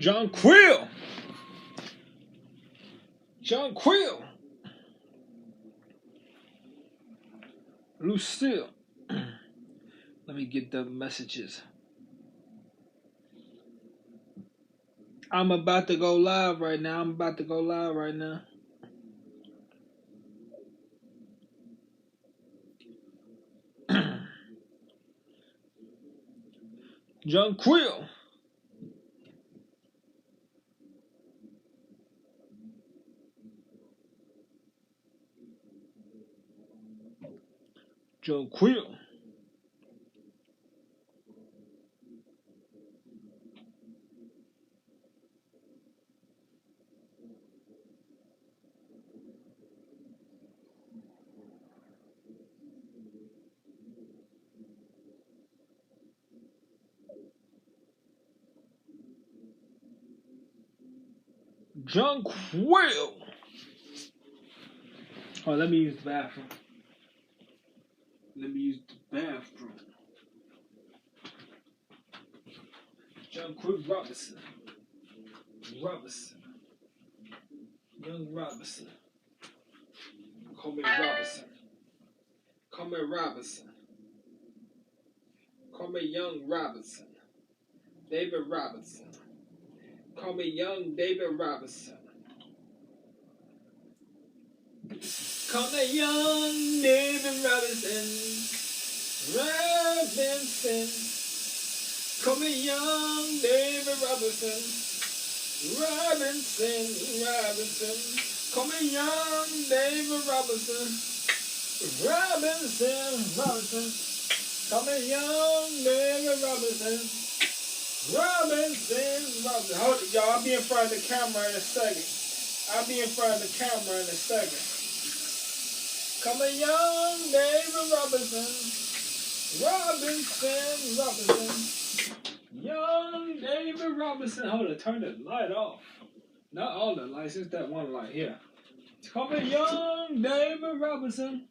Jonquil. Jonquil. Lucille. Let me get the messages. I'm about to go live right now. Jonquil. Jonquil. Jonquil. Oh, let me use the bathroom. Jonquil Robinson. Young Robinson. Call me Robinson. Call me Robinson. Call me Young Robinson. David Robinson. Call me Young David Robinson. Call me Young David Robinson. Robinson. Call me Young David Robinson. Robinson. Call me Young David Robinson. Robinson. Call me Young David Robinson. Robinson. Hold it, y'all. I'll be in front of the camera in a second. Come a young David Robinson. Young David Robinson. Hold it, turn the light off. Not all the lights, just that one light here. Come a young David Robinson.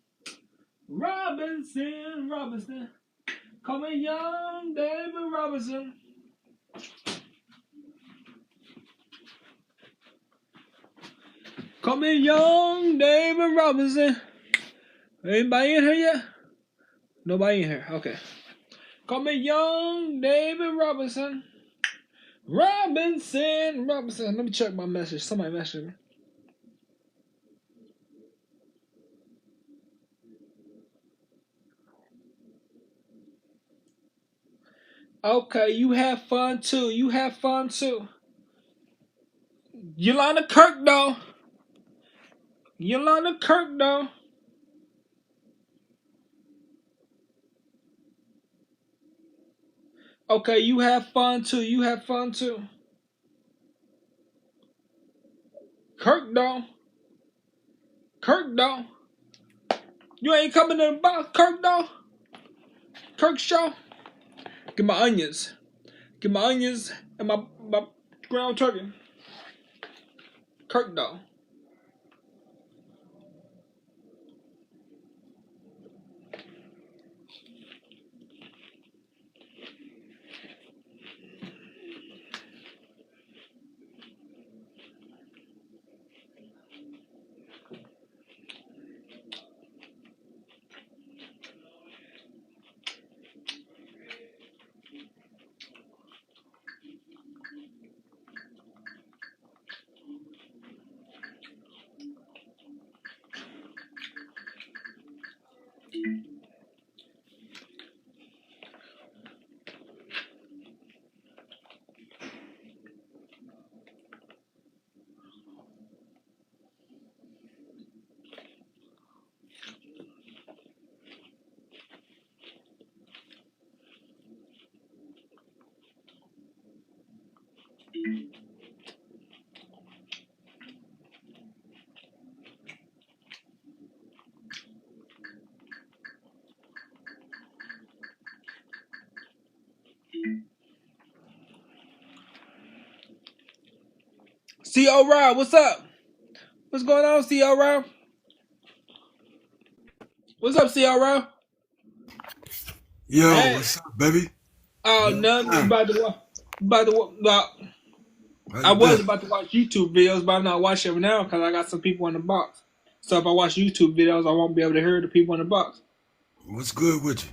Come a young David Robinson. Come in, young David Robinson. Anybody in here yet? Nobody in here. Okay. Come in, young David Robinson. Robinson. Let me check my message. Somebody messaged me. Okay, you have fun too. Yolanda Kirk, though. Okay, you have fun too. Kirk, though. You ain't coming to the box, Kirk, though. Kirk show. Get my onions and my ground turkey. Kirk, though. C.O. Rob, what's up? What's going on, C.O. Rob? What's up, C.O. Rob? Yo, Hey. what's up, baby? Oh, Long nothing. time. About to walk. How I you was been? about to watch YouTube videos, but I'm not watching them now because I got some people in the box. So if I watch YouTube videos, I won't be able to hear the people in the box. What's good with you?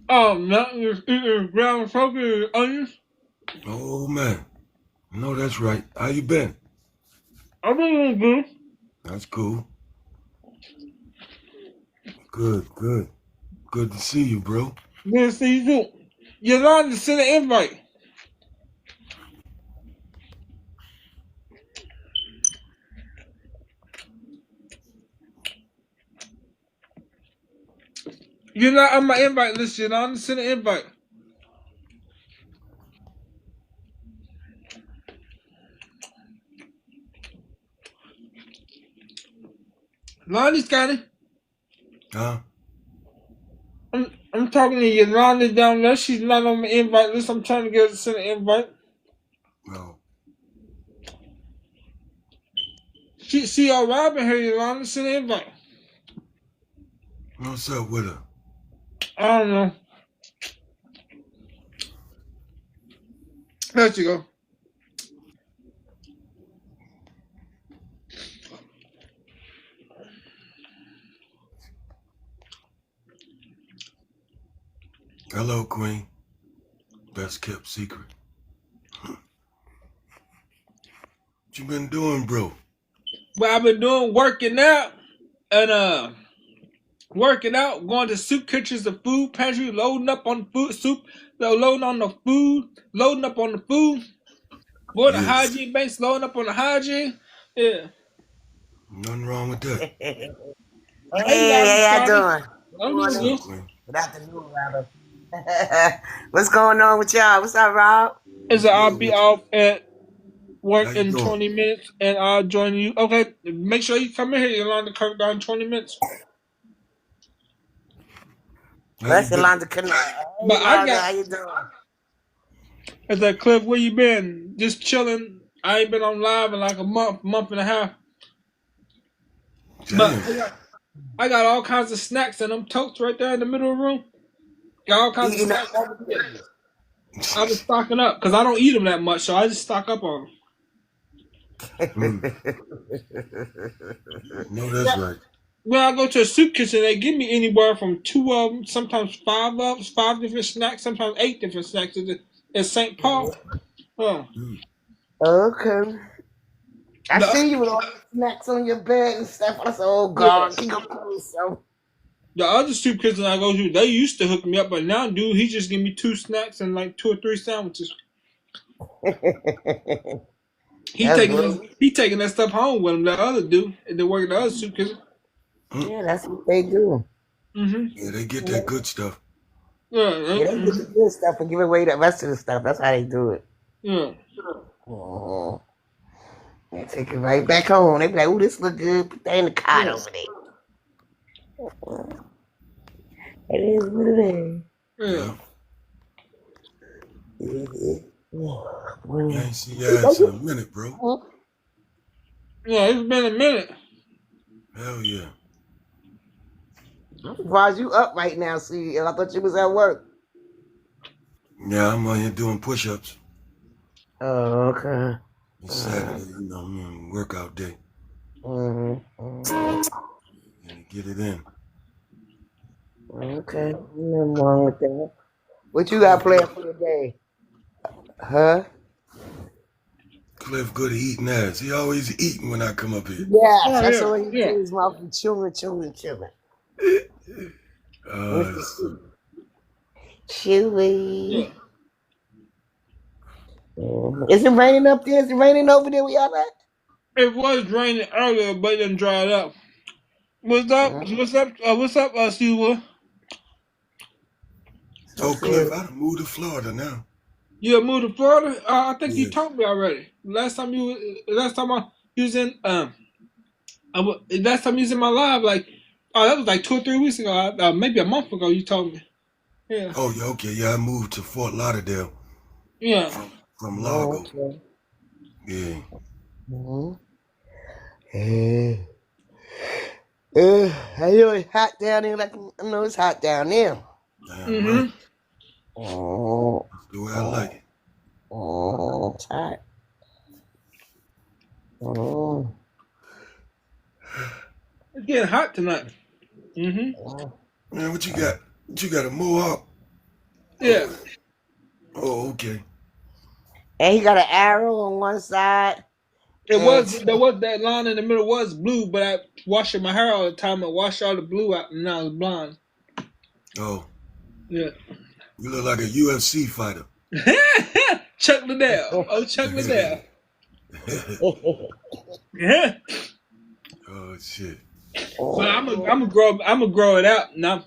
Oh, nothing is eating ground turkey and onions. Oh man, no, that's right. How you been? I've been doing good. That's cool. Good, good, good to see you, bro. Good to see you too. Yolanda sent an invite. You're not on my invite list, Yolanda sent an invite. Lonnie's got it. Huh? I'm talking to Yolanda down there. She's not on my invite list. I'm trying to get her to send an invite. No. She all Robin here, Yolanda sent an invite. What's up with her? I don't know. There you go. Hello, Queen. Best kept secret. What you been doing, bro? Well, I've been doing working out and working out, going to soup kitchens, the food pantry, loading up on the food soup, loading on the food, loading up on the food. Boy, the Yes. hygiene banks, loading up on the hygiene. Yeah. Nothing wrong with that. Hey, Hey, Lonnie how y'all Scotty. doing? Good I'm What's doing morning. up, good. Queen? Good afternoon, rather. What's going on with y'all? What's up, Rob? Is What's that I'll good be with you? off at How work you in doing? 20 minutes and I'll join you. Okay, make sure you come in here, Yolanda Kirk, down in 20 minutes. How you That's been? Yolanda Canal. Hey, But I Yolanda, got, how you doing? is that Cliff, where you been? Just chilling. I ain't been on live in like a month and a half. But Damn. I got all kinds of snacks and them totes right there in the middle of the room. Got all kinds of Eating up snacks. Yeah. everything. I've been stocking up because I don't eat them that much, so I just stock up on them. Mm. No, that's right. When I go to a soup kitchen, they give me anywhere from 2 of them, sometimes 5 of them, 5 different snacks, sometimes 8 different snacks at St. Paul. Oh. Mm. Okay. I The see other, you with all the snacks on your bed and stuff. I said, oh, yeah. God, keep going. So. The other soup kitchen I go to, they used to hook me up, but now, dude, he just give me 2 snacks and like 2 or 3 sandwiches. He That's taking good. that stuff home with him. The other dude, and they work in the other soup kitchen. Mm. Yeah, that's what they do. Yeah, they get Yeah, that good stuff. they get the good stuff and give away the rest of the stuff. That's how they do it. Yeah. Mhm. They take it right back home. They be like, "Ooh, this look good. Put that in the cot Yeah. over there." It is what it is. Yeah. Yeah. I Well, ain't seen your ass in a minute, bro. Yeah. It's been a minute. Hell yeah. I'm surprised you up right now, see. I thought you was at work. Yeah, I'm out here doing push-ups. Oh, okay. It's Saturday, workout day. Mm-hmm. And get it in. Okay. Nothing wrong with that. What you got Cliff planned good. for the day? Huh? Cliff good at eating ass. He always eating when I come up here. Yes, Oh, that's yeah. what he Yeah. do. His mouth be chewing, chewing, chewing. Mr. So, Chewy. Yeah. Is it raining up there? Is it raining over there where y'all at? It was raining earlier, but it done dried up. What's up? Mm, What's up? What's up, Steve? so oh, Cliff, said, I done moved to Florida now. You have moved to Florida? I think you Yeah. told me already. Last time you was in last time you was in my live, like, oh, that was like 2 or 3 weeks ago, maybe a month ago. You told me. Yeah. Oh, yeah, okay. Yeah, I moved to Fort Lauderdale Yeah. from oh, Largo. okay. Yeah. Mm-hmm. Hey. I know it's hot down there. Like I know it's hot down there. Damn right. Mm-hmm. Oh, That's the way I like oh, it. oh, it's hot. Oh. It's getting hot tonight. Mm-hmm. Man, what you got? What you got, a mohawk? Yeah. Oh, okay. And he got an arrow on one side. There And was that line in the middle was blue, but I washing my hair all the time. I washed all the blue out, and now it's blonde. Oh, Yeah. you look like a UFC fighter. Chuck Liddell. Oh, Chuck Liddell. Yeah. Oh shit. But I'm gonna grow it out. Now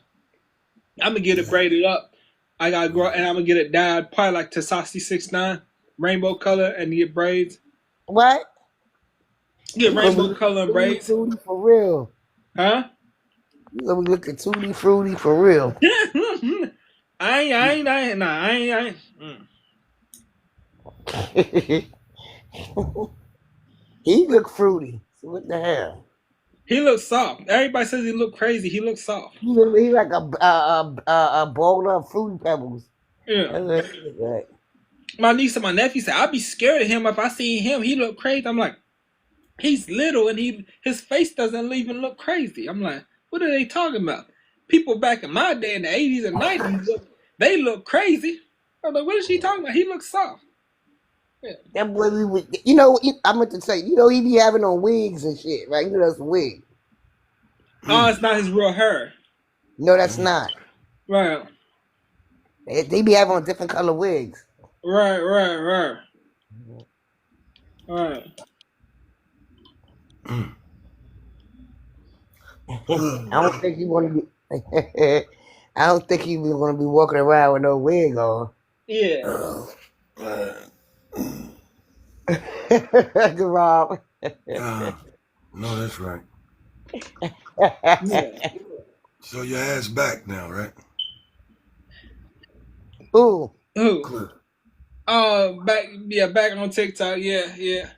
I'm gonna get it braided up. I gotta grow, and I'm gonna get it dyed, probably like Tasasi 6'9", rainbow color, and get braids. what? Get You gonna rainbow be color and tutti braids. fruity for real. Huh? You gonna be looking tutti fruity for real. I ain't. Nah, I ain't. He look fruity. So what the hell? He looks soft. Everybody says he look crazy. He looks soft. He like a bowl of fruity pebbles. Yeah. That's what he look like. My niece and my nephew said I'd be scared of him if I see him. He look crazy. I'm like, he's little and his face doesn't even look crazy. I'm like, what are they talking about? People back in my day in the 80s and 90s, they look crazy. I'm like, what is she talking about? He looks soft. Yeah. That boy, I meant to say, he be having on wigs and shit, right? That's a wig. Oh, it's not his real hair. No, that's not. Right. They be having on different color wigs. Right. I don't think he want to be. I don't think he was going to be walking around with no wig on. Yeah. Rob. No, that's right. Yeah. So your ass back now, right? Ooh. Who? Cliff. Back on TikTok. Yeah.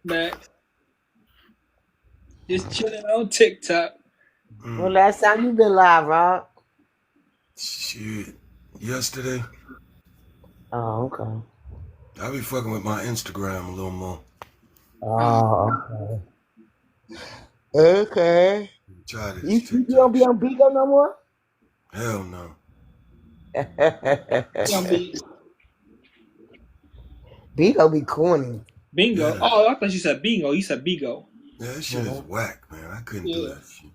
Back. Just chilling on TikTok. Well, last time you been live, Rob? Shit. Yesterday. Oh, okay. I be fucking with my Instagram a little more. Oh, okay. Okay. Try this You TikTok don't be shit. on Bigo no more? Hell no. Bigo be corny. Bingo. Yeah. Oh, I thought you said bingo. You said bigo. Yeah, that shit is whack, man. I couldn't do Yeah. that shit.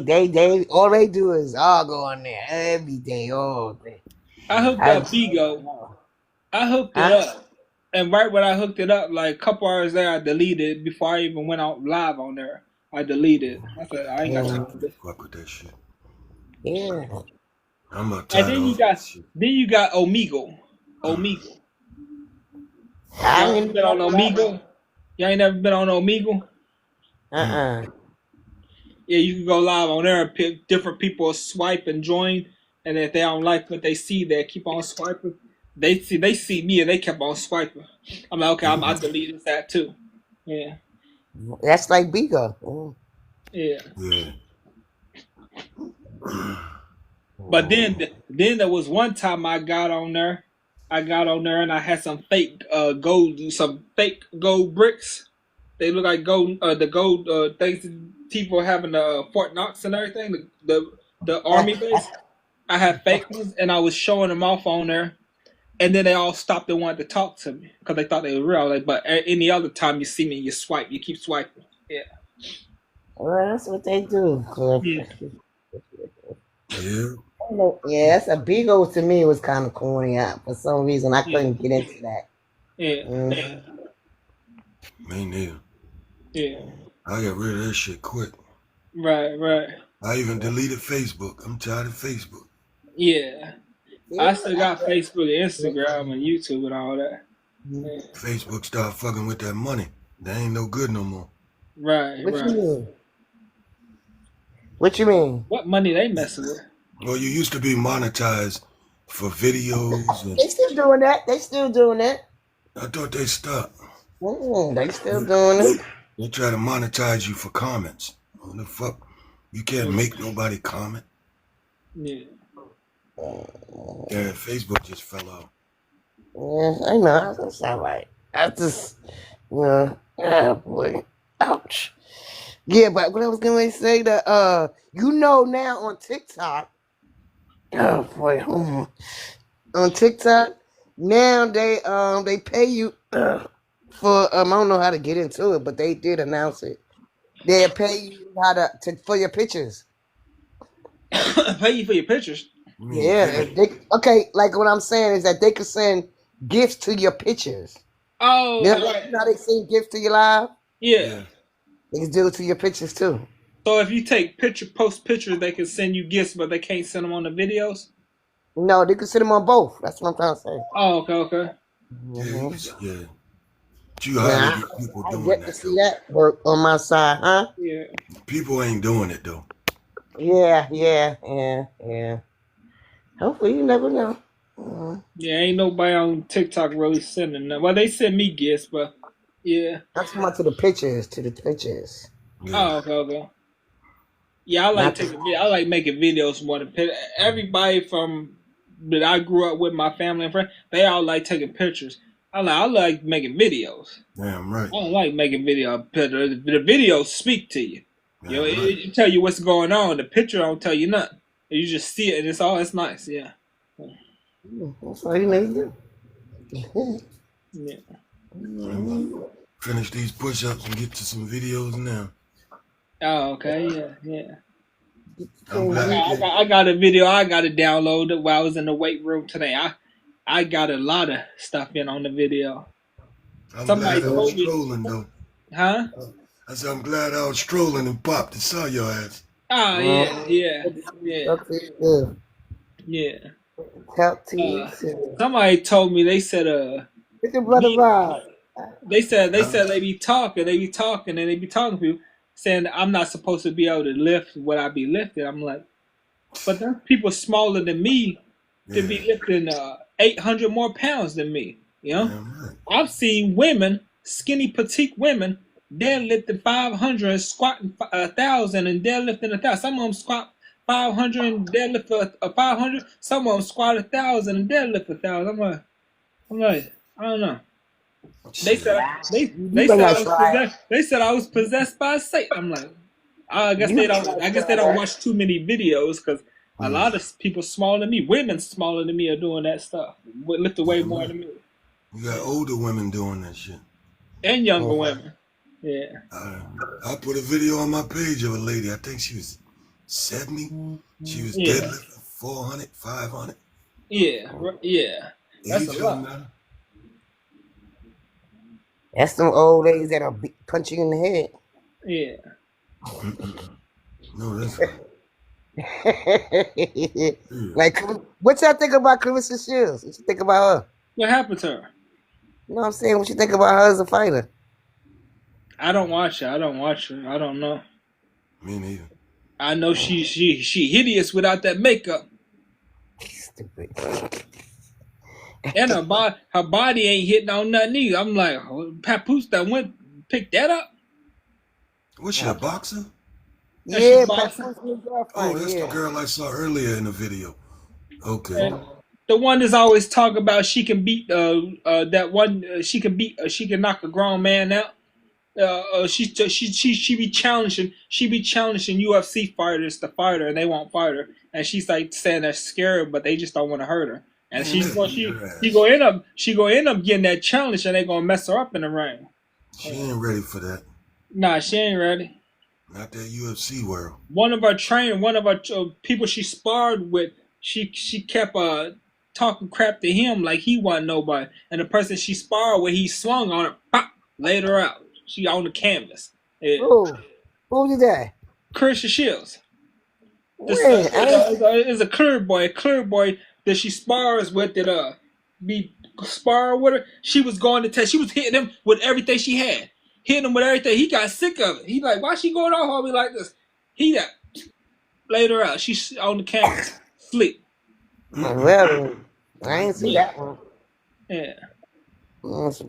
They all they do is all go on there everything, all day. I hooked up bigo. I hooked it up, and right when I hooked it up, like a couple hours there, I deleted it before I even went out live on there. I deleted. I said I ain't got time for this. Fuck with that shit. Yeah. I'm a And tired then of you got Omegle. Omegle. I Y'all ain't ain't been on Omegle? Y'all ain't never been on Omegle? Yeah, you can go live on there and pick different people swipe and join, and if they don't like what they see, they keep on swiping. They see me and they kept on swiping. I'm like, okay, I deleted that too. Yeah. That's like Bigo. Yeah. Yeah. But then there was one time I got on there and I had some fake gold bricks. They look like gold, the gold things that people having the Fort Knox and everything, the army base. I had fake ones and I was showing them off on there, and then they all stopped and wanted to talk to me because they thought they were real. Like, but any other time you see me, you swipe, you keep swiping. Yeah. Well, that's what they do. Yeah. Yeah. Yeah, that's a Bigo to me was kind of corny. For some reason, I couldn't get into that. Yeah. Me neither. Yeah. I got rid of that shit quick. Right. I even deleted Facebook. I'm tired of Facebook. Yeah. I still got Facebook, Instagram, and YouTube and all that. Yeah. Facebook start fucking with that money. They ain't no good no more. Right. What you mean? What you mean? What money they messing with? Well, you used to be monetized for videos. And They still doing that. I thought they stopped. They still doing it. They try to monetize you for comments. What the fuck? You can't make nobody comment. Yeah. Yeah, Facebook just fell out. Yeah, I know. That's all right. I just, oh boy, ouch. Yeah, but what I was gonna say that now on TikTok, oh boy, on TikTok now they pay you for I don't know how to get into it, but they did announce it. They'll pay you how for your pictures. Pay you for your pictures. You mean Yeah, video? okay. Like what I'm saying is that they could send gifts to your pictures. Oh, You right. know how they send gifts to your live? Yeah. Yeah. They can do it to your pictures too. So if you post pictures, they can send you gifts, but they can't send them on the videos. No, they can send them on both. That's what I'm trying to say. Oh, okay. Yeah, hmm yeah. But you hardly Now get people I doing get to that see though. that work on my side, huh? Yeah. People ain't doing it though. Yeah. Hopefully, you never know. Yeah, ain't nobody on TikTok really sending them. Well, they send me gifts, but yeah. That's more to the pictures, Yeah. Oh, okay. Yeah, I like not the. taking. I like making videos more than everybody from that I grew up with, my family and friends. They all like taking pictures. I like making videos. Damn right. I don't like making pictures. The videos speak to you. You know, Damn right. it tell you what's going on. The picture don't tell you nothing. You just see it, and it's nice. Yeah. That's all you need to do. Yeah. I'm gonna finish these push-ups and get to some videos now. Oh, okay. Yeah. I'm glad that I got a video I got to download while I was in the weight room today. I got a lot of stuff in on the video. I'm Somebody glad I was told me, strolling though. huh? I said I'm glad I was strolling and popped and saw your ass. Oh yeah. Talk to you too. Yeah. Talk to you too. Somebody told me they said Look at Brother me Rob. they said Huh? they be talking and they be talking to people saying I'm not supposed to be able to lift what I be lifting. I'm like, but there's people smaller than me to Yeah. be lifting 800 more pounds than me. You know, Damn right. I've seen women, skinny petite women, deadlifting 500 and squatting 1,000 and deadlifting 1,000. Some of them squat 500 and deadlift a 500. Some of them squat 1,000 and deadlift 1,000. I'm like, I don't know. They Shit. said You better not try it. They said I was possessed by Satan. I'm like, I guess You they better don't. not I guess they try don't that. watch too many videos because a Yeah. lot of people smaller than me, women smaller than me, are doing that stuff. Lift way Damn more right. than me, You got older women doing that shit. and younger Oh, women. Yeah. I put a video on my page of a lady. I think she was 70. She was Yeah. deadlifting 400, 500. Yeah. That's a Age lot. don't matter. that's them old ladies that'll punch you in the head. Yeah. No, that's yeah. Like, what y'all think about Clarissa Shields? What you think about her? What happened to her? You know what I'm saying? What you think about her as a fighter? I don't watch her. I don't know. Me neither. I know she hideous without that makeup, Stupid. and her body ain't hitting on nothing either. I'm like, Papoose that went picked that up. What's she, a boxer? That she Yeah, boxing. Papoose new Oh, girlfriend. that's the Yeah. girl I saw earlier in the video. Okay. And the one that's always talking about she can beat that one she can knock a grown man out. She be challenging UFC fighters to fight her and they won't fight her, and she's like saying they're scared but they just don't want to hurt her, and Man, she's that going beat her she ass. gonna end up getting that challenge and they gonna mess her up in the ring. She ain't ready for that. Nah, she ain't ready. Not that UFC world. One of her people she sparred with, she kept talking crap to him like he wasn't nobody, and the person she sparred with, he swung on her, pop, laid her out. She on the canvas. Yeah. Who did that? Christian Shields. This When? is a clear boy that she spars with that be spar with her. She was going to test. She was hitting him with everything she had. Hitting him with everything. He got sick of it. He like, why she going off on me like this? He got laid her out. She's on the canvas. Sleep. Well, I ain't see that one. Yeah.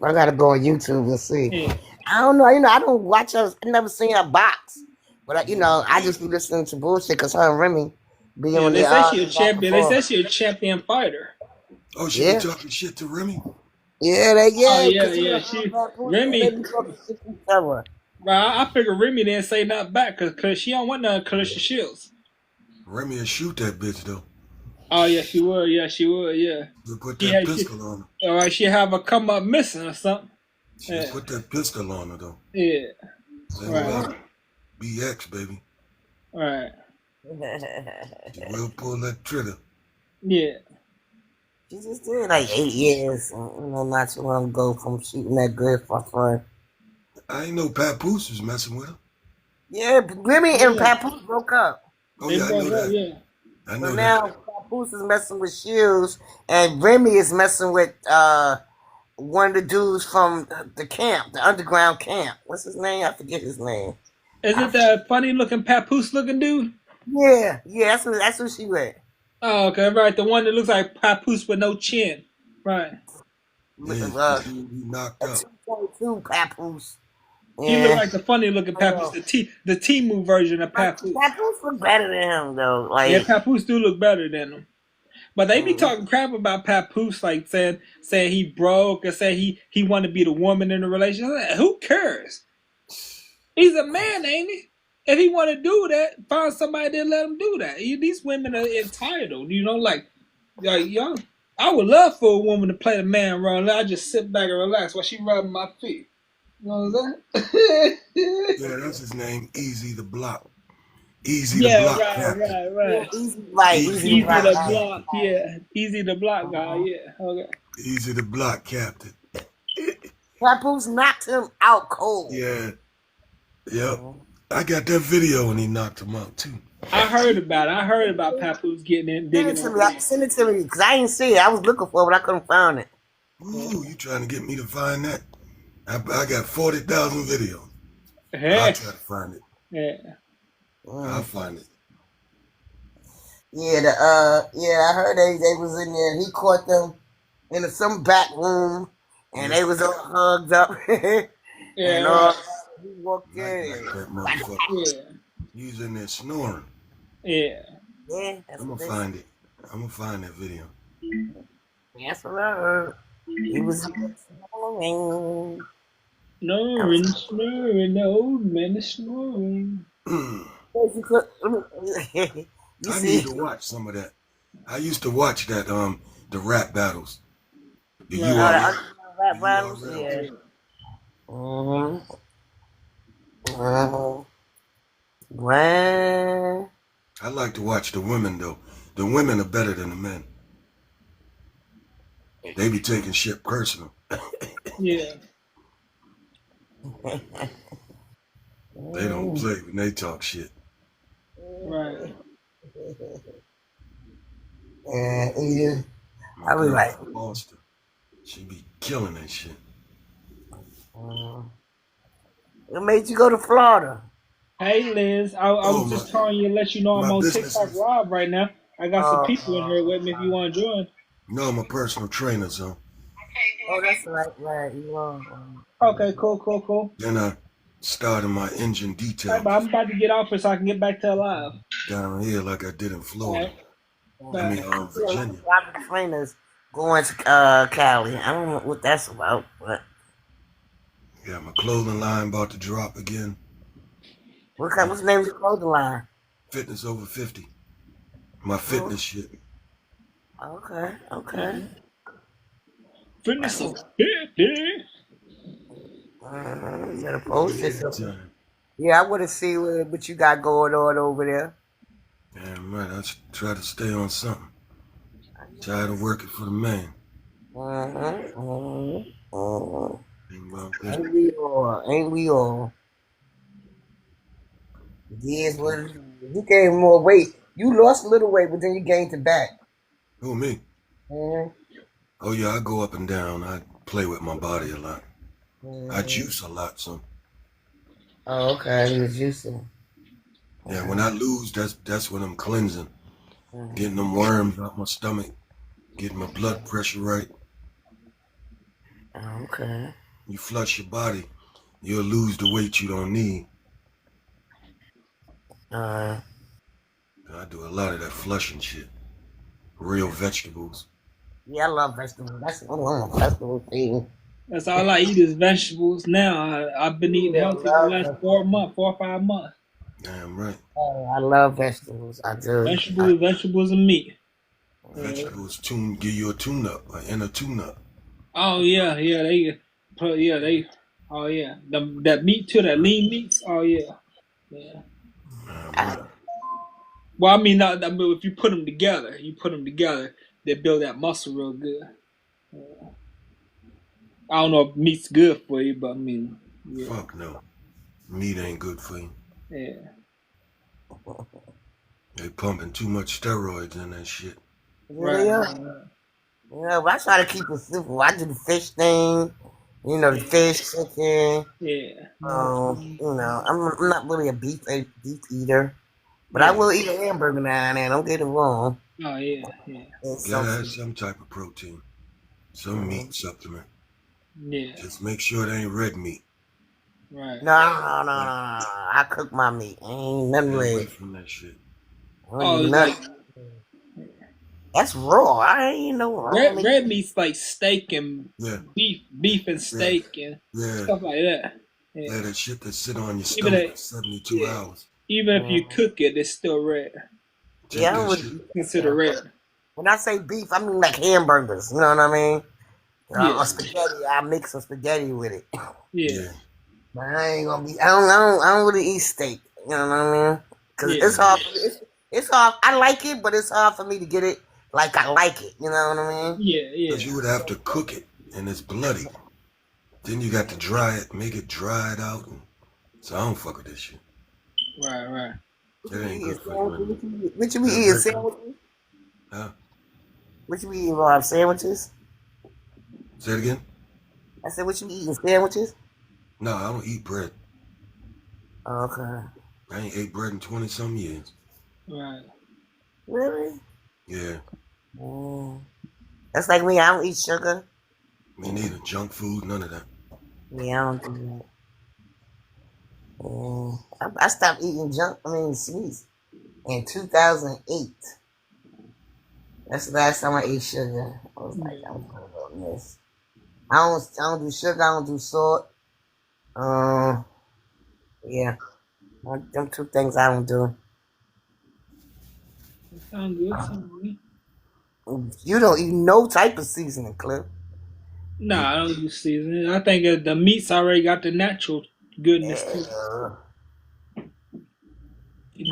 I gotta go on YouTube and see. Yeah. I don't know. I don't watch her. I never seen her box. But I just be listening to bullshit because her and Remy be Yeah, on they the say she a champion. They say she a champion fighter. Oh, she be Yeah. talking shit to Remy? Yeah, Oh yeah, because you yeah. know, She Papoose, they Remy. be talking shit to each other. Well, I figure Remy didn't say nothing back cause she don't want none of Clarissa Shields. Remy will shoot that bitch, though. Oh yeah, she would. Yeah, she would. Yeah. She'll put She that had she. pistol on her. All right, she have a come up missing or something. She'll Yeah. put that pistol on her, though. Yeah. Ain't Right. about BX, baby. Right. She will pull that trigger. Yeah. She just did like 8 years, not too long ago from shooting that girl for fun. I ain't know Papoose was messing with her. Yeah, but Remy and Yeah. Papoose broke up. Oh, They yeah, I broke know up. that. Yeah. I So know now that. Papoose is messing with Shields, and Remy is messing with one of the dudes from the camp, the underground camp. What's his name? I forget his name. Is it that funny looking papoose looking dude? Yeah, that's who she with. Oh, okay, right. The one that looks like papoose with no chin. Right. Yeah, Uh, he knocked a up. 2.2 Papoose. He looked Yeah. like the funny looking I papoose, know. the Timu version of papoose. Papoose look better than him though. Yeah, Like, papoose do look better than him. But they be mm, talking crap about Papoose, like saying he broke or saying he want to be the woman in the relationship. Who cares? He's a man, ain't he? If he want to do that, find somebody that let him do that. These women are entitled, young. I would love for a woman to play the man role. And I just sit back and relax while she rubbing my feet. You know what I'm saying? Yeah, that's his name. Easy the Block. Easy the Yeah, Block right, Captain. right, yeah, right. easy Easy to block. to Captain. block, yeah. Easy to block guy, yeah. Okay. Easy the Block Captain. Papoose knocked him out cold. Yeah. Yep. I got that video when he knocked him out, too. I heard about it. I heard about Papoose getting in, digging in. Send it to me, because I didn't see it. I was looking for it, but I couldn't find it. Ooh, you trying to get me to find that? I got 40,000 videos. I'll Hey. try to find it. Yeah. I'll find it. Yeah, I heard they was in there. He caught them in some back room, and they was all hugged up. Yeah, and right. he walked Like in. that motherfucker. Yeah. He's in there snoring. Yeah. Yeah, that's I'm what gonna they find it. I'm gonna find that video. That's what I heard. He was snoring. Snoring, snoring, the old man is snoring. You I see, need to watch some of that. I used to watch that the rap battles. The Right. URL. rap battles. URL. Yeah. Mm-hmm. Mm-hmm. Well, I like to watch the women though. The women are better than the men. They be taking shit personal. Yeah. They don't play when they talk shit. Right. yeah. My I was girl like, from Boston. She be killing that shit. what made you go to Florida? Hey, Liz. I was just calling you to let you know I'm my on business TikTok is- Live right now. I got some people in here with me if you want to join. No, I'm a personal trainer, so. Oh, that's right. You are. Okay, cool. Then I started my engine detail Right, but I'm about to get off it so I can get back to live. down here like I did in Florida. Right. I mean, Virginia. A lot of trainers going to Cali. I don't know what that's about, but Yeah, my clothing line about to drop again. what's the name of your clothing line? Fitness over 50. My fitness shit. Okay. Fitness of 50. You better post it. Time. Yeah, I want to see what you got going on over there. Damn right, I try to stay on something. Tired of working for the man. Ain't about that. Ain't we all? Yes, what it is. You gained more weight. You lost a little weight, but then you gained it back. Who, me? Mhm. Oh, yeah, I go up and down. I play with my body a lot. I juice a lot, so. Oh, okay. You're juicing. Yeah, when I lose, that's when I'm cleansing. Getting them worms out my stomach. Getting my blood pressure right. Okay. You flush your body, you'll lose the weight you don't need. I do a lot of that flushing shit. Real vegetables. Yeah, I love vegetables. That's one vegetable thing. That's all I eat is vegetables now. I've been eating Yeah, I healthy the love last vegetables. 4 or 5 months. Damn right. I love vegetables. I do. Vegetables, and meat. Vegetables give you a tune-up, an inner tune-up. Oh yeah, oh yeah, that meat too, that lean meats. Oh yeah, yeah. Damn I, right. Well, I mean, if you put them together, they build that muscle real good. I don't know if meat's good for you, but I mean, yeah, Fuck no. Meat ain't good for you. yeah. They pumping too much steroids in that shit. Right, yeah, right, yeah, but I try to keep it simple. I do the fish thing. You know, the fish, chicken. yeah, I'm not really a beef eater, but I yeah. will eat a hamburger now and then. Don't get it wrong. Oh yeah, yeah, It's Gotta something. have some type of protein, some meat supplement. yeah. Just make sure it ain't red meat. Right. No. I cook my meat. Ain't nothing Get away red. from that shit. I don't Oh, do it's like nothing. That's raw. I ain't no raw meat. red meat's like steak and Yeah, beef and yeah, steak and yeah. stuff like that. Yeah, Yeah. that shit that sit on your Even stomach if, for 72 yeah, hours. even if you cook it, it's still red. Take Yeah, I that don't shit. really eat Consider that. red. When I say beef, I mean like hamburgers. You know what I mean? Yeah, Or spaghetti. I mix some spaghetti with it. yeah, Yeah, But I ain't gonna be. I don't really eat steak. You know what I mean? Because yeah, it's hard. It's hard. I like it, but it's hard for me to get it like I like it. You know what I mean? yeah, because yeah. you would have to cook it, and it's bloody. Then you got to dry it, make it dry it out. And, so I don't fuck with this shit. Right, right. That ain't good for you. What you be That eating? red- Sandwiches? Huh? What you be eating? Rob? Sandwiches? Say it again? I said, what you be eating? Sandwiches? No, I don't eat bread. Okay. I ain't ate bread in 20-some years. Right. Really? Yeah, Mm. That's like me. I don't eat sugar. me neither. Junk food, none of that. Yeah, I don't do that. I stopped eating sweets in 2008. That's the last time I ate sugar. I was like, I'm gonna go on this. I don't do sugar. I don't do salt. Yeah, them two things I don't do. Sound good. Sound good. You don't eat no type of seasoning, Cliff. Nah, I don't use seasoning. I think the meat's already got the natural goodness to it.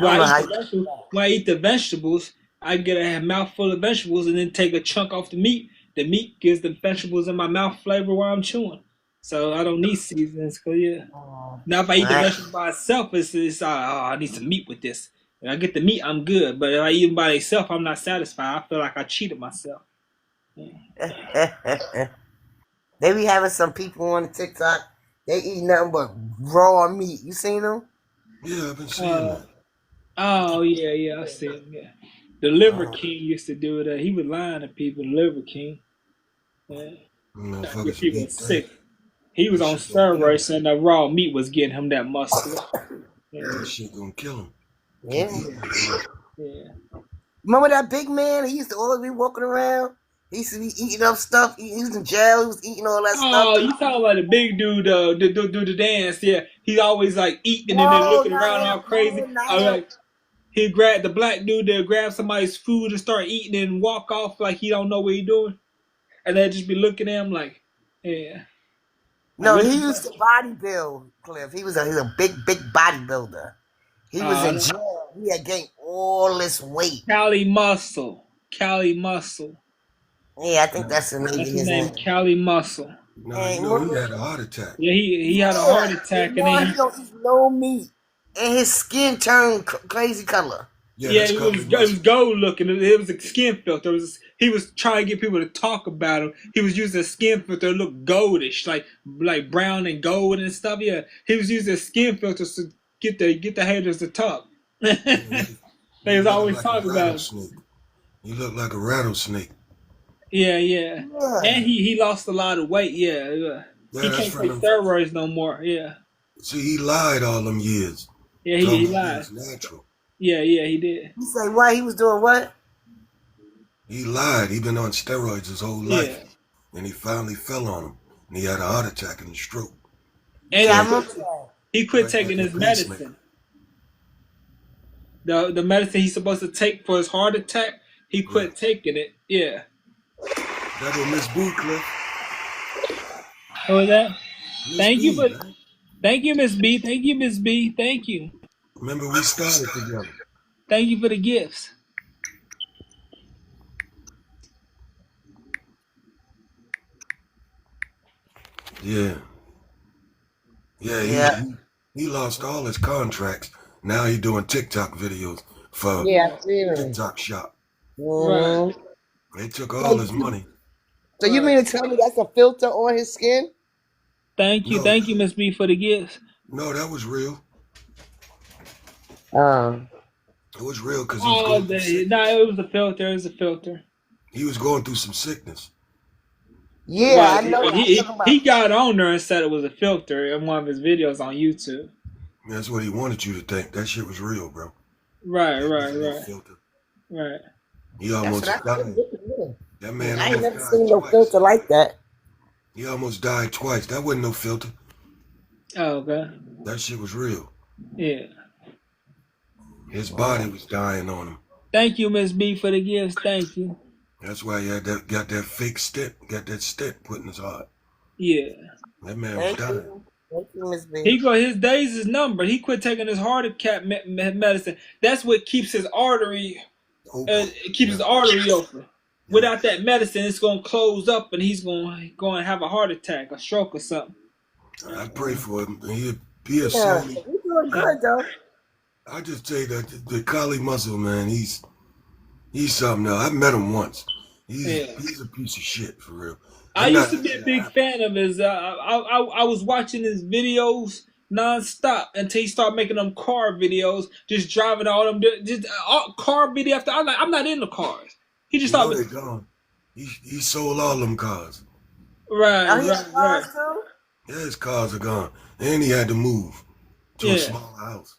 I When don't I know eat how the you do vegetables, that. when I eat the vegetables, I get a mouthful of vegetables and then take a chunk off the meat. The meat gives the vegetables in my mouth flavor while I'm chewing. So I don't need seasonings. Cause yeah. Now if I eat the Alright. vegetables by itself, it's I need some meat with this. If I get the meat, I'm good. But if I eat them by itself, I'm not satisfied. I feel like I cheated myself. They be having some people on the TikTok. They eat nothing but raw meat. You seen them? Yeah, I've been seeing Uh, that. oh yeah, I see him. Yeah, the Liver King used to do that. He was lying to people. The Liver King, yeah, get Motherfuckers people eat that. sick. He was That on shit gonna kill steroids, him. saying that raw meat was getting him that muscle. Yeah, That shit gonna kill him. Yeah. Keep eating that. yeah. Remember that big man? He used to always be walking around. He used to be eating up stuff. He was in jail. He was eating all that stuff. Oh, you talking about the big dude, do the dance? Yeah, he's always like eating and then No, looking not around him. all crazy. No, not I him. like he grabbed the black dude that grab somebody's food and start eating and walk off like he don't know what he doing, and they just be looking at him like, yeah. Like, No, what he you used to bodybuild, Cliff. He was a big bodybuilder. He was in uh, jail. He had gained all this weight. Cali Muscle. Cali Muscle. Yeah, I think that's the name That's of his his name, name. Cali Muscle. No, And you know, he remember, had a heart attack. Yeah, he had a yeah, heart attack and and now then he don't eat no meat, and his skin turned crazy color. Yeah, yeah, that's Carly it was Muscle. gold looking. It was a skin filter. He was trying to get people to talk about him. He was using a skin filter to look goldish, like brown and gold and stuff. Yeah, he was using a skin filter to get the haters to talk. Yeah, They he was looking always like a talking about him. rattlesnake. He looked like a rattlesnake. Yeah, Yeah. and he lost a lot of weight. Yeah. Yeah, He that's can't from take him. steroids no more. Yeah, See, he lied all them years. yeah, Told he me he lied. was natural. Yeah, he did. He say what? He was doing what? He lied. He been on steroids his whole Yeah. life. And he finally fell on him. And he had a heart attack and a stroke. And Yeah, I he remember quit, that. he quit Right, taking like his a pacemaker. medicine. The medicine he's supposed to take for his heart attack, he quit taking it. Yeah. That was Miss B, Cliff. What was that? Miss Thank you B, for man. thank you, Miss B. Thank you, Miss B. Thank you. Remember we started together. Thank you for the gifts. Yeah. Yeah, Yeah. he lost all his contracts. Now he doing TikTok videos for Yeah, really. TikTok shop. Right. They took all his money. So you mean to tell me that's a filter on his skin? Thank you, No, Miss B, for the gifts. no, that was real. It was real because he was Oh, going through sickness. it was a filter. It was a filter. He was going through some sickness. Yeah, I Right. know. I'm He talking about. he got on there and said it was a filter in one of his videos on YouTube. That's what he wanted you to think. That shit was real, bro. Right, That right, was no right, filter. right. He That's almost what I died. said. That man I ain't almost never died seen no twice. filter like that. He almost died twice. That wasn't no filter. Oh, okay. That shit was real. Yeah. His body was dying on him. Thank you, Miss B, for the gifts. Thank you. That's why he had got that fake stent, got that stent put in his heart. Yeah. That man was Thank dying. you. Thank you, Miss B. His days is numbered. He quit taking his heart attack medicine. That's what keeps his artery. It keeps his artery open. Without that medicine, it's gonna close up, and he's going to have a heart attack, a stroke, or something. I pray for him. He a Yeah, slowly. you doing good though. I just say that the Kali Muscle, man, he's something else. I met him once. He's a piece of shit for real. I used to be a big fan of his. I was watching his videos nonstop until he started making them car videos, just driving all them, just car video after. I'm not into cars. He just You know started. they gone. He sold all them cars. Right, He has cars too? Yeah, his cars are gone. And he had to move to a Yeah. smaller house.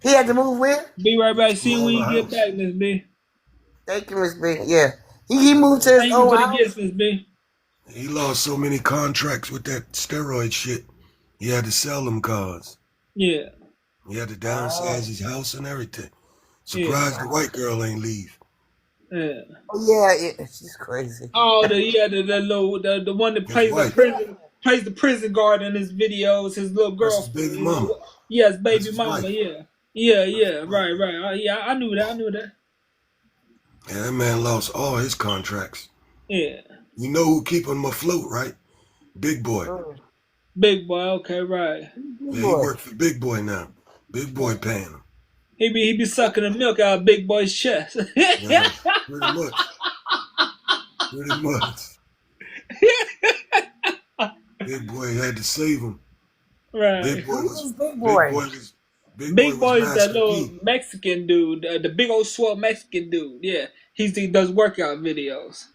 He had to move where? Be right back. See you when you Smaller get back, Miss B. Thank you, Miss B. Yeah. He moved to his Thank you old for the house. gifts, Miss B. He lost so many contracts with that steroid shit. He had to sell them cars. Yeah. He had to downsize his house and everything. Surprised the white girl ain't leave. Yeah. Oh yeah, she's crazy. Oh, the one that His plays the wife. prison guard in his videos, his little That's girl. his baby mama. Yes, That's baby his mama. wife. Yeah. Right. Yeah, I knew that. Yeah, that man lost all his contracts. Yeah. You know who keep him afloat, right? Big Boy. Big Boy. Okay, right. Yeah, he works for Big Boy now. Big Boy paying him. He be sucking the milk out of Big Boy's chest. Yeah, pretty much. Pretty much. Big Boy had to save him. Right. Big Boy was Big Boy. Big Boy was that Master little P. Mexican dude, the big old swell Mexican dude. Yeah, he does workout videos.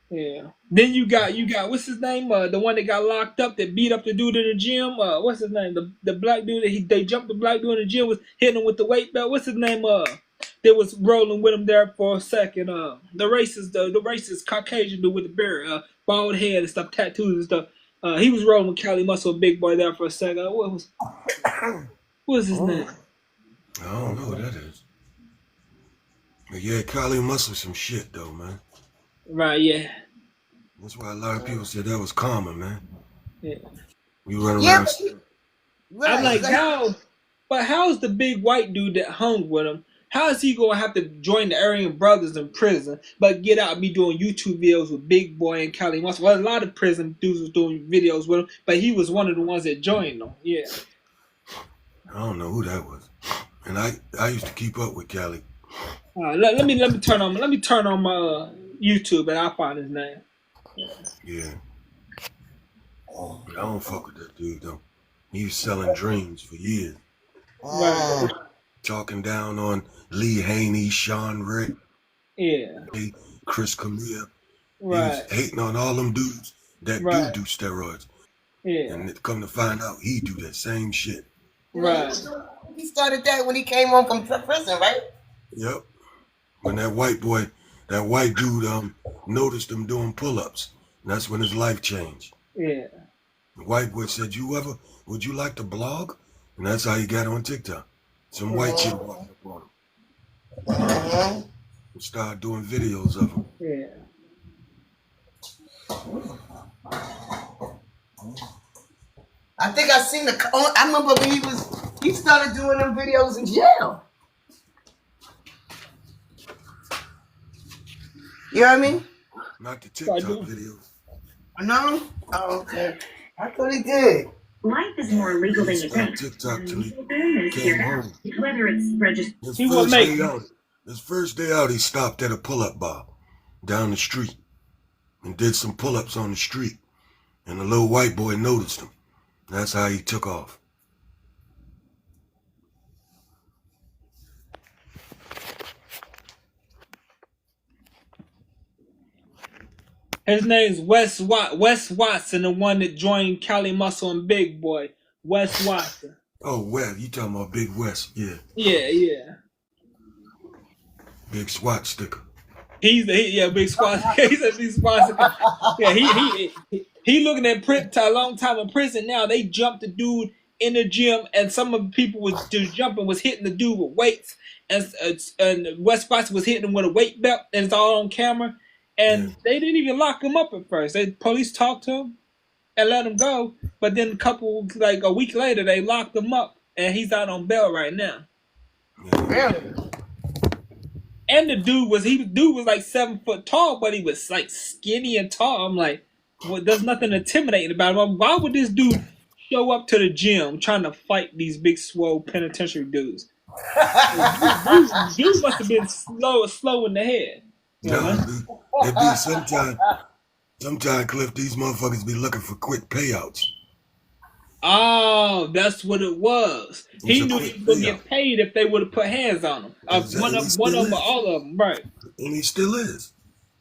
Yeah. Then you got what's his name? The one that got locked up that beat up the dude in the gym. What's his name? The black dude that they jumped the black dude in the gym, was hitting him with the weight belt. What's his name? That was rolling with him there for a second. The racist Caucasian dude with the beard, bald head and stuff, tattoos and stuff. He was rolling with Kali Muscle, Big Boy there for a second. What was his name? I don't know who that is. But yeah, Kali Muscle some shit though, man. Right, yeah. That's why a lot of people said that was common, man. Yeah. We run Yeah, around. I'm like, how's the big white dude that hung with him? How is he gonna have to join the Aryan Brothers in prison, but get out and be doing YouTube videos with Big Boy and Kali Muscle? Well, a lot of prison dudes was doing videos with him, but he was one of the ones that joined them. Yeah. I don't know who that was. And I used to keep up with Kali. Let me turn on my YouTube and I'll find his name. Yeah. But I don't fuck with that dude though. He was selling dreams for years. Right. Talking down on Lee Haney, Sean Rick, Yeah. Chris Camille. Right. He was hating on all them dudes that do steroids. Yeah. And come to find out, he do that same shit. Right. He started that when he came home from prison, right? Yep. When that white boy that white dude noticed him doing pull-ups. And that's when his life changed. Yeah. The white boy said, would you like to blog? And that's how he got on TikTok. Some white chick walked up on him. And started doing videos of him. Yeah. I think I seen I remember when he started doing them videos in jail. You know what I mean? Not the TikTok videos. No? Oh, okay. I thought he did. Life is more illegal than you think. TikTok till he came home. Whether it's registered. His first day out, he stopped at a pull-up bar down the street and did some pull-ups on the street. And the little white boy noticed him. That's how he took off. His name's Wes Watson, the one that joined Cali Muscle and Big Boy. Wes Watson. Oh, Wes. You talking about Big Wes. Yeah. Yeah. Big SWAT sticker. Big SWAT. He's a big SWAT sticker. Yeah, he looking at a long time in prison now. They jumped the dude in the gym, and some of the people was just jumping, was hitting the dude with weights, and Wes Watson was hitting him with a weight belt, and it's all on camera. And they didn't even lock him up at first. Police talked to him and let him go. But then a week later, they locked him up, and he's out on bail right now. Really? And the dude was like 7 foot tall, but he was like skinny and tall. I'm like, well, there's nothing intimidating about him. Why would this dude show up to the gym trying to fight these big swole penitentiary dudes? Dude must have been slow in the head. It be sometimes, Cliff, these motherfuckers be looking for quick payouts. Oh, that's what it was. He knew he was going to get paid if they would have put hands on him. One of them or all of them, right. And he still is.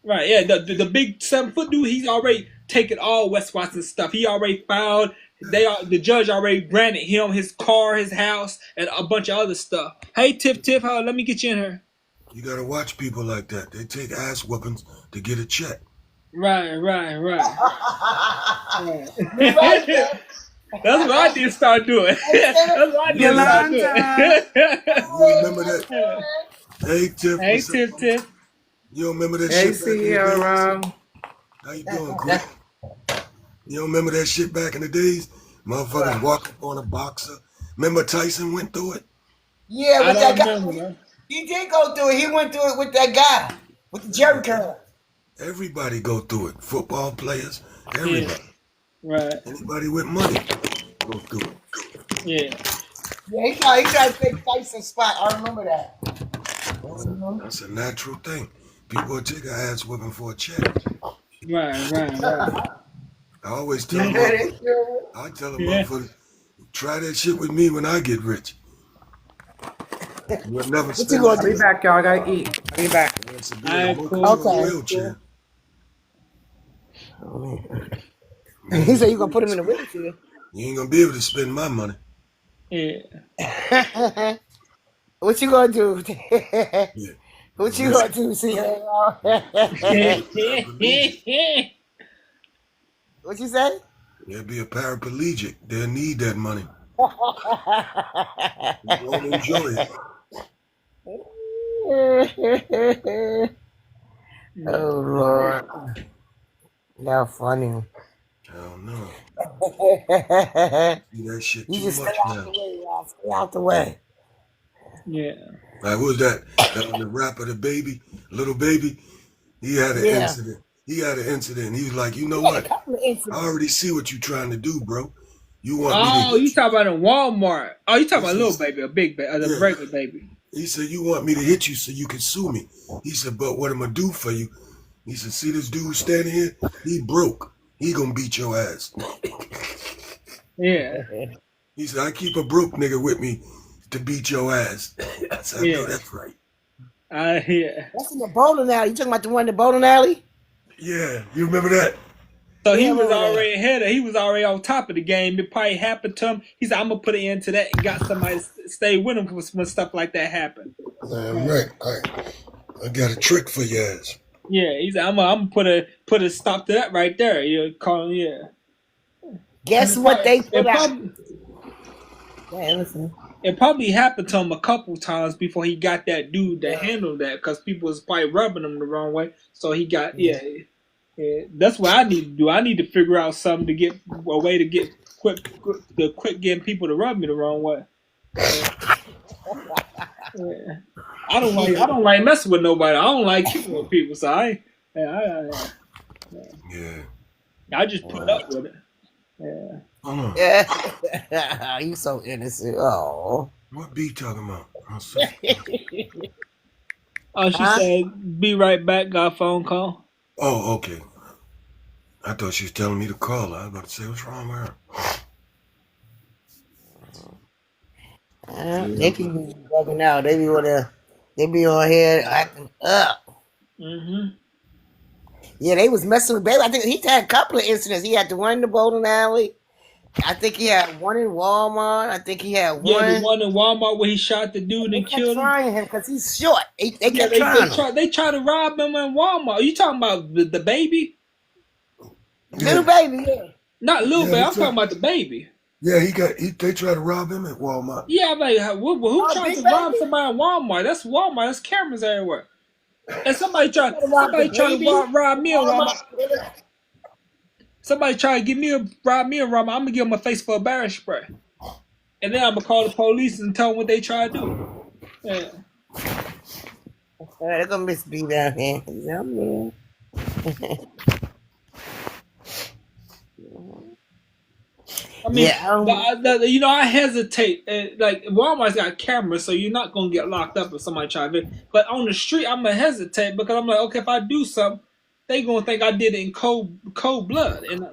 Right, yeah. The big 7 foot dude, he's already taken all Wes Watson stuff. He already filed. The judge already granted him his car, his house, and a bunch of other stuff. Hey, Tiff, let me get you in here. You gotta watch people like that. They take ass whoopings to get a check. Right. That's what I did start doing. That's what I did start doing. You remember that? Hey, Tiff. Hey, Tiff. You don't remember that shit back in the days? How you doing, Chris? You don't remember that shit back in the days? Motherfuckers walk up on a boxer. Remember Tyson went through it? Yeah, with that guy. He did go through it. He went through it with that guy, with the Jerry curl. Everybody go through it. Football players, everybody. Yeah. Right. Anybody with money go through it. Yeah. Yeah, he tried to take Tyson's spot. I remember that. That's a natural thing. People will take an ass whipping for a check. Right. I always tell them, motherfuckers, try that shit with me when I get rich. You'll never spend I'll be back, y'all. I gotta eat. I'll be back. Okay. He said you're gonna put him in a wheelchair. You ain't gonna be able to spend my money. Yeah. What you gonna do? Yeah. What you gonna do, Sierra? What you say? They'll be a paraplegic. They'll need that money. You won't enjoy it. Oh Lord, that's funny. Hell no. See that shit You too just much stay out now. the way, y'all. Stay out the way. Yeah. Like, what was that? That was the rapper, the baby, little baby. He had an incident. He was like, you know what? I already see what you're trying to do, bro. You want me to? Oh, you talking about in Walmart? Oh, you talking about a little baby, a big baby, a regular baby? He said, you want me to hit you so you can sue me. He said, but what I'm going to do for you? He said, see this dude standing here? He broke. He going to beat your ass. Yeah. He said, I keep a broke nigga with me to beat your ass. I said, no, that's right. Yeah. That's in the bowling alley. You talking about the one in the bowling alley? Yeah, you remember that? So he was already ahead of, he was already on top of the game. It probably happened to him. He said, I'm going to put an end to that and got somebody to stay with him when stuff like that happened. Right. I got a trick for your ass. Yeah, he said, I'm gonna put a stop to that right there. You call him, yeah. Guess what they It put out? probably, Yeah, listen. it probably happened to him a couple times before he got that dude to handle that because people was probably rubbing him the wrong way. So he got yeah. That's what I need to do. I need to figure out something to get a way to get quit getting people to rub me the wrong way. Yeah. I don't like messing with nobody. I don't like killing with people. So I just put up with it. Yeah. Yeah. You so innocent. Oh. What B talking about? Oh, she said, "Be right back." Got a phone call. Oh, okay. I thought she was telling me to call her. I was about to say, what's wrong with her? They can be bugging out. They be on here acting up. Mm-hmm. Yeah, they was messing with baby. I think he had a couple of incidents. He had the one in the bowling alley. I think he had one in Walmart. I think he had one. Yeah, the one in Walmart where he shot the dude and killed him. They kept trying him because he's short. They kept trying him. They tried to rob him in Walmart. You talking about the baby? Little baby, yeah. Not little baby. I'm talking about the baby. Yeah, they tried to rob him at Walmart. Yeah, I'm like, who tried to rob somebody in Walmart? That's Walmart. That's cameras everywhere. And somebody tried to rob me in Walmart. Somebody try to rob me in Walmart. I'm gonna give them a face for a bear spray, and then I'm gonna call the police and tell them what they try to do. Yeah. They're gonna miss me down here. I'm there. I mean, I hesitate. Like Walmart's got cameras, so you're not gonna get locked up if somebody tries to. But on the street, I'm gonna hesitate because I'm like, okay, if I do something, they gonna think I did it in cold blood, and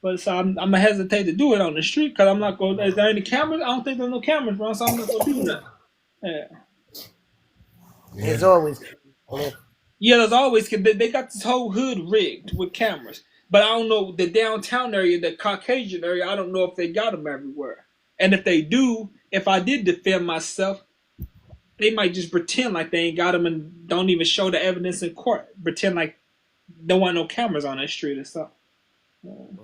But so I'm gonna hesitate to do it on the street because I'm not going. Is there any cameras? I don't think there's no cameras, bro. So I'm not gonna do that. Yeah. There's always. Yeah, there's always. They got this whole hood rigged with cameras. But I don't know the downtown area, the Caucasian area. I don't know if they got them everywhere. And if they do, if I did defend myself, they might just pretend like they ain't got them and don't even show the evidence in court. Pretend like there weren't no cameras on that street or something.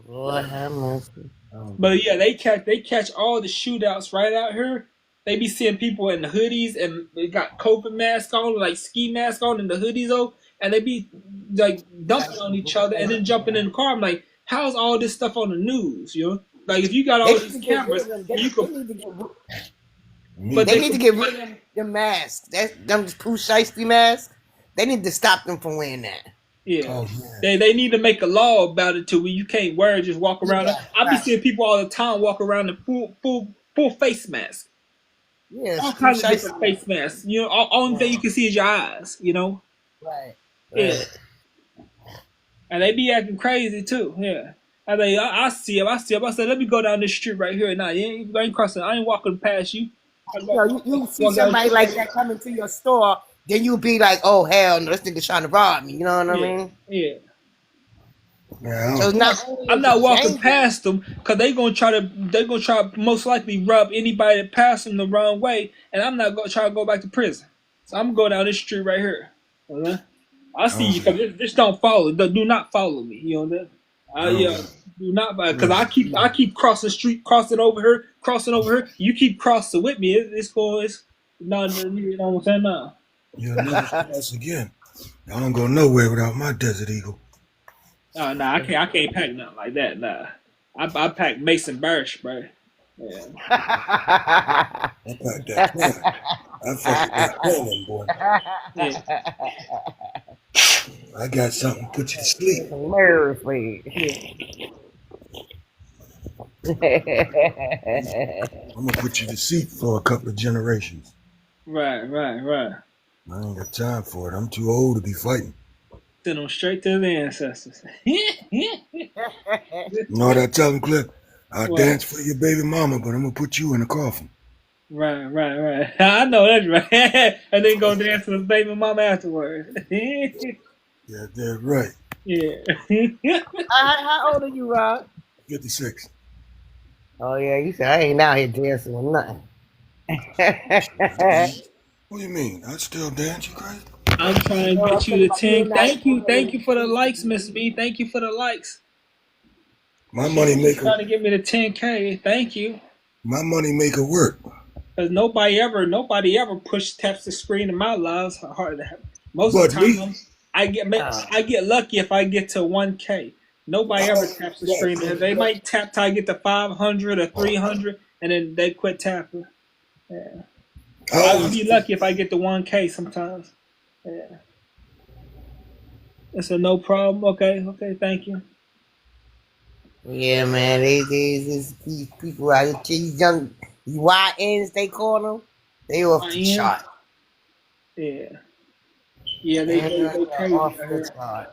Lord have mercy. But yeah, they catch all the shootouts right out here. They be seeing people in the hoodies and they got COVID masks on, like ski masks on, and the hoodies on. And they be like dumping on each other and then jumping in the car. I'm like, how's all this stuff on the news? Like if you got all these cameras, you could. But they need to get rid of the masks. That's them poo shiesty masks. They need to stop them from wearing that. Yeah, they need to make a law about it too, where you can't wear it, just walk around. I be seeing people all the time walk around in full face mask. Yeah, all kinds of different face masks. Only thing you can see is your eyes. Right. Yeah. And they be acting crazy too. Yeah. I see him. I said, let me go down this street right here. Nah, you ain't crossing. I ain't walking past you. You see somebody like that coming to your store, then you be like, oh hell no, this nigga's trying to rob me. You know what I mean? Yeah. So I'm not walking past them because they're gonna try to most likely rub anybody that passes them the wrong way, and I'm not gonna try to go back to prison. So I'm gonna go down this street right here. I see you because just don't follow. Do not follow me. You know that? Do not because I keep crossing the street, crossing over here. You keep crossing with me. It's not. You know what I'm saying? Now. You'll never see us again. I don't go nowhere without my Desert Eagle. Oh, nah, I can't pack nothing like that. Nah, I pack Mason Bear spray. Yeah. I pack that pen. I fucking got pen, boy. Yeah. I got something to put you to sleep. I'm gonna put you to sleep for a couple of generations. Right. I ain't got time for it. I'm too old to be fighting. Send them straight to the ancestors. You know what I tell them, Cliff? I'll dance for your baby mama, but I'm gonna put you in a coffin. Right. I know that's right. And then go dance with his baby mama afterwards. Yeah, that's right. Yeah. How old are you, Rob? 56. Oh yeah, you said I ain't out here dancing with nothing. What do you mean? I still dance, you crazy? I'm trying to No, I'm get thinking you to about being 10. nice. Thank you for the likes, Miss B. Thank you for the likes. My money maker, Trying to get me to 10K. Thank you. my money maker work. Cause nobody ever taps the screen in my lives. Most of But the me, time, I get lucky if I get to 1K. Nobody ever oh, taps the screen. They yeah, might tap till I get to 500 or 300, and then they quit tapping. Yeah. I I'll always be lucky if I get to 1K sometimes. Yeah. It's a no problem. Okay, thank you. Yeah, man, these people out here, these young YNs, they call them, they off I the am. chart. Yeah. Yeah, Man, they they're crazy off out the here. chart.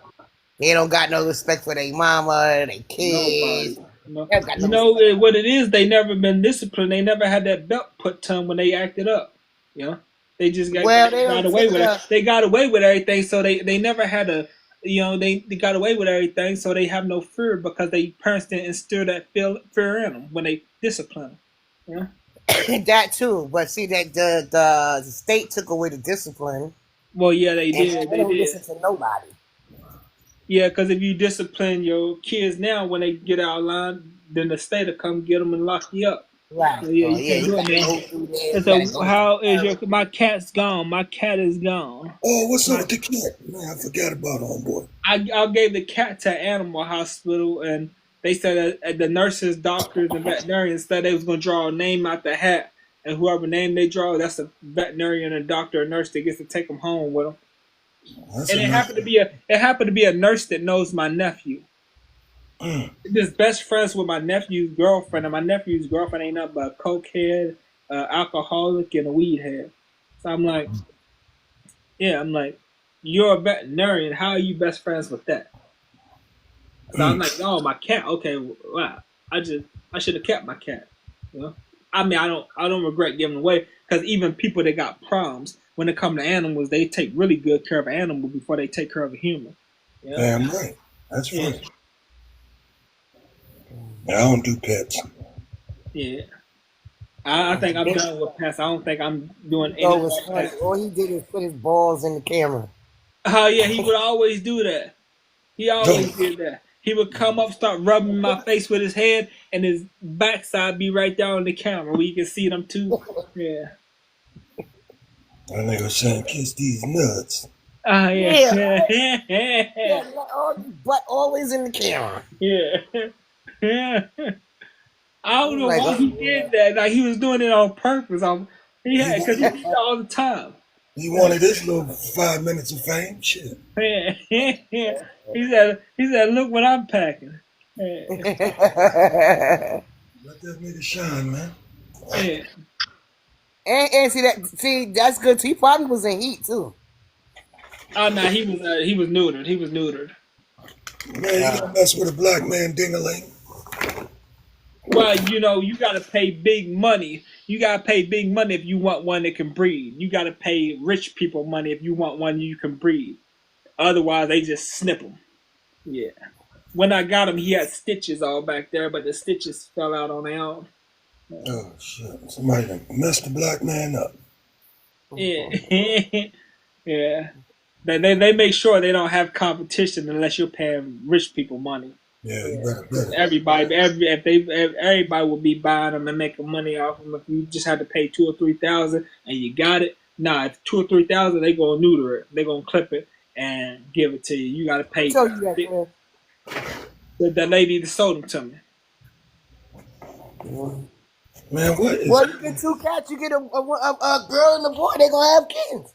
They don't got no respect for their mama, their kids. Nobody. No. They don't got You no know respect. what it is? They never been disciplined. They never had that belt put to them when they acted up. You know, they just Well, they got don't away take with it. the. They got away with everything, so they never had a. You know, they got away with everything, so they have no fear because they parents didn't instill that fear in them when they discipline them. Yeah. That too, but see that the state took away the discipline, Well, yeah, they and did. they They don't did. listen to nobody. Yeah, because if you discipline your kids now when they get out of line, then the state will come get them and lock you up. Right. So yeah, So you yeah, can't you do it, gotta man. go through there. And You gotta so, go through how is the my cat's gone? My cat is gone. oh, what's up My, with the cat? Man, I forgot about homeboy. I gave the cat to animal hospital, and they said that the nurses, doctors, and veterinarians said they was gonna draw a name out the hat, and whoever name they draw, that's a veterinarian, a doctor, a nurse that gets to take them home with them. That's And a nice. it happened to be a nurse that knows my nephew. Mm. Just best friends with my nephew's girlfriend, and my nephew's girlfriend ain't nothing but a cokehead, alcoholic, and a weed head. So I'm like, you're a veterinarian. How are you best friends with that? So I'm like, oh, my cat. Okay, wow. I should have kept my cat. You know, I mean, I don't regret giving away because even people that got problems when it comes to animals, they take really good care of an animal before they take care of a human. You know? Damn right. That's Yeah. funny. I don't do pets. Yeah. I think I'm done with pets. I don't think I'm doing any So it more was funny. pets. All he did is put his balls in the camera. Oh yeah, he would always do that. He always did that. He would come up, start rubbing my face with his head, and his backside be right there on the camera where you can see them too. Yeah. That nigga saying, kiss these nuts. Oh Yeah, yeah. right? Yeah, Yeah. like, oh, your butt always in the camera. Yeah. I don't know Like, why he did that. Like he was doing it on purpose. Because he did that all the time. He wanted this little 5 minutes of fame? Shit. He said, look what I'm packing. Yeah. Let that nigga shine, man. Yeah. and see that's good too. He probably was in heat too. Oh no, he was neutered. He was neutered. Man, you don't mess with a black man ding-a-ling. Well, you gotta pay big money. You gotta pay big money if you want one that can breed. You gotta pay rich people money if you want one you can breed. Otherwise, they just snip them. Yeah. When I got him, he had stitches all back there, but the stitches fell out on their own. Oh, shit. Somebody done messed the black man up. Yeah. Yeah. They make sure they don't have competition unless you're paying rich people money. Yeah, you better. Everybody will be buying them and making money off them. If you just had to pay $2,000 or $3,000 and you got it, if $2,000 or $3,000, they gonna neuter it. They gonna clip it and give it to you. You gotta pay. Tell you that, The lady that sold them to me. Man, what is... Well, you get two cats, you get a girl and a boy. They gonna have kids.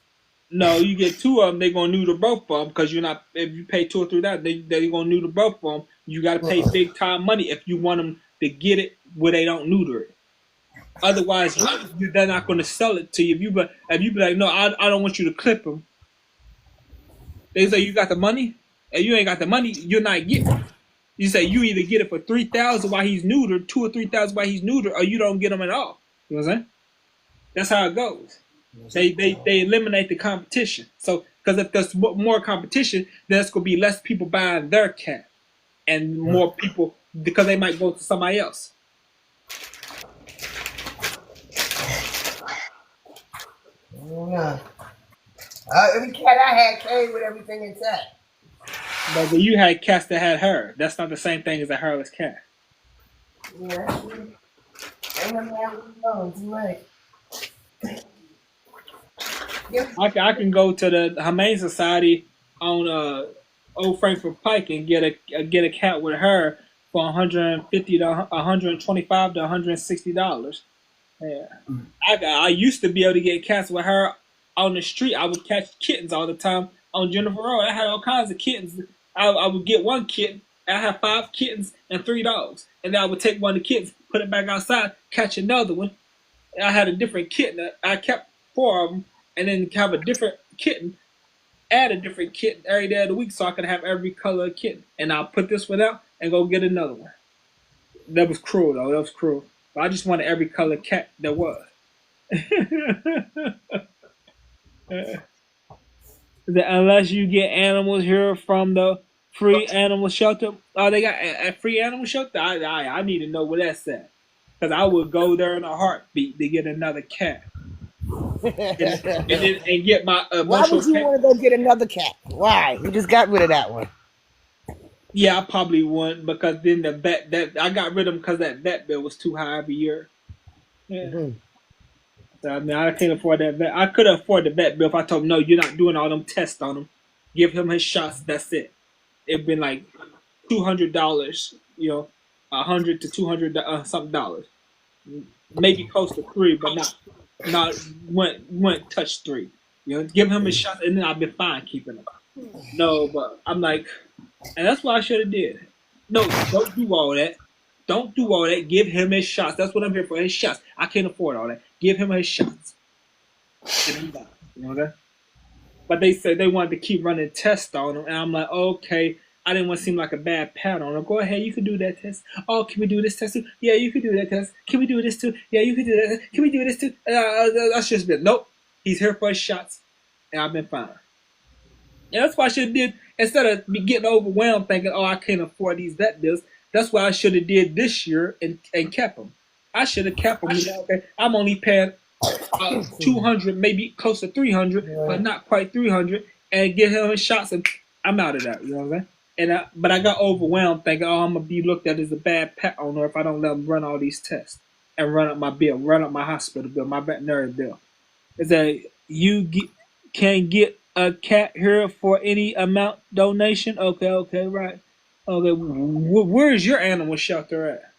No, you get two of them. They gonna neuter both of them because you're not. If you pay $2,000 or $3,000, they gonna neuter both of them. You gotta pay big time money if you want them to get it where they don't neuter it. Otherwise, they're not gonna sell it to you. If you be like, no, I don't want you to clip them. They say you got the money, and you ain't got the money, you're not getting it. You say you either get it for $3,000 while he's neutered, $2,000 or $3,000 while he's neutered, or you don't get them at all. You know what I'm saying? That's how it goes. They eliminate the competition. So because if there's more competition, then there's gonna be less people buying their cat, and more people because they might go to somebody else. Yeah. Every cat I had came with everything intact. But you had cats that had hair. That's not the same thing as a hairless cat. Yeah, ain't nothing wrong with right. I can go to the Humane Society on Old Frankfurt Pike and get a cat with her for 150 to 125 to $160. Yeah, I used to be able to get cats with her on the street. I would catch kittens all the time on Jennifer Road. I had all kinds of kittens. I would get one kitten. I had 5 kittens and 3 dogs, and then I would take one of the kittens, put it back outside, catch another one. I had a different kitten. I kept 4 of them, and then have a different kitten, add a different kitten every day of the week, so I could have every color of kitten. And I'll put this one out and go get another one. That was cruel, though. That was cruel. But I just wanted every color cat there was. Unless you get animals here from the free animal shelter. Oh, they got a free animal shelter? I need to know where that's at. Because I would go there in a heartbeat to get another cat. and get my Why would you want to go get another cat? Why? You just got rid of that one. Yeah, I probably wouldn't, because then the vet that I got rid of them because that vet bill was too high every year. Yeah. Mm-hmm. So, I mean, I can't afford that vet. I could afford the vet bill if I told him, no, you're not doing all them tests on him. Give him his shots. That's it. It'd been like $200, $100 to $200 something dollars, maybe close to $3, but not went touch $3. Give him his shots, and then I've been fine keeping him. No, but I'm like, and that's what I should have did. No, don't do all that. Don't do all that. Give him his shots. That's what I'm here for. His shots. I can't afford all that. Give him his shots. And he died. You know what I mean? But they said they wanted to keep running tests on him, and I'm like, okay. I didn't want to seem like a bad pat on him. Go ahead, you can do that test. Oh, can we do this test too? Yeah, you can do that test. Can we do this too? Yeah, you can do that. Can we do this too? That's just been nope. He's here for his shots, and I've been fine. And that's what I should have did instead of me getting overwhelmed thinking, oh, I can't afford these vet bills. That's what I should have did this year and kept them. I should have kept them. Okay, I'm only paying 200, maybe close to 300, but not quite 300, and get him his shots, and I'm out of that. You know what I'm saying? But I got overwhelmed thinking, oh, I'm gonna be looked at as a bad pet owner if I don't let them run all these tests and run up my bill, run up my hospital bill, my veterinary bill. Is that can get a cat here for any amount donation? Okay, right. Okay, where is your animal shelter at?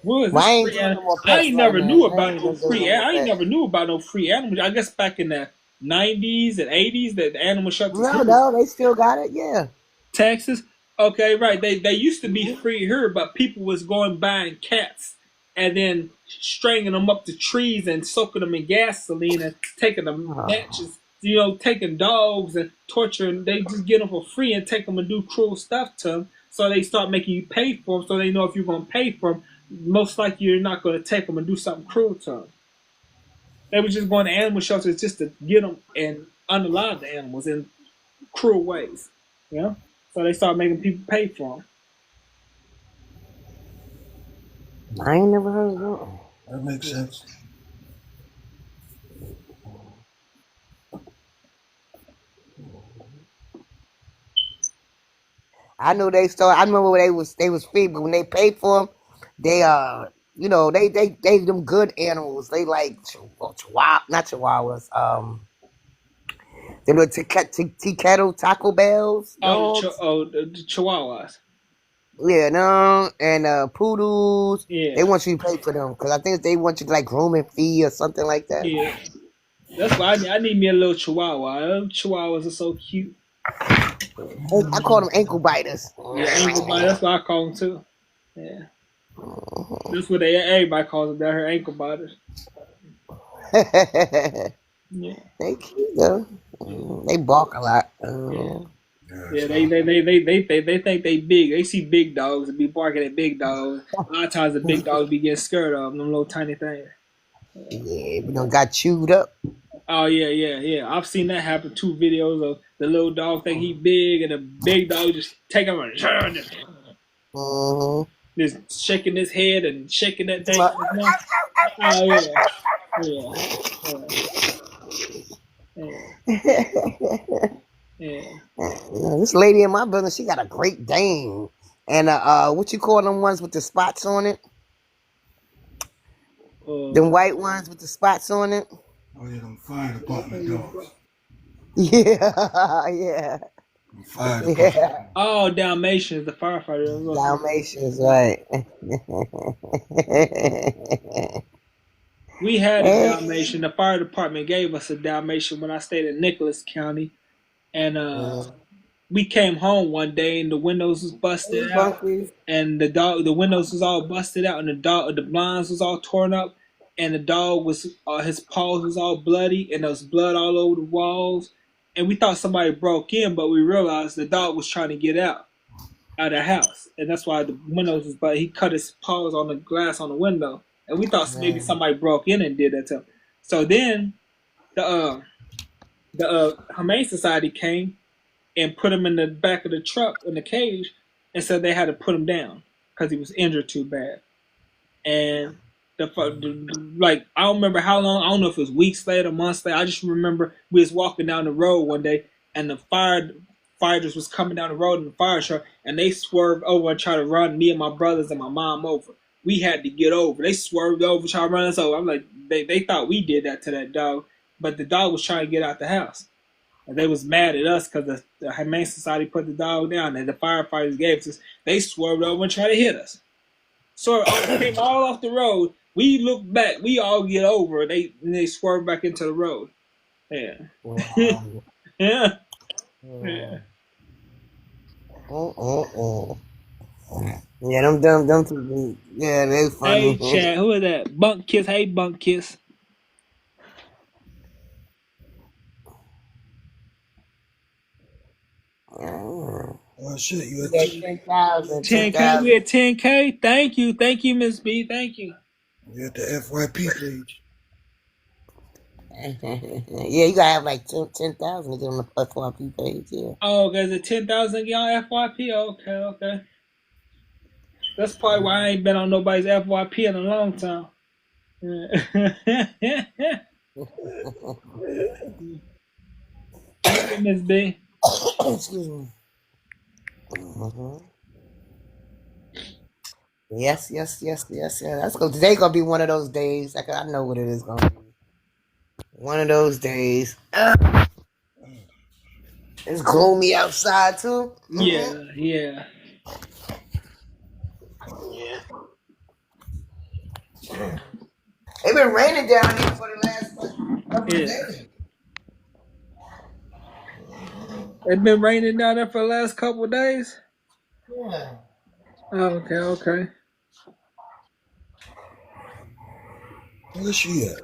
Where is this free animal? I ain't never knew about no free. I ain't never knew about no free animals. I guess back in the 90s and 80s, the animal shelters. No, they still got it. Yeah. Texas. Okay, right. They used to be free here, but people was going buying cats and then stringing them up to trees and soaking them in gasoline and taking them matches, taking dogs and torturing. They just get them for free and take them and do cruel stuff to them. So they start making you pay for them. So they know if you're going to pay for them, most likely you're not going to take them and do something cruel to them. They were just going to animal shelters just to get them and unalive the animals in cruel ways. So they start making people pay for them. I ain't never heard of that. That makes sense. I know they started. I remember when they was free, but when they paid for them, they they them good animals. They like not chihuahuas. They were Ticketo Taco Bells. The chihuahuas. Yeah, no, and poodles. Yeah. They want you to pay for them because I think they want you to like grooming fee or something like that. Yeah, that's why I need me a little chihuahua. Chihuahuas are so cute. I call them ankle biters. Yeah, ankle biters. That's what I call them too. Yeah, that's what everybody calls them. They're her ankle biters. Yeah, they cute though. They bark a lot. Yeah, they think they big. They see big dogs and be barking at big dogs. A lot of times the big dogs be getting scared of them little tiny things. Yeah, we done got chewed up. Oh yeah. I've seen that happen. 2 videos of the little dog think he big and the big dog just take him and just shaking his head and shaking that thing. Well, Oh yeah. this lady in my building, she got a Great Dane. And what you call them ones with the spots on it? Them white ones with the spots on it? Oh yeah, them fire department dogs. Yeah, yeah. Them fire department. Yeah. Oh, Dalmatians, the firefighter. Dalmatians, right. We had a Dalmatian. The fire department gave us a Dalmatian when I stayed in Nicholas County. And we came home one day and the windows was busted out. And the windows was all busted out and the blinds was all torn up. And the dog was, his paws was all bloody and there was blood all over the walls. And we thought somebody broke in, but we realized the dog was trying to get out of the house. And that's why the windows was, but he cut his paws on the glass on the window. And we thought maybe somebody broke in and did that to him. So then the Humane Society came and put him in the back of the truck in the cage and said they had to put him down because he was injured too bad. And like, I don't remember how long. I don't know if it was weeks later, months later. I just remember we was walking down the road one day and the firefighters was coming down the road in the fire truck and they swerved over and tried to run me and my brothers and my mom over. We had to get over. They swerved over, tried to run us over. I'm like, they thought we did that to that dog, but the dog was trying to get out the house. And they was mad at us because the Humane Society put the dog down and the firefighters gave it to us. They swerved over and tried to hit us. So came all off the road. We looked back. We all get over. They swerved back into the road. Yeah. Wow. Yeah. Yeah. Yeah, them two, yeah, they funny. Hey, Chad, who is that? Bunk Kiss. Hey, Bunk Kiss. Oh shit, you at 10,000. 10K. We at 10K. Thank you, Miss B. Thank you. You at the FYP page. Yeah, you gotta have like 10,000 to get on the FYP page. Yeah. Oh, there's a 10,000 on FYP. Okay. That's probably why I ain't been on nobody's FYP in a long time. Miss B. Excuse me. Yes. That's good. Today gonna be one of those days. Like, I know what it is gonna be. One of those days. It's gloomy outside too. Yeah. It's been raining down here for the last couple of days. It's been raining down there for the last couple of days? Yeah. Okay. Where's she at?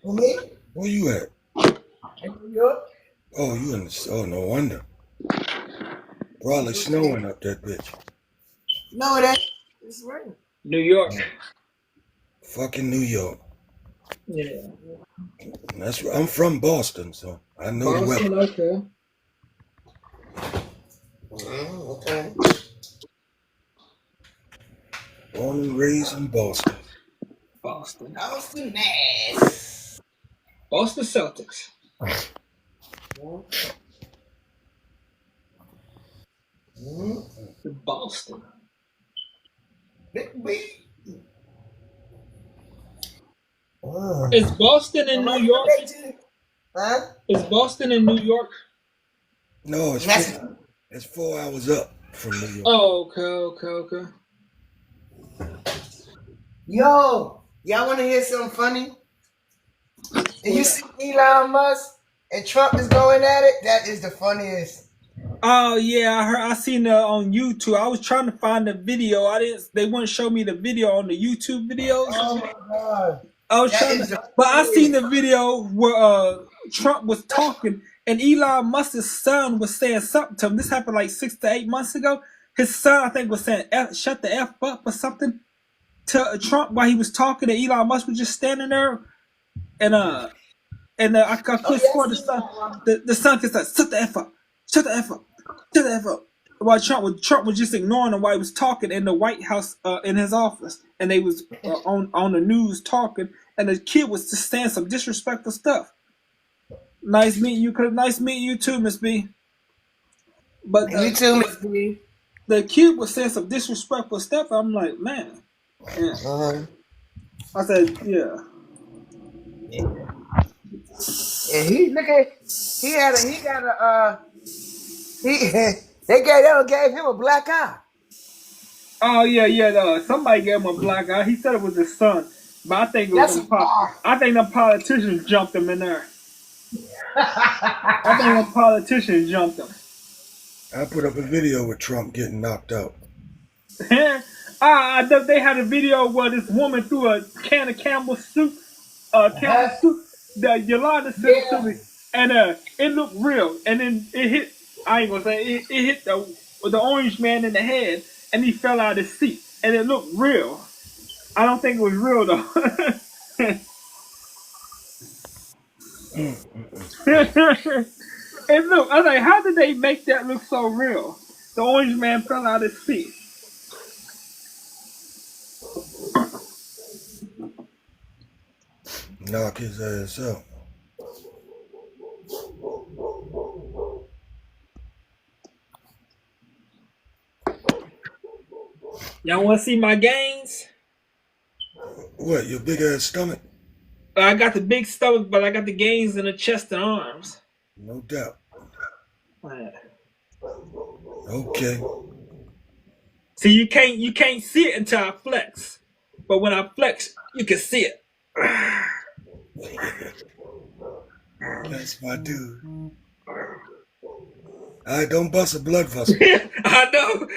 Who, me? Where you at? In New York. Oh, you in the... Oh, no wonder. Probably snowing up that bitch. No, it ain't. It's raining. New York. Fucking New York. Yeah. I'm from Boston, so I know the weather. Okay. Okay. Born and raised in Boston. Boston. Nice. Boston Celtics. Boston. Big B. Is Boston in New York? Huh? Is Boston in New York? No, it's 4 hours up from New York. Oh, okay. Yo, y'all want to hear something funny? Did you see Elon Musk and Trump is going at it? That is the funniest. Oh yeah, I seen it on YouTube. I was trying to find the video. They wouldn't show me the video on the YouTube videos. Oh my god. I was but I seen the video where Trump was talking and Elon Musk's son was saying something to him. This happened like 6 to 8 months ago. His son, I think, was saying shut the F up or something to Trump while he was talking, and Elon Musk was just standing there and I could swear the son can say shut the F up. while Trump was just ignoring him while he was talking in the White House in his office, and they was on the news talking, and the kid was just saying some disrespectful stuff. Nice meeting you. Nice meeting you too, Miss B. But You too, Miss B. the kid was saying some disrespectful stuff. I'm like, man. Yeah. I said, yeah. And they gave him a black eye. Oh yeah. Somebody gave him a black eye. He said it was his son, but I think it was I think the politicians jumped him in there. I think the politicians jumped him. I put up a video with Trump getting knocked out. They had a video where this woman threw a can of Campbell's soup, that Yolanda sent it to me, and it looked real, and then it hit. I ain't gonna say it hit the orange man in the head, and he fell out of his seat, and it looked real. I don't think it was real though. And look, I was like, how did they make that look so real? The orange man fell out of his seat. Knock his ass out. Y'all want to see my gains? What, your big ass stomach? I got the big stomach, but I got the gains in the chest and arms. No doubt. Man. Okay. See, you can't see it until I flex, but when I flex, you can see it. That's my dude. Alright, don't bust a blood vessel. I know.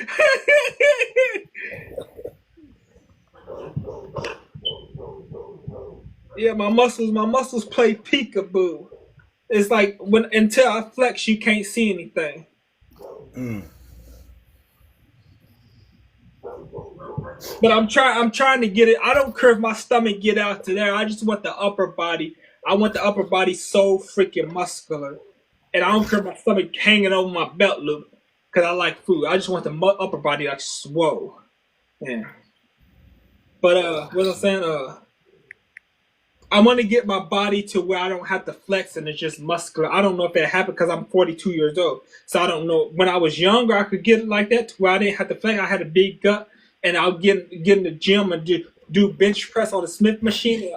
Yeah, my muscles play peekaboo. It's like until I flex, you can't see anything. But I'm trying to get it. I don't care if my stomach get out to there. I just want the upper body. I want the upper body so freaking muscular, and I don't care if my stomach hanging over my belt loop because I like food. I just want the upper body like swole. Yeah. But what I'm saying, I want to get my body to where I don't have to flex and it's just muscular. I don't know if that happened because I'm 42 years old. So I don't know. When I was younger, I could get it like that to where I didn't have to flex. I had a big gut, and I'll get in the gym and do bench press on the Smith machine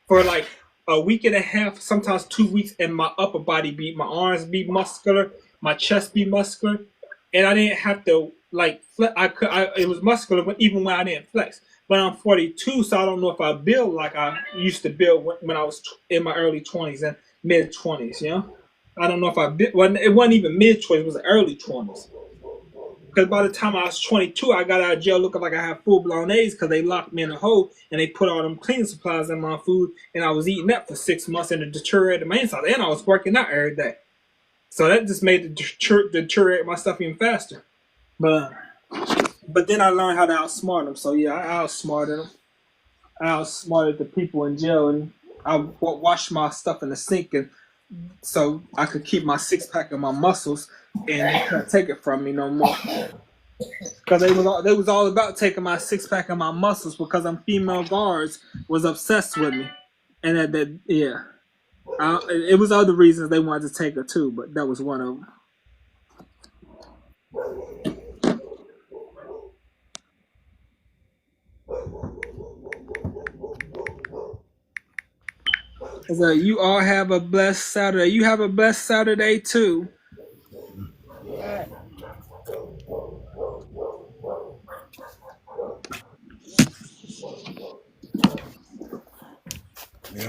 for like a week and a half, sometimes 2 weeks, and my upper body my arms be muscular, my chest be muscular, and I didn't have to like flex. It was muscular even when I didn't flex. But I'm 42, so I don't know if I build like I used to build when I was in my early 20s and mid 20s. You know, I don't know if it wasn't even mid 20s; it was the early 20s. Because by the time I was 22, I got out of jail looking like I had full-blown AIDS because they locked me in a hole and they put all them cleaning supplies in my food, and I was eating that for 6 months and it deteriorated my inside. And I was working out every day, so that just made it deteriorate my stuff even faster. But then I learned how to outsmart them. So yeah, I outsmarted them. I outsmarted the people in jail, and I washed my stuff in the sink, and so I could keep my 6-pack of my muscles, and they couldn't take it from me no more. Because they was all about taking my 6-pack of my muscles because them female guards was obsessed with me, and it was other reasons they wanted to take her too, but that was one of them. So you all have a blessed Saturday. You have a blessed Saturday too. Yeah,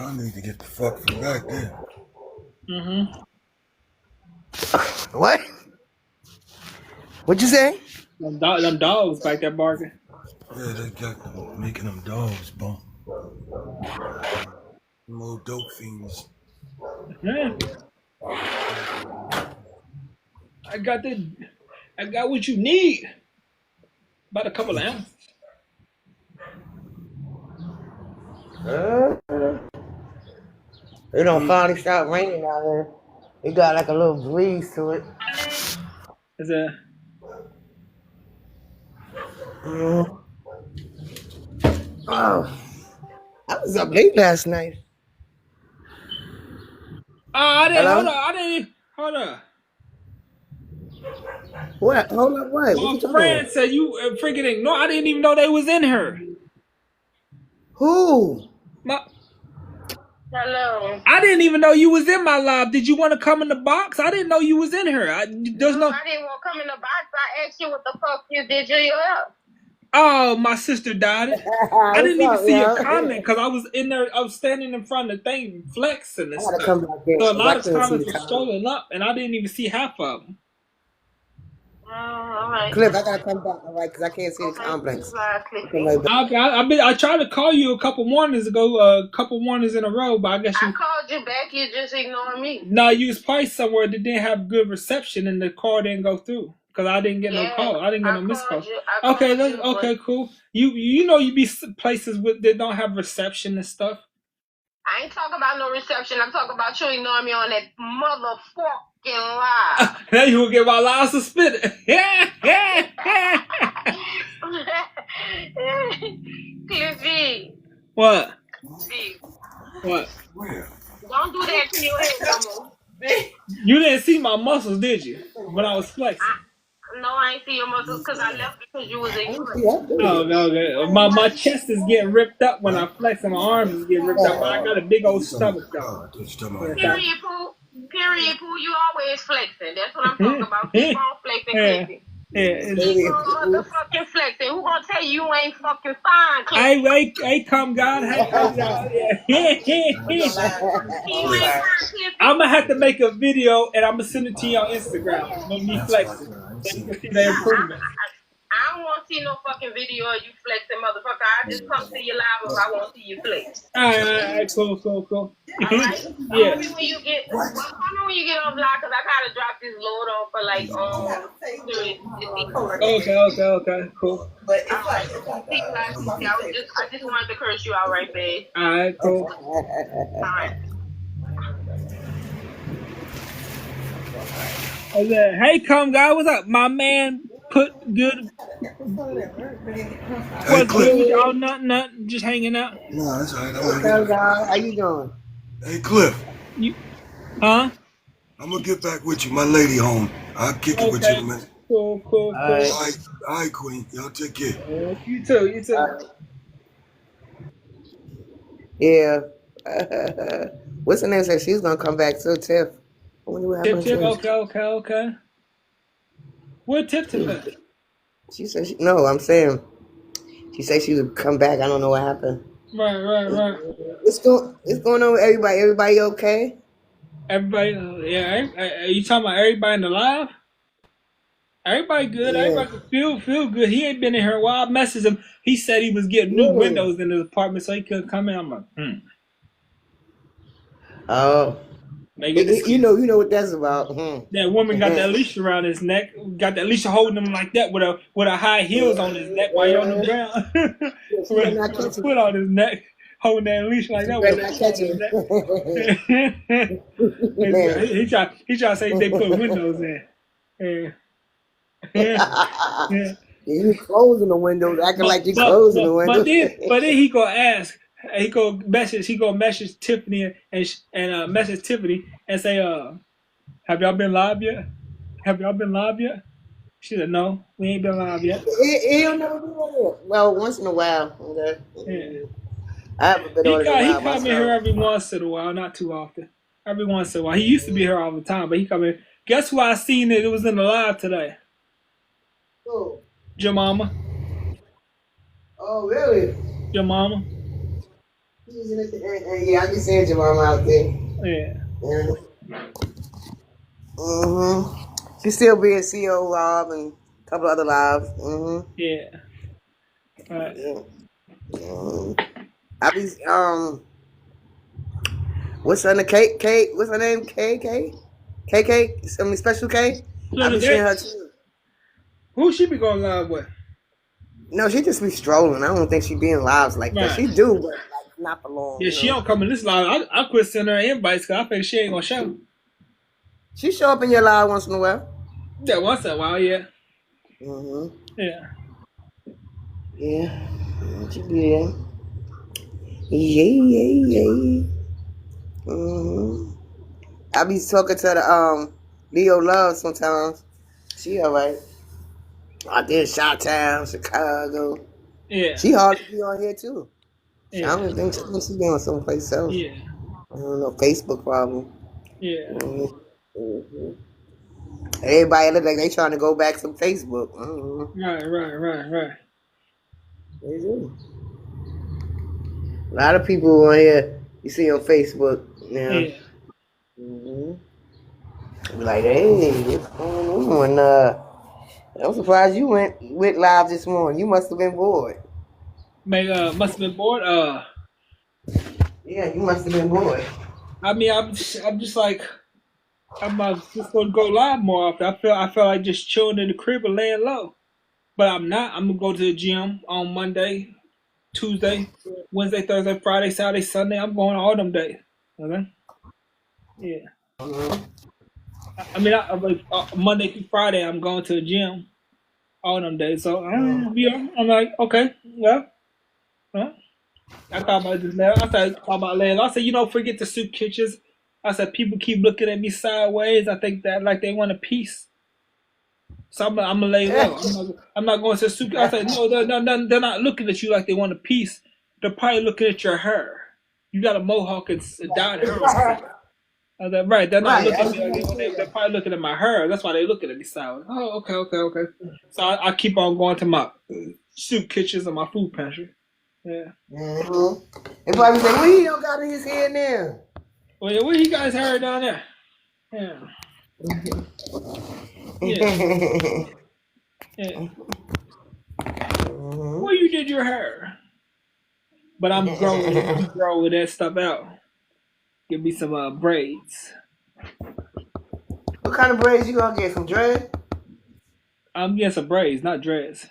I need to get the fuck from back there. What? What'd you say? Them dogs back there barking. Yeah, they got them making them dogs bump. Them old dope fiends. I got what you need. About a couple of ounces. It don't finally start raining out there. It got like a little breeze to it. Is that? Oh, I was up late last night. I didn't. Hello? Hold on. I didn't. Hold on. What? Hold up, what? What My you talking friend about? said you freaking ignore. I didn't even know they was in her. Who? My, Hello. I didn't even know you was in my live. Did you want to come in the box? I didn't know you was in her. There's No, no. I didn't want to come in the box. I asked you what the fuck you did to your hair. Oh, my sister died. I What's didn't even up, see a yo? comment because I was in there. I was standing in front of the thing flexing and I gotta stuff. come back there So a 'cause I lot of can't see comments the were comment. scrolling up, and I didn't even see half of them. All right. Cliff, I gotta come back, all right, because I can't see the Okay. comments. Bye, Come Cliffy. right back. I tried to call you a couple mornings ago, a couple mornings in a row, but I guess I you. called you back. You just ignored me. No, you was probably somewhere that didn't have good reception, and the call didn't go through because I didn't get no Yeah, call. I didn't get I no missed call. called you. I Okay, called you, okay, but cool. You know you be places with that don't have reception and stuff. I ain't talking about no reception. I'm talking about you ignoring me on that motherfucking live. Now you will get my live suspended. Cliffy. What? Cliffy. What? Where? Don't do that to your head no more. You didn't see my muscles, did you? When I was flexing. No, I ain't see your muscles because I left because you was I don't ignoring see me. that, do Oh you? no, my chest is getting ripped up when I flex, and my arms is getting ripped up. But I got a big old You talking about stomach the though. car? I thought you talking Yeah, about so Period, Pooh. Period, Pooh. You always flexing. That's what I'm talking about. Keep on flexing, yeah, Cliffy. yeah. Keep on motherfucking flexing. Who gonna tell you you ain't fucking fine, Cliffy? Hey, come God, hey, come God. Yeah. You ain't fine, Cliffy. I'm gonna have to make a video and I'm gonna send it to you on Instagram with me That's what flexing, I ain't so you seen can it. see the improvement. I don't want to see no fucking video of you flexing, motherfucker. I just come see you live if I want to see you flex. All right, cool. All right? Yeah. Call me when you get. Well, call me when you get off live, cause I gotta drop this load on for like Seriously. Okay, cool. All right. See you guys. I just wanted to curse you out right fast. All right, cool. All right. I said, hey, come God, what's up, my man? Put good. Hey, What's good with Cliff. y'all? Nothing, just hanging out. No, that's all right. I'm What's gonna up, y'all? How you doing? get. Hey, Cliff. You, huh? I'm gonna get back with you. My lady home. I'll kick it with you in a Okay, minute. cool. All right. All right, Queen. Y'all take care. You too. Yeah. What's her name? Said she's gonna come back too, Tiff. I wonder what happened to Tiff. Okay. Where Tip at? She said no. I'm saying she said she would come back. I don't know what happened. Right. What's going on with everybody? Everybody okay? Everybody, yeah. Are you talking about everybody in the live? Everybody good. Yeah. Everybody feel good. He ain't been in here a while. I messaged him. He said he was getting new Really? windows in his apartment, so he couldn't come in. I'm like, Oh. Making this. You know what that's about. That woman got that leash around his neck. Got that leash holding him like that with a high heels on his neck while you're on the ground. She better not with a catch foot on his neck, holding that leash like She that with better a not foot on catch his neck. him. he try to say they put windows in. Yeah. You closing the windows, acting like you closing the windows. But then he gonna ask. He gonna message Tiffany and message Tiffany and say, have y'all been live yet? She said, no, we ain't been live yet. He'll never do that. Well, once in a while. Okay. Yeah. I haven't been on it in a He while come in here myself. every once in a while, not too often. Every once in a while. He used to be here all the time, but he come in. Guess who I seen that it was in the live today? Who? Your mama. Oh, really? Your mama. Yeah, I be seeing your mama out there. Yeah. She still be at CO Live and a couple other lives. Yeah. All right. I be what's her name? Kate? What's her name? KK? KK? I mean, Special K? I be seeing her too. Who she be going live with? No, she just be strolling. I don't think she be in lives like that. She do, but like not for long. Yeah, she don't come in this live. I quit sending her invites because I think she ain't gonna show. She show up in your live once in a while. Yeah, once in a while, yeah. Mm-hmm. Yeah. Yeah. What you did? Yeah. I be talking to the Leo Love sometimes. She alright. Out there in Chi-Town, Chicago. Yeah, She hard to be on here too. I yeah, don't think she's been on someplace else. yeah, I don't know, Facebook problem. yeah. Mm-hmm. Everybody look like they trying to go back to Facebook. Mm-hmm. Right. They do. A lot of people on here you see on Facebook now. Yeah. Mm-hmm. Be like, hey, what's going on? I'm surprised you went live this morning. You must have been bored. Must have been bored. Yeah, you must have been bored. I mean, I'm just like, I'm just gonna go live more often. I feel like just chilling in the crib and laying low. But I'm not. I'm gonna go to the gym on Monday, Tuesday, Wednesday, Thursday, Friday, Saturday, Sunday. I'm going all them days. Okay. Yeah. Mm-hmm. I mean, like Monday through Friday, I'm going to the gym all them days. So I'm like, okay, well, huh? I thought about this now. Thought about laying. I said, forget the soup kitchens. I said, people keep looking at me sideways. I think that like they want a piece. So I'm gonna lay low. I'm not going to the soup. I said, no, they're not looking at you like they want a piece. They're probably looking at your hair. You got a mohawk and dyed hair. I said, right, they're not looking at me like they're probably looking at my hair. That's why they're looking at me sideways. Oh, okay. So I keep on going to my soup kitchens and my food pantry. Yeah. Mm-hmm. And probably say, well, he don't got his hair now. Well, yeah, what you guys heard down there? Yeah. Yeah. Where you did your hair? But I'm growing that stuff out. Give me some braids. What kind of braids you gonna get? Some dread? I'm getting some braids, not dreads.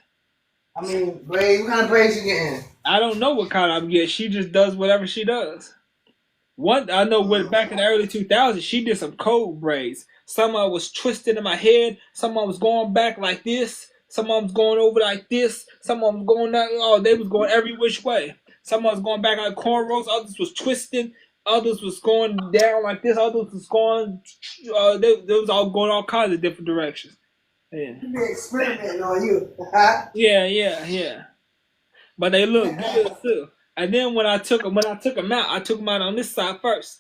I mean, braids. What kind of braids you getting? I don't know what kind I'm getting. She just does whatever she does. One, I know back in the early 2000s, she did some cold braids. Some of it was twisted in my head. Some of it was going back like this. Some of them was going over like this. Some of them going that. Oh, they was going every which way. Some of them was going back like cornrows. Others was twisting. Others was going down like this. Others was going. They was all going all kinds of different directions. Yeah. You be experimenting on you. Yeah. But they look good too. And then when I took them out, I took them out on this side first.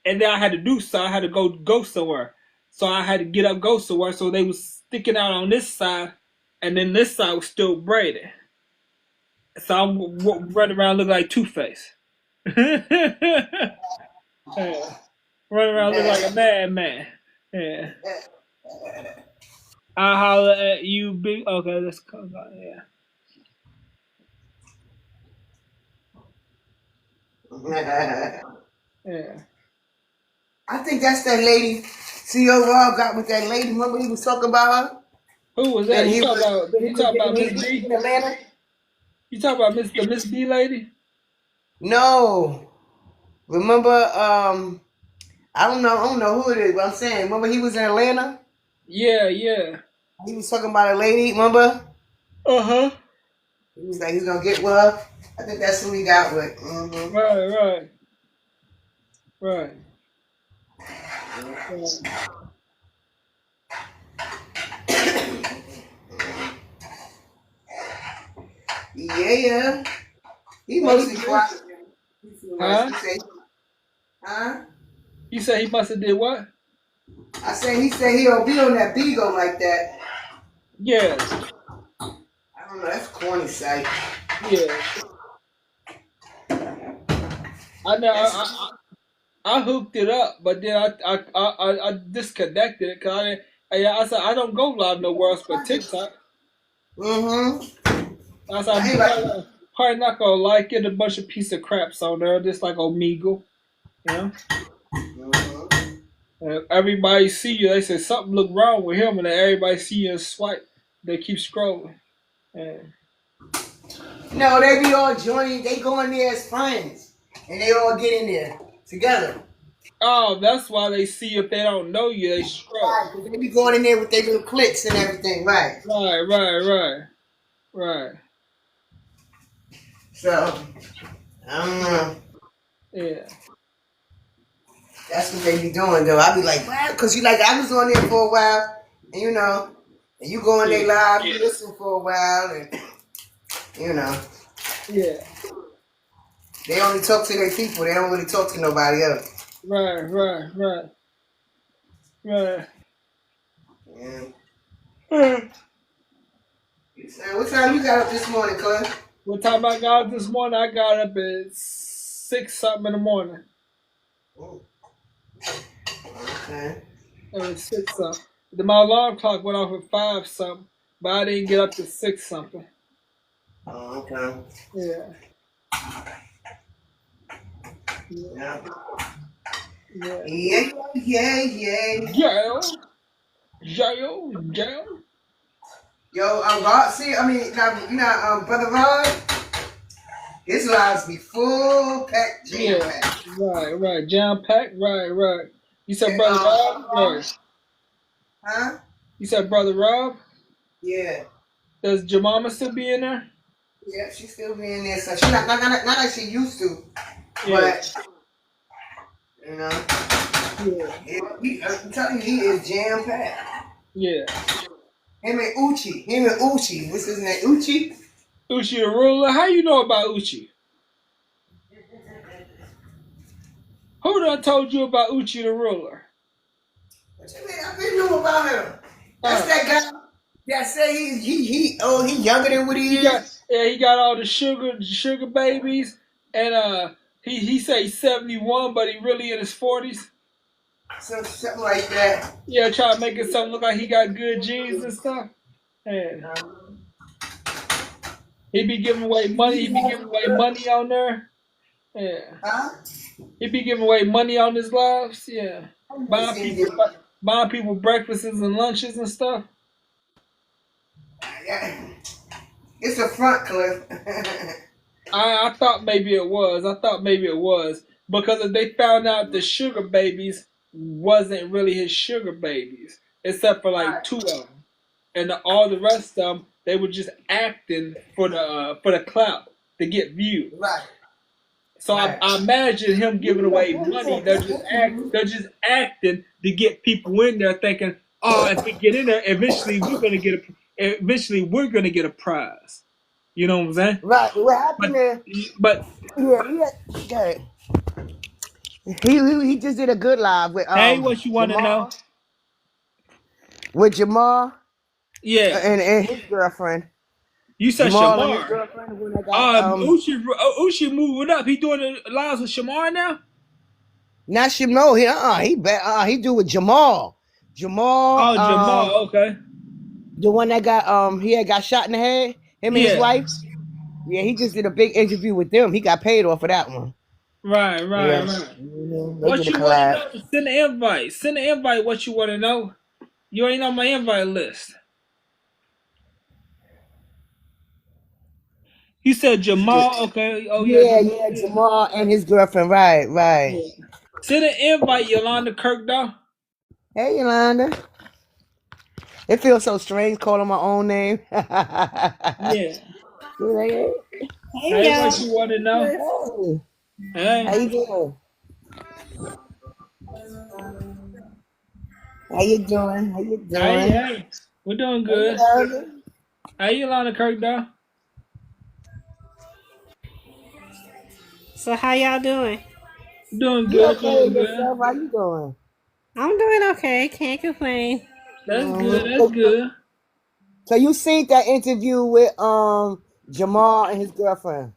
And then I had to do so. I had to go somewhere. So I had to get up, go somewhere. So they was sticking out on this side, and then this side was still braided. So I'm running around looking like Two-Face. Yeah. Running around looking like a madman. Yeah. I holler at you, big. Okay, let's come on. Yeah. Yeah. I think that's that lady. CEO Rob got with that lady. Remember he was talking about her? Who was that? And You talk about Miss in B? Atlanta? You talk about the Miss B lady? No. Remember, I don't know who it is, but I'm saying, remember he was in Atlanta? Yeah. He was talking about a lady, remember? Uh-huh. He was like, he's gonna get with her. I think that's who he got with. Mm-hmm. Right. Yeah. He mostly quiet. Huh? Huh? You said he must have did what? I said he said he'll be on that Bigo like that. Yeah. I don't know, that's corny sight. Yeah. I know. I hooked it up, but then I disconnected it because I said I don't go live nowhere else but TikTok. Mm-hmm. I said I'm probably not gonna like it. A bunch of piece of craps on there, just like Omegle, you know. Mm-hmm. Everybody see you, they say something look wrong with him, and then everybody see you and swipe. They keep scrolling. And no, they be all joining. They go in there as friends, and they all get in there together. oh, that's why they see if they don't know you, they scroll. Right, 'cause they be going in there with their little clicks and everything, right? Right. So, I don't know. Yeah. That's what they be doing, though. I be like, wow, because you like, I was on there for a while, and and you go on Yeah. there live, you listen for a while, and, Yeah. they only talk to their people. They don't really talk to nobody else. Right. Yeah. Hmm. What time you got up this morning, Clay? What time I got up this morning? I got up at 6 something in the morning. Oh, okay. It was 6 something. Then my alarm clock went off at 5 something, but I didn't get up to 6 something. Oh, okay. Yeah. Yeah. Yeah. Yeah. Jail. Yo, Rod, see, I mean, now, Brother Rod, his lives be full packed, jam Yeah. packed. Right. Jam pack. Right. You said And, Brother Rob? Right. huh? You said Brother Rob? Yeah. Does Jemima still be in there? Yeah, she still be in there. So she not like she used to, Yeah. but you know, I'm telling you, he is jam packed. Yeah. Him and Uchi. What's his name? Uchi. Uchi the ruler. How you know about Uchi? Who done told you about Uchi the ruler? What you mean? I didn't know about him. That's that guy that say he younger than what he is. He got all the sugar babies, and he say he's 71, but he really in his 40s. Something like that. Yeah, try to make it something look like he got good genes and stuff. And he be giving away money. He be giving away money on there. Yeah. Huh? He be giving away money on his lives. Yeah. Buying people breakfasts and lunches and stuff. Yeah. It's a front, Cliff. I thought maybe it was because if they found out the sugar babies wasn't really his sugar babies, except for like 2 of them, and all the rest of them they were just acting for the clout to get views. Right. So I imagine him giving away money. They're just acting to get people in there, thinking, oh, if we get in there, eventually we're gonna get a prize. You know what I'm saying? Right. What happened there? But He just did a good live with hey, what you want to know? With Jamal Yeah, and his girlfriend. you said Jamal and his Shamar. girlfriend when they got Uchi moving up. He doing the lives with Shamar now. not Jamal. He do with Jamal. Oh, Jamal. Okay. The one that got he had got shot in the head. Him and his wife. Yeah, he just did a big interview with them. He got paid off for that one. Right. What you want to know? Send an invite. Send an invite. What you want to know? You ain't on my invite list. You said Jamal. Okay. Oh yeah, Jamal and his girlfriend. Right. Yeah. Send an invite, Yolanda Kirkdale. Hey, Yolanda. It feels so strange calling my own name. Yeah. Hey, what you want to know? Hey. How you doing? Hey. We're doing good. Hey, Yolanda Kirkdale. So how y'all doing? Doing good. How you doing? I'm doing okay. Can't complain. That's good. So you seen that interview with Jamal and his girlfriend?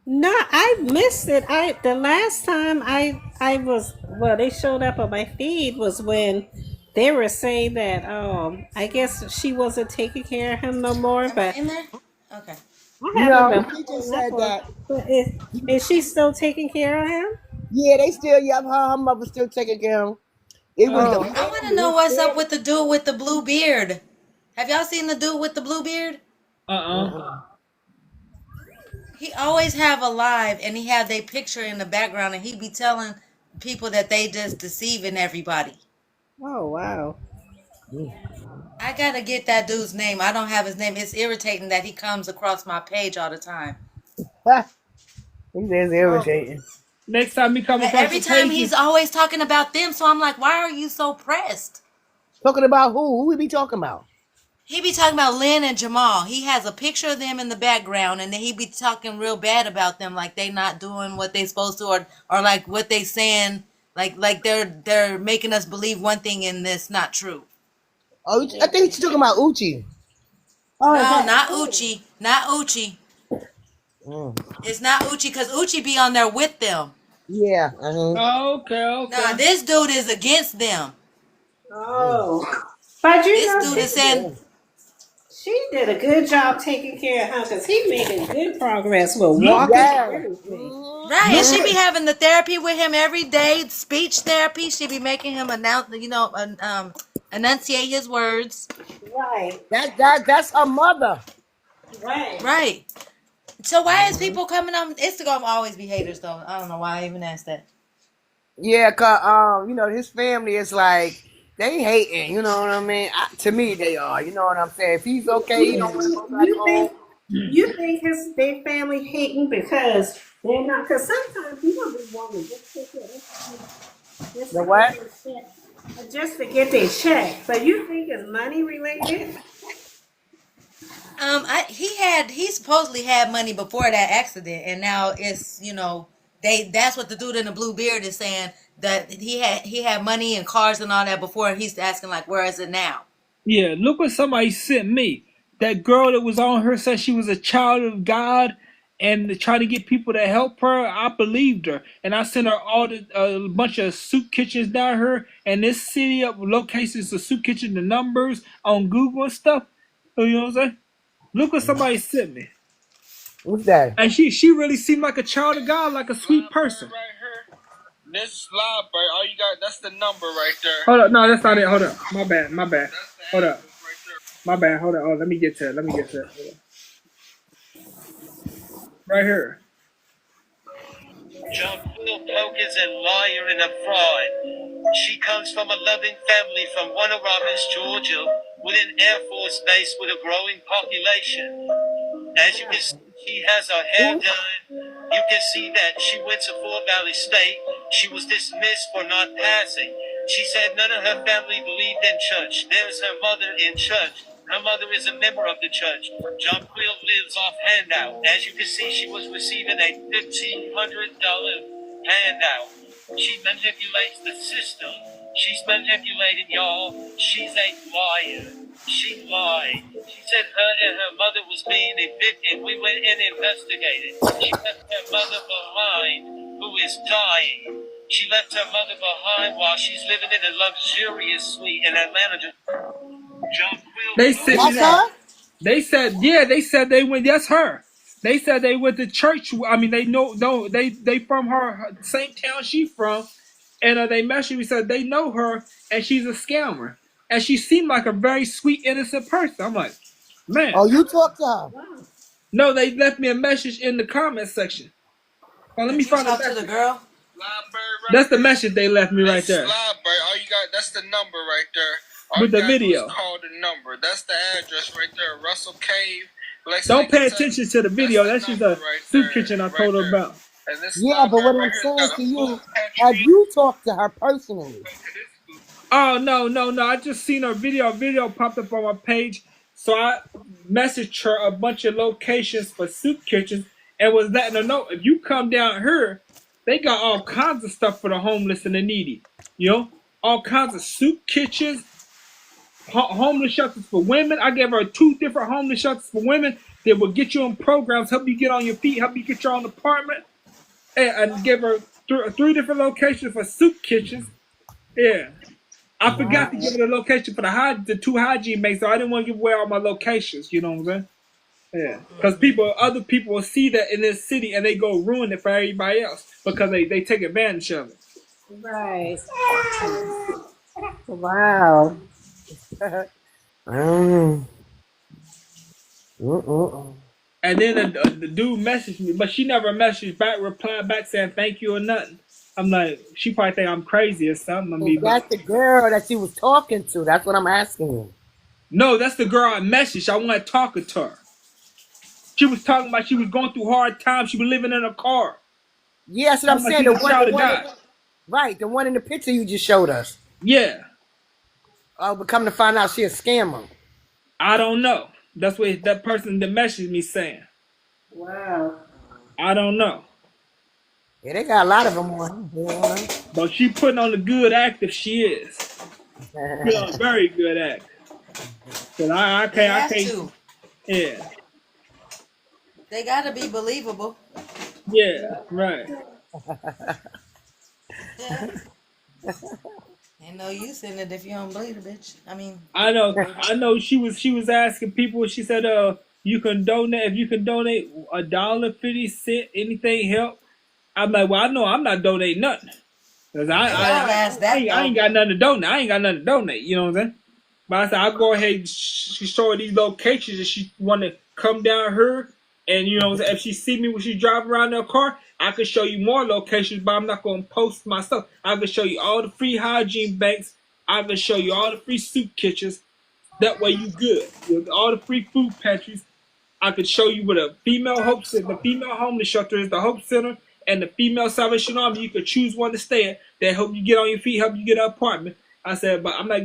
No, I missed it. The last time I was they showed up on my feed was when they were saying that I guess she wasn't taking care of him no more. But in there? Okay. I haven't been He just following said up that. But is she still taking care of him? Yeah, they still her mother still taking care of him. It was I want to know what's up with the dude with the blue beard. Have y'all seen the dude with the blue beard? He always have a live and he have their picture in the background and he be telling people that they just deceiving everybody. Oh wow. I gotta get that dude's name. I don't have his name. It's irritating that he comes across my page all the time. He says irritating. Next time he come across Every the time he's pages, always talking about them, so I'm like, why are you so pressed? Talking about who? Who we be talking about? He be talking about Lynn and Jamal. He has a picture of them in the background, and then he be talking real bad about them, like they not doing what they supposed to, or like what they saying, like they're making us believe one thing and that's not true. Oh, I think he's talking about Uchi. Oh, No, not Uchi, not Uchi. It's not Uchi because Uchi be on there with them. Yeah. okay. Nah, this dude is against them. Oh, but you This know, dude is saying, she did a good job taking care of him because he making good progress with walking Yeah. and everything. right, and she be having the therapy with him every day, speech therapy. She be making him enunciate his words. Right, That's her mother. right. Right. So why is people coming on Instagram always be haters though? I don't know why I even asked that. Yeah, cause his family is like they hating. You know what I mean? To me, they are. You know what I'm saying? If he's okay, he don't want to go back You home. think their family hating because they're not? Because sometimes people be wanting to just take it. The what? Just to get their check. But you think it's money related? He supposedly had money before that accident, and now it's that's what the dude in the blue beard is saying, that he had money and cars and all that before, and he's asking like, where is it now? yeah. Look what somebody sent me. That girl that was on her said she was a child of God and trying to get people to help her. I believed her, and I sent her a bunch of soup kitchens down here and this city of locations of soup kitchen, the numbers on Google and stuff. You know what I'm saying? Look what somebody sent me. What's that? And she really seemed like a child of God, like a sweet person. Right here. This library, all you got, that's the number right there. Hold up, no, that's not it. Hold up, my bad. Hold up, my bad. Hold up. Oh, let me get to it. Hold up. Right here. Jonquil Polk is a liar and a fraud. She comes from a loving family from Warner Robins, Georgia, with an Air Force base with a growing population. As you can see, she has her hair done. You can see that she went to Fort Valley State. She was dismissed for not passing. She said none of her family believed in church. There's her mother in church. Her mother is a member of the church. Jonquil lives off handout. As you can see, she was receiving a $1,500 handout. She manipulates the system. She's manipulating y'all. She's a liar. She lied. She said her and her mother was being evicted. We went and investigated. She left her mother behind, who is dying. She left her mother behind while she's living in a luxurious suite in Atlanta. They said That's her? They said, yeah. They said they went. That's her. They said they went to church. I mean, they know. No, they from her same town she from, and they messaged me, said they know her and she's a scammer, and she seemed like a very sweet, innocent person. I'm like, man. Oh, you talk to her? No, they left me a message in the comment section. Oh, let me find talk to the girl. That's the message they left me right there. Library, all you got, that's the number right there. All With you the gotta do video. is call the number. That's the address right there. Russell Cave. Don't pay attention to the video. That's just a soup kitchen I told her about. Yeah, but what I'm saying to you, have you talked to her personally? Oh, no. I just seen her video. A video popped up on my page. So I messaged her a bunch of locations for soup kitchens and was letting her know, if you come down here, they got all kinds of stuff for the homeless and the needy. You know? All kinds of soup kitchens, homeless shelters for women. I gave her 2 different homeless shelters for women that will get you in programs, help you get on your feet, help you get your own apartment. And I gave her 3 different locations for soup kitchens. Yeah. I forgot to give her the location for the 2 hygiene mates, so I didn't want to give away all my locations, you know what I'm saying? Yeah. Because other people will see that in this city and they go ruin it for everybody else because they take advantage of it. Right. Wow. And then the dude messaged me, but she never replied back saying thank you or nothing. I'm like, she probably think I'm crazy or something. That's the girl that she was talking to. That's what I'm asking you. No, that's the girl I messaged. I want to talk to her. She was talking about she was going through hard times. She was living in a car. Yeah, that's what I'm Talking about saying. she was a child of God. Right, the one in the picture you just showed us. Yeah. But come to find out she a scammer. I don't know. That's what that person that messaged me saying. Wow. I don't know. Yeah, they got a lot of them on. But she putting on the good act if she is. Put on a very good act. Cause I can't. To. Yeah. They gotta be believable. Yeah. Right. Yeah. Ain't no use in it if you don't believe the bitch. I mean, I know. She was asking people. She said, you can donate if you can donate $1.50, anything help. I'm like, well, I know I'm not donating nothing. Cause I ain't got nothing to donate. I ain't got nothing to donate. You know what I'm saying? But I said I'll go ahead. She showed these locations and she want to come down here. And you know, if she see me when she drive around in her car, I can show you more locations. But I'm not gonna post myself. I can show you all the free hygiene banks. I can show you all the free soup kitchens. That way you good. With all the free food pantries. I could show you what a female hope center, the female homeless shelter is the Hope Center, and the female Salvation Army. You could choose one to stay at. That help you get on your feet, help you get an apartment. I said, but I'm not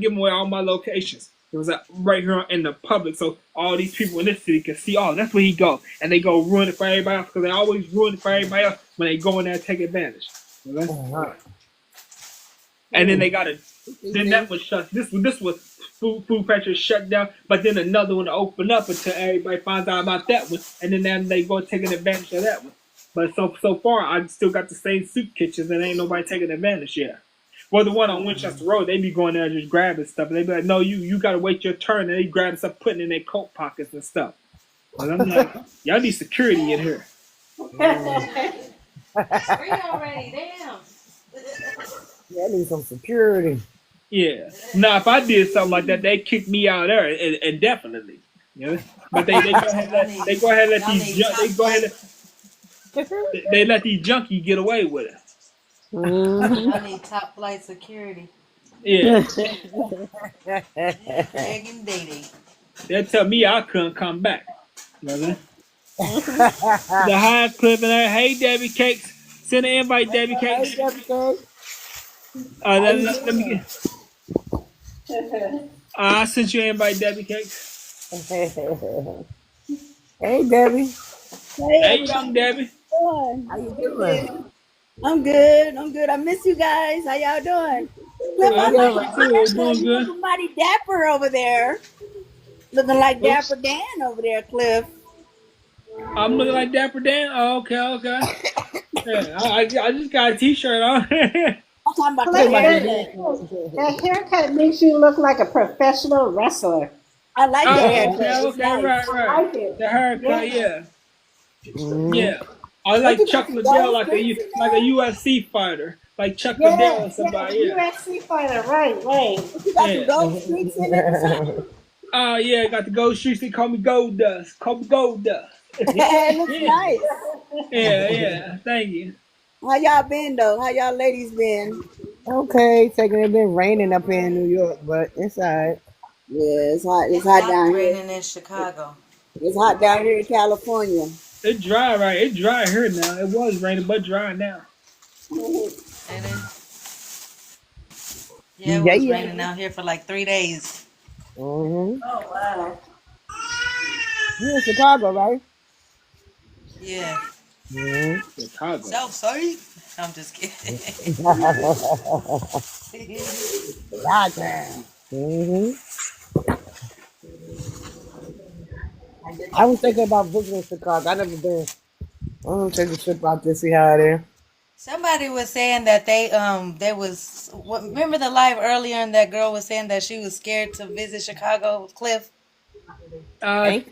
giving away all my locations. It was right here in the public, so all these people in this city can see. Oh, that's where he go, and they go ruin it for everybody else because they always ruin it for everybody else when they go in there and take advantage. Okay? And then they got to. Then that was shut. This was food pantry shut down, but then another one opened up until everybody finds out about that one, and then they go taking advantage of that one. But so far, I still got the same soup kitchens, and ain't nobody taking advantage yet. Well, the one on Winchester Road, they be going there and just grabbing stuff, and they be like, "No, you got to wait your turn," and they grabbing stuff, putting it in their coat pockets and stuff. And I'm like, y'all need security in here. free already, damn. Yeah, I need some security. Yeah. Now, if I did something like that, they kick me out there indefinitely. You know? But they go ahead and let these junkies get away with it. I need top flight security. Yeah. Begging Diddy. They'll tell me I couldn't come back. You know what I'm saying? The High Cliff and hey, Debbie Cakes. Send an invite, Debbie Cakes. Hey, Debbie Cakes. Let me get. I sent you an invite, Debbie Cakes. Hey, Debbie. Hey, young Debbie. How you doing? I'm good. I miss you guys. How y'all doing? Cliff, Doing good. looking mighty dapper over there. Looking like Dapper Dan over there, Cliff. I'm looking like Dapper Dan? Oh, okay. Yeah, I just got a t-shirt on. I'm talking about Cliff, the haircut. that haircut makes you look like a professional wrestler. I like the haircut. Okay, Nice. right. I like it. The haircut, yeah. Mm-hmm. Yeah. I like Chuck Liddell, like a UFC fighter. Like Chuck Liddell or somebody, yeah. UFC fighter, right. You got the gold streaks in it or something? Yeah, got the gold streaks. They call me Gold Dust. It looks nice. Yeah. Thank you. How y'all been though? How y'all ladies been? Okay, it been raining up here in New York, but it's alright. Yeah, it's hot. It's hot down here. Raining in Chicago. It's hot down here in California. It's dry, right? It's dry here now. It was raining, but dry now. And then, it was raining out here for like 3 days. Mm-hmm. Oh wow. You're in Chicago, right? Yeah. Mm-hmm. Chicago. So sorry. I'm just kidding. Mm-hmm. I was thinking about visiting Chicago. I never been. I'm gonna take a trip out there, see how it is. Somebody was saying that remember the live earlier and that girl was saying that she was scared to visit Chicago, Cliff? I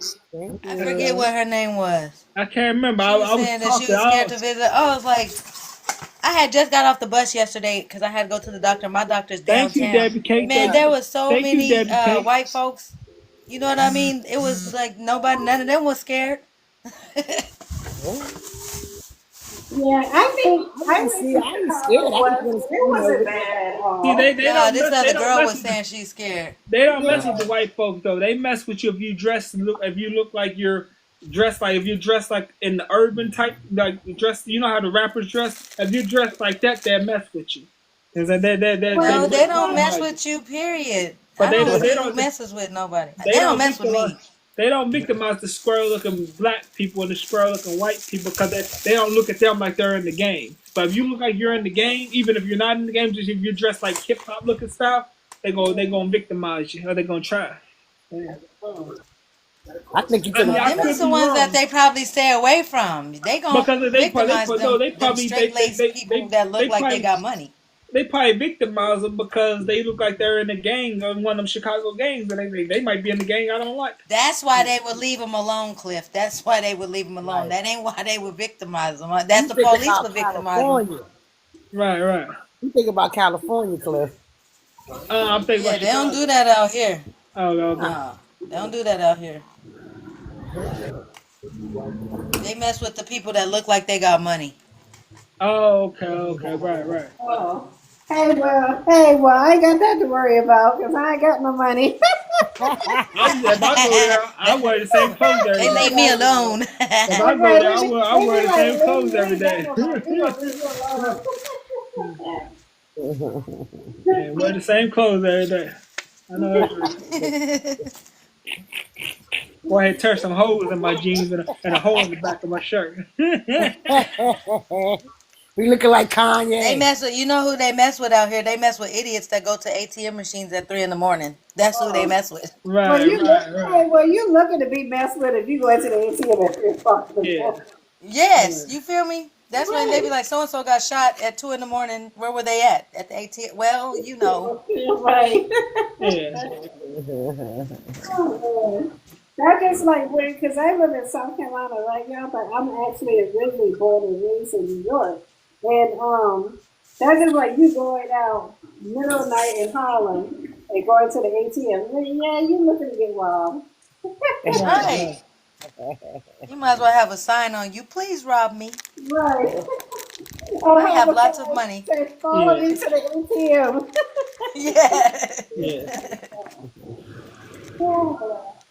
forget what her name was. I can't remember. She was saying that she was scared to visit. I was like, I had just got off the bus yesterday because I had to go to the doctor. My doctor's downtown. Thank you, Debbie Cake. Man, there was so many white folks. You know what I mean? It was like none of them was scared. Yeah, I think I was scared. it wasn't bad at all. See, this other girl was saying she's scared. They don't mess with the white folks though. They mess with you if you look like you're dress like if you dress like in the urban type, like dress. You know how the rappers dress. If you dress like that, they'll mess with you. Cause No, they they don't mess victimize you. with you. Period. But I don't they see who don't messes with nobody. they They don't don't mess with victimize. me. They don't victimize the square looking black people and the square looking white people because they don't look at them like they're in the game. But if you look like you're in the game, even if you're not in the game, just if you're dressed like hip hop looking style, they gonna victimize you or they gonna try. Yeah. I think you I took mean, I Them is could the be ones that wrong they probably stay away from. They gonna because victimize them, they them probably straight laced people that look like they got money. they probably victimize them because they look like they're in a gang or one of them Chicago gangs and they might be in the gang I don't like. That's why they would leave them alone, Cliff. That's why they would leave them alone. Right. That ain't why they would victimize them. That's You the think police about would victimize them. California. Right. You think about California, Cliff. I'm thinking Yeah, about they don't Chicago. do that out here. Oh, okay. They don't do that out here. They mess with the people that look like they got money. Oh, okay, right. Oh. Hey, well, I ain't got that to worry about because I ain't got no money. If I go there, I wear the same clothes every They day. leave me alone. If I go there, I wear the same clothes every day. Yeah, wear the same clothes every day. I know that's right. Boy, I had tear some holes in my jeans and a hole in the back of my shirt. We looking like They Kanye. mess with, you know who they mess with out here? They mess with idiots that go to ATM machines at 3 in. That's who they mess with. Right. Well, you looking to be messed with if you go into the ATM at 3 o'clock in the Yeah. morning. Yes, you feel me? That's when they be like, so and so got shot at 2 in. Where were they at? At the ATM? Well, you know. Right. Yeah. That just like weird because I live in South Carolina right now, but I'm actually originally born and raised in New York. And that's just like you going out middle of the night in Harlem and going to the ATM. Yeah, you looking to get robbed. Right. You might as well have a sign on you. Please rob me. Right. I have lots of money. Say, follow me to the ATM. Yeah.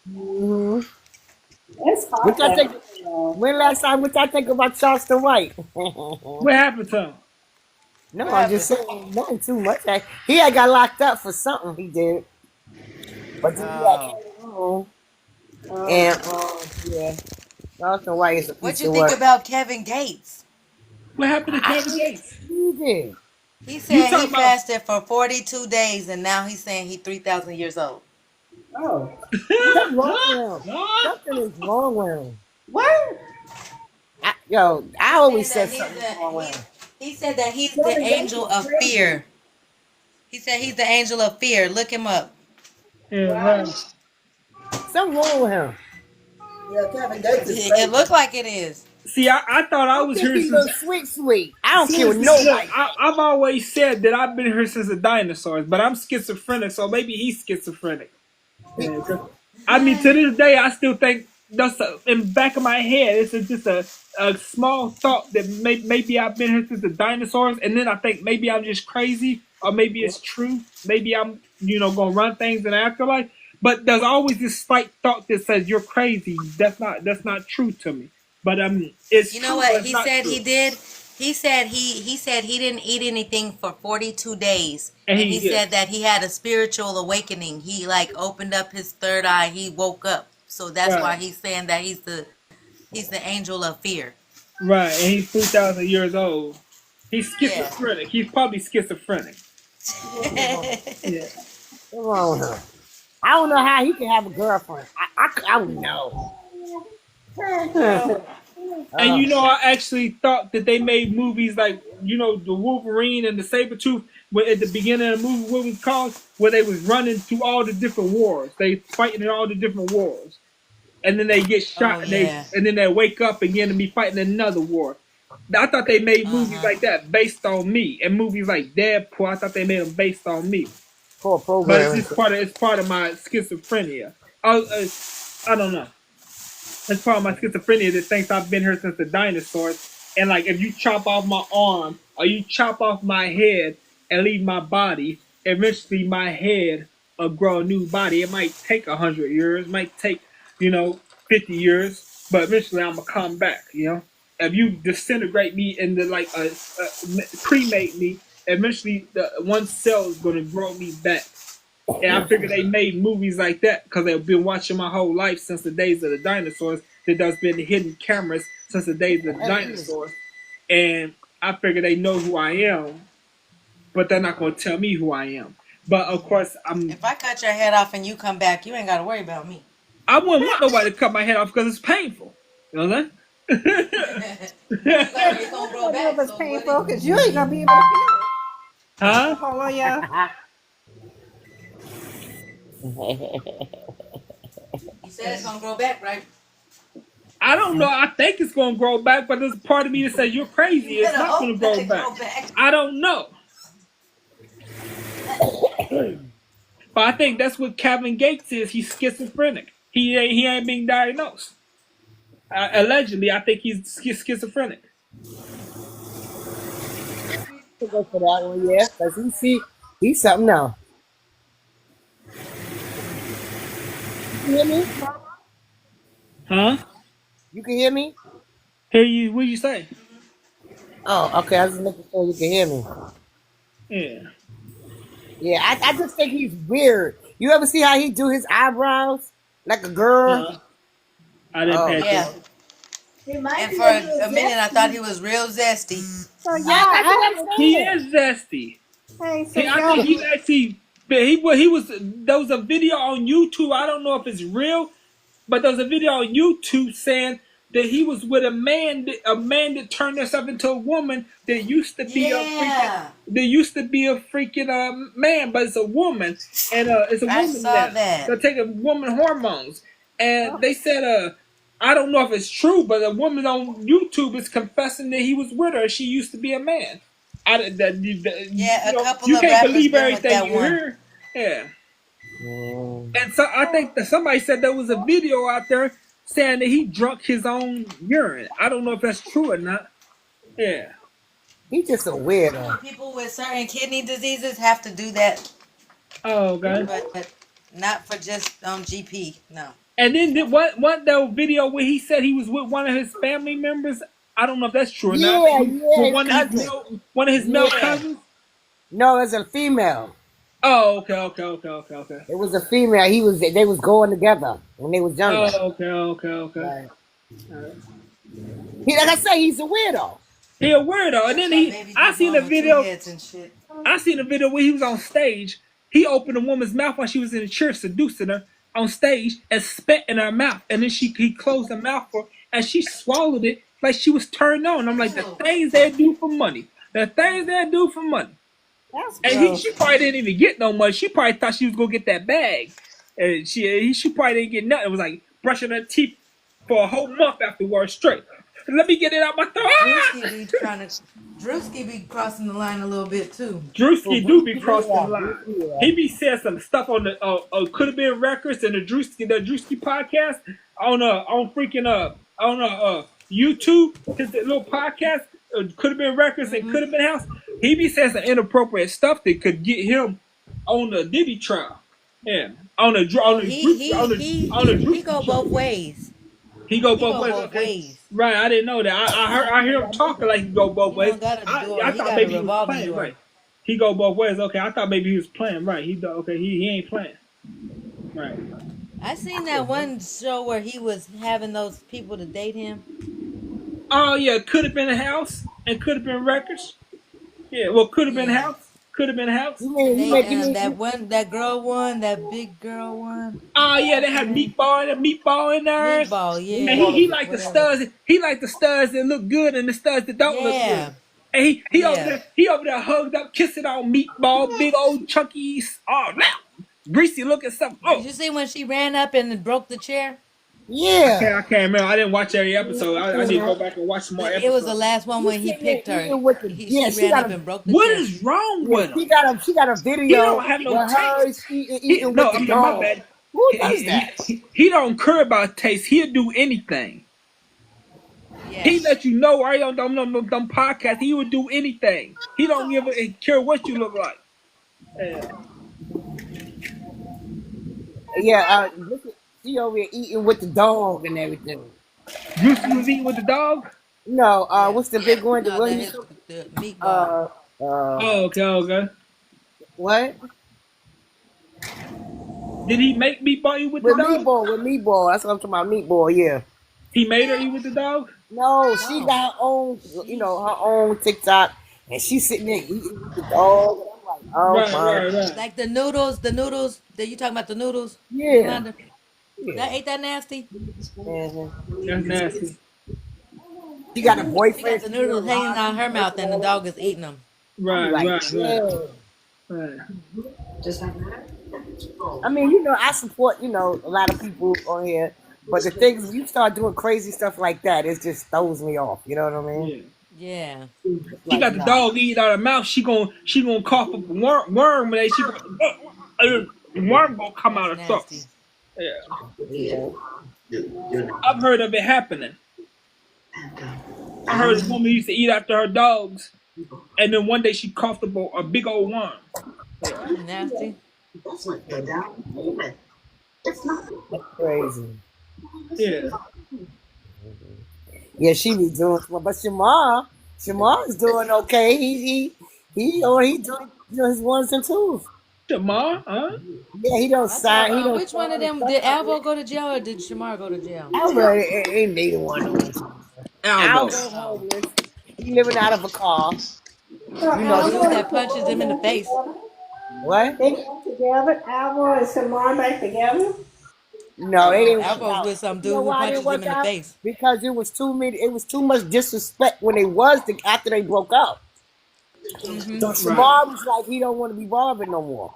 Mm-hmm. It's hot. What y'all think? When last time? What y'all think about Charleston White? What happened to him? No, What I'm just saying nothing too much. He had got locked up for something he did, but then he had came home. And yeah, Charleston White is a What piece you of think work. about Kevin Gates? What happened to Kevin Gates? He did. He said he talking about- fasted for 42 days and now he's saying he's 3,000 years old. Oh. Something wrong with him. Something is wrong with him. What? I always said something wrong with him. He said that he's the angel of fear. He said he's the angel of fear. Look him up. Yeah, right. Something wrong with him. Yeah, Kevin Gates is It looked like it is. See, I thought I was here He's since. sweet. I don't care what Look, nobody. I've always said that I've been here since the dinosaurs, but I'm schizophrenic, so maybe he's schizophrenic. Yeah, I mean, to this day, I still think that's in the back of my head. It's just a small thought that maybe I've been here since the dinosaurs, and then I think maybe I'm just crazy, or maybe it's true. Maybe I'm, gonna run things in the afterlife. But there's always this slight thought that says you're crazy. That's not true to me. But it's You know true, what but it's he not said true. he did? He said he didn't eat anything for 42 days. And And he he did. said that he had a spiritual awakening. He opened up his third eye. He woke up. So that's Right. why he's saying that he's the angel of fear. Right, and he's 3,000 years old. He's schizophrenic. He's probably schizophrenic. Yeah. What's wrong with him? I don't know how he can have a girlfriend. I don't know. And I actually thought that they made movies like, the Wolverine and the Sabretooth, where at the beginning of the movie, what was called, where they was running through all the different wars. They fighting in all the different wars. And then they get shot and then they wake up again and be fighting another war. I thought they made movies like that based on me. And movies like Deadpool, I thought they made them based on me. Poor But program. it's part of my schizophrenia. I don't know. It's part of my schizophrenia that thinks I've been here since the dinosaurs. And if you chop off my arm or you chop off my head and leave my body, eventually my head will grow a new body. It might take 100 years, it might take 50 years. but eventually I'm gonna come back. You know, if you disintegrate me into like cremate me, eventually the one cell is gonna grow me back. And I figure they made movies like that because they've been watching my whole life since the days of the dinosaurs. There's been hidden cameras since the days of the dinosaurs, and I figure they know who I am, but they're not gonna tell me who I am. But of course, If I cut your head off and you come back, you ain't got to worry about me. I wouldn't want nobody to cut my head off because it's painful. You know what I'm saying? It's gonna grow back. It was So painful because you ain't gonna be able to feel it. Huh? Hold on, y'all. you said it's gonna grow back, right? I don't know. I think it's gonna grow back, but there's a part of me that says you're crazy. You It's better not gonna hope grow that it back. grow back. I don't know. But I think that's what Kevin Gates is. He's schizophrenic. He ain't being diagnosed. Allegedly, I think he's schizophrenic. To go for that one, yeah, because he's something else. You can hear me? Huh? You can hear me? Hear you? What you say? Oh, okay. I was just making sure you can hear me. Yeah. Yeah, I just think he's weird. You ever see how he do his eyebrows like a girl? I didn't pay Yeah. attention. He might And be for a little a minute, I zesty. thought he was real zesty. So That's what I'm He saying. is zesty. hey, so I y'all, think he actually. He was. There was a video on YouTube. I don't know if it's real, but there was a video on YouTube saying that he was with a man that turned himself into a woman that used to be Yeah. a freaking man, but it's a woman, and it's a I woman saw now. that. They're taking woman hormones, and they said I don't know if it's true, but a woman on YouTube is confessing that he was with her. She used to be a man. Yeah, a couple you of can't rappers believe been with everything that you one. hear. Yeah. And so I think that somebody said there was a video out there saying that he drunk his own urine. I don't know if that's true or not. Yeah. He's just a weirdo. People with certain kidney diseases have to do that, Oh, okay. but not for just GP. No. And then what that video where he said he was with one of his family members? I don't know if that's true or not. Yeah, With his one cousin. of his male Yeah. cousins. No, it's a female. Oh, okay. It was a female. They was going together when they was younger. Oh, okay. Right. Like I say, he's a weirdo. He a weirdo. And then I seen a video. I seen a video where he was on stage. He opened a woman's mouth while she was in the church, seducing her on stage and spat in her mouth. And then he closed her mouth for her, and she swallowed it like she was turned on. I'm like, the things they do for money. that's And she probably didn't even get no money. She probably thought she was gonna get that bag. And she probably didn't get nothing. It was like brushing her teeth for a whole month afterwards straight. Let me get it out my throat. Drewski be crossing the line a little bit too. Drewski do be crossing the line. He be saying some stuff on the Could Have Been Records and the Drewski podcast on freaking on YouTube. His little podcast Could Have Been Records and Could Have Been House. He be saying some inappropriate stuff that could get him on the Diddy trial. Yeah, He go both ways. He go both ways. Right, I didn't know that. I hear him talking like he go both ways. I thought maybe he was playing. Right. He go both ways. Okay, I thought maybe he was playing. Right. He ain't playing. Right. I seen that one show where he was having those people to date him. Oh yeah, Could Have Been a House and Could Have Been Records. Yeah, well, Could Have Been House. Could Have Been House. That girl one, that big girl one. Oh yeah, they had meatball in there. Meatball, yeah. And he like the studs. He like the studs that look good and the studs that don't look good. And he over there hugged up, kissing on meatball, big old chunky, greasy looking stuff. Oh. Did you see when she ran up and broke the chair? Yeah. I can't remember. I didn't watch every episode. I need to go back and watch some more episodes. It was the last one when he picked her. She ran up and broke the chair. What is wrong with him? She got a video. He don't have no taste. Eating with the dog. Who does that? He don't care about taste. He'll do anything. Yes. He let you know right on them podcasts. He would do anything. He don't give a care what you look like. She over here eating with the dog and everything. Juicy was eating with the dog? No, Yeah. what's the big one? The No, what the he his the meatball. uh Oh, okay, okay. what? Did he make meatball eat with the dog? With meatball. That's what I'm talking about. Meatball, yeah. He made her eat with the dog? No, she No. got her own, her own TikTok, and she's sitting there eating with the dog. And I'm like, oh Right, my, right, right. Like the noodles. That you talking about the noodles, yeah, Yolanda? yeah. Ain't that nasty? Mhm. That's nasty. She got a She got boyfriend. the She doing noodles hanging live. out her mouth, and the dog is eating them. I'm Right, like, right, right. yeah. Right. I mean, I support, a lot of people on here, but the thing is, when you start doing crazy stuff like that, it just throws me off. You know what I mean? Yeah. Yeah. She Like, got the nah. dog eating out her mouth. She gonna cough up a worm and then she worm gonna come out That's her throat. nasty. Yeah. Yeah. I've heard of it happening. I heard a woman used to eat after her dogs, and then one day she coughed up a big old worm. That's nasty. That's crazy. Yeah. Yeah, she be doing, but Shamar is doing okay. He doing his ones and twos. Shamar, huh? Yeah, he don't sign. He don't. Which one of them did Alvo go to jail or did Shamar go to jail? Alvo ain't neither one of them. Alvo. Alvo homeless. He living out of a car. The dude that punches him in the face. What? They got together. Alvo and Shamar back together. No, they didn't work Alvo's out. with some You dude know who why they punches didn't him work in the out? face. Because it was too much disrespect when after they broke up. Mm-hmm. So Shamar was like, he don't want to be bothered no more.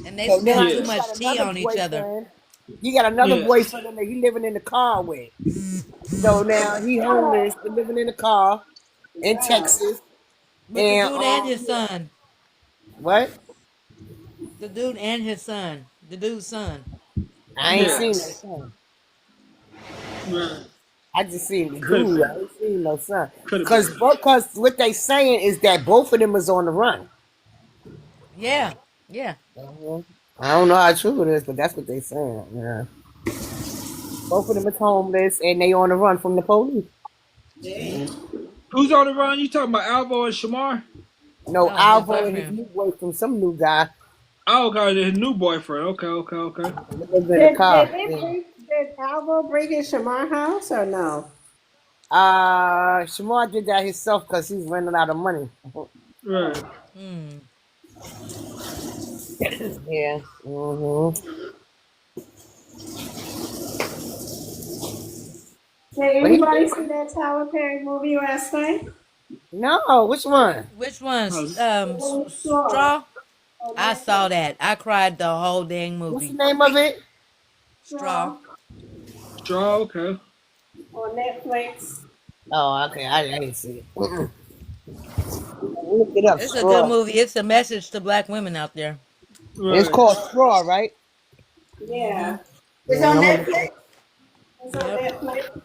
And they So now spilled he too got much tea another on each other. boyfriend. He got another Yeah. boyfriend that he living in the car with. So now he homeless, but living in the car in Texas. With the And dude and his son. what? The dude and his son. The dude's son. I ain't Yeah. seen no son. Right. I just seen the Could dude. be. I ain't seen no son. Could Because what they saying is that both of them is on the run. Yeah. Yeah. I don't know how true it is, but that's what they saying. Yeah. Both of them is homeless and they on the run from the police. Who's on the run? You talking about Alvo and Shamar? No, No, his Alvo and his boyfriend. new boyfriend, some new guy, Oh, okay, his new boyfriend. Okay. lives in the car. Did Alvo bring his Shamar house or no? Shamar did that himself because he's running out of money. Right. Mm. Yeah. Did anybody see that Tyler Perry movie last night? No, which one? Which one? Straw. Straw? I saw that. I cried the whole dang What's the movie. name of it? Straw. Straw, okay. On Netflix. Oh, okay. I didn't see it. Look it up. It's a Straw. good movie. It's a message to black women out there. Right. It's called Straw, right? Yeah. It's on Netflix. It's on Netflix.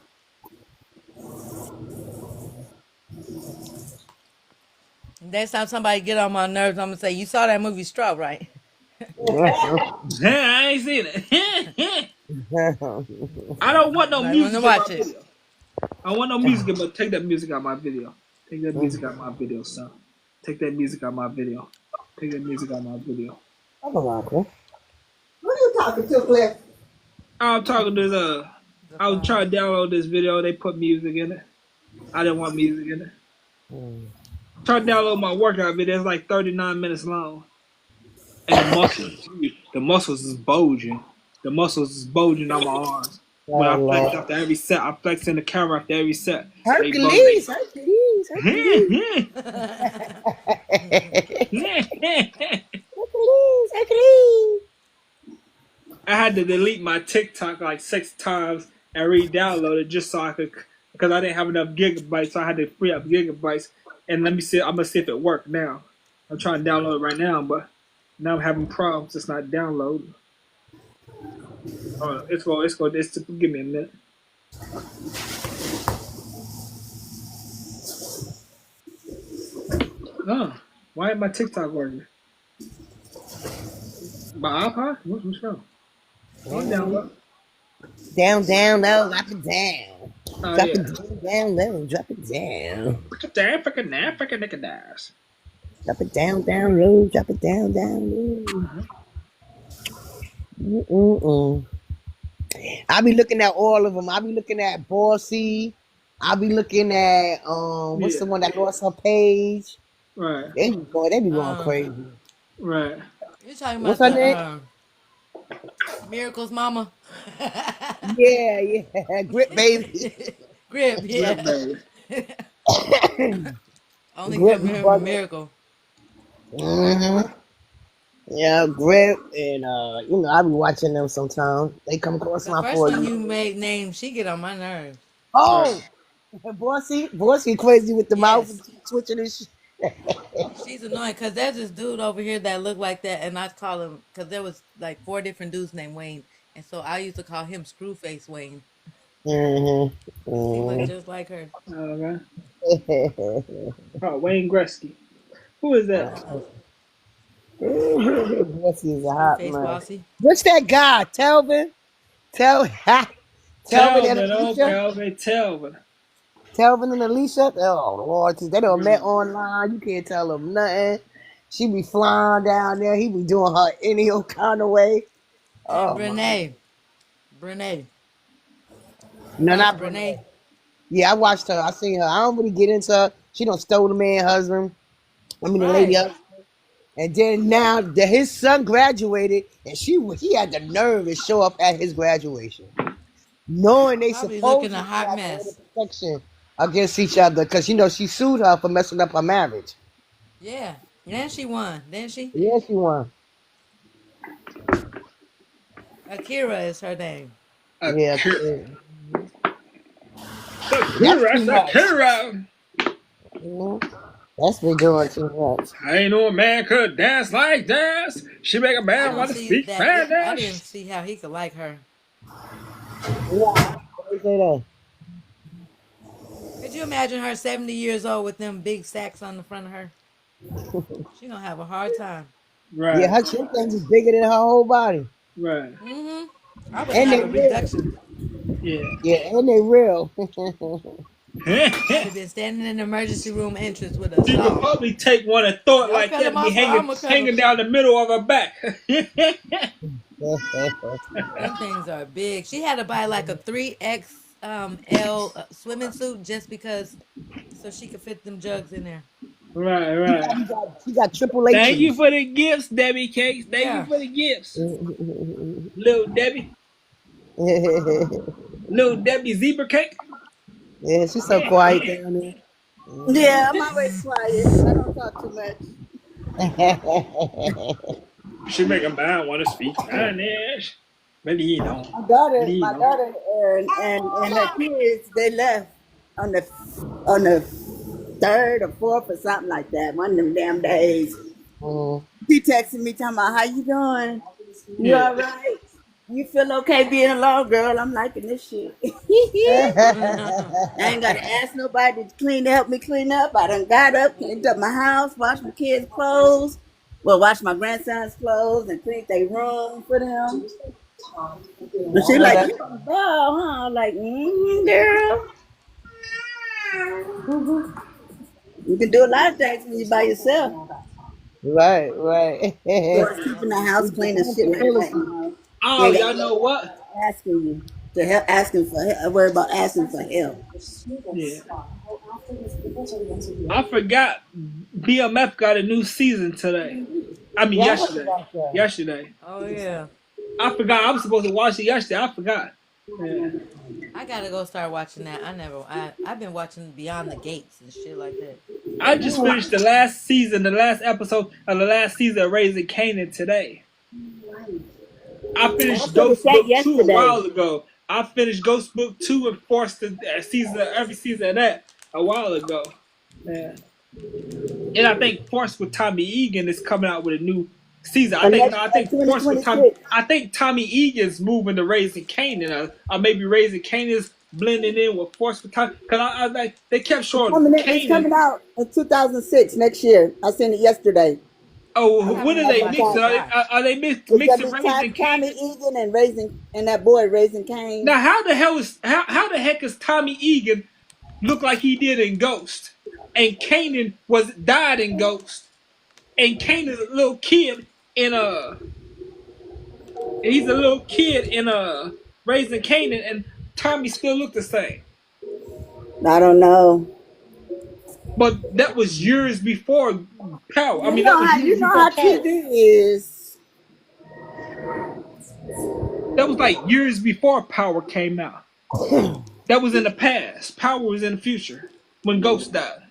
Next time somebody get on my nerves, I'm gonna say, "You saw that movie Straw, right?" I ain't seen it. I don't want no I music wanna in watch my it. video. I want no music, but take that music out of my video. Take that music out of my video, son. Take that music out of my video. Take that music out of my video. I don't know, okay. Who you talking to, Cliff? I'm talking to I was trying to download this video. They put music in it. I didn't want music in it. Trying to download my workout video. It's like 39 minutes long. And the muscles is bulging. The muscles is bulging on my arms. When I flex after every set, I flex in the camera after every set. Hercules. I had to delete my TikTok like 6 times and re-download it just so I could, because I didn't have enough gigabytes, so I had to free up gigabytes. And let me see, I'm gonna see if it worked now. I'm trying to download it right now, but now I'm having problems. It's not downloading. It's give me a minute. Why ain't my TikTok working? My iPod? What's wrong? Download. Down, low, up and down. Oh Drop yeah. it down, low. Drop it down. Damn, fucking damn, fucking nigga dies. Drop it down low. Drop it down low. Mm-mm-mm. I be looking at all of them. I be looking at Bossy. I be looking at what's Yeah. the one that lost her page? Right. They be going crazy. Right. You're talking What's about her name? Miracle's mama. Yeah. Grip baby. Grip, yeah. Grip, Only Grip good brother. Miracle. Yeah, Grip and I be watching them sometimes. They come across The my first for one you. you made name, she get on my nerves. Oh, Bossy crazy with the mouth Yes. twitching and shit. She's annoying because there's this dude over here that looked like that, and I call him because there was like 4 different dudes named Wayne, and so I used to call him Screwface Wayne. He looked just like her. Okay. Oh, Wayne Gretzky. Who is that? Bossy is a hot Screwface man. Bossy. What's that guy? Telvin and Telvin, Alicia. okay, Telvin. Telvin and Alicia. Oh Lord, they don't met online. You can't tell them nothing. She be flying down there. He be doing her any old kind of way. And Oh, Brene. no, not Brene. Yeah, I watched her. I seen her. I don't really get into her. She done stole the man husband. I mean, the lady husband. And then now that his son graduated, and he had the nerve to show up at his graduation, knowing they Probably supposed looking to a hot have mess. protection against each other, because she sued her for messing up her marriage. Yeah. And she won, didn't she? Yeah, she won. Akira is her name. Yeah. Akira. That's been doing too much. I ain't no man could dance like this. She make a I man don't want to see speak that. I didn't Spanish. see how he could like her. Yeah, they say that. Could you imagine her 70 years old with them big sacks on the front of her? She gonna have a hard time. Right. Yeah, her things is bigger than her whole body. Right. I would And have they a real. reduction. Yeah, and they real. I'd have been standing in the emergency room entrance with a She could saw. probably take one and throw it Y'all like cut that him and be off, hanging down the middle of her back. Them things are big. She had to buy like a 3XL swimming suit just because, so she could fit them jugs in there. Right. She got triple H. Thank you for the gifts, Debbie Cakes. Thank you for the gifts. Little Debbie. Little Debbie Zebra Cake. Yeah, she's so quiet down there. Yeah, I'm always quiet. I don't talk too much. She make a man want to speak Spanish. Maybe he don't. My daughter and her kids, they left on the 3rd or 4th or something like that. One of them damn days. She texted me talking about, how you doing? You all right? You feel okay being alone, girl? I'm liking this shit. I ain't gotta ask nobody to help me clean up. I done got up, cleaned up my house, washed my kids' clothes. Well, washed my grandson's clothes and cleaned their room for them. And she like, you on the ball, huh? I'm like, girl. You can do a lot of things when you're by yourself. Right. Just keeping the house clean and shit like that. Oh, y'all know what? Asking you to help, asking for help. I worry about asking for help. Yeah. I forgot BMF got a new season today. I mean, yesterday. Oh, yeah. I forgot. I was supposed to watch it yesterday. I forgot. Yeah. I gotta go start watching that. I've been watching Beyond the Gates and shit like that. I just finished the last episode of the last season of Raising Kanan today. I finished Ghost Book 2 a while ago. I finished Ghost Book 2 and forced every season of that a while ago. Yeah. And I think Force with Tommy Egan is coming out with a new season. I think Force with Tommy Egan's moving to Raising Kanan, or maybe Raising Kanan is blending in with Force with Tommy. Because they kept showing It's coming out in 2006 next year. I seen it yesterday. I Oh, haven't what are had they much mixing? to watch. Are they It's gonna mixing be Raising Tommy Canaan? Egan and Raising and that boy Raising Cane. Now, how the heck is Tommy Egan look like he did in Ghost, and Kanan was died in Ghost, and Kanan's a little kid in he's a little kid in Raising Canaan, and Tommy still looked the same. I don't know. But that was years before Power. I mean, that was years You know before how Power. TV is. That was like years before Power came out. That was in the past. Power was in the future when Ghost died.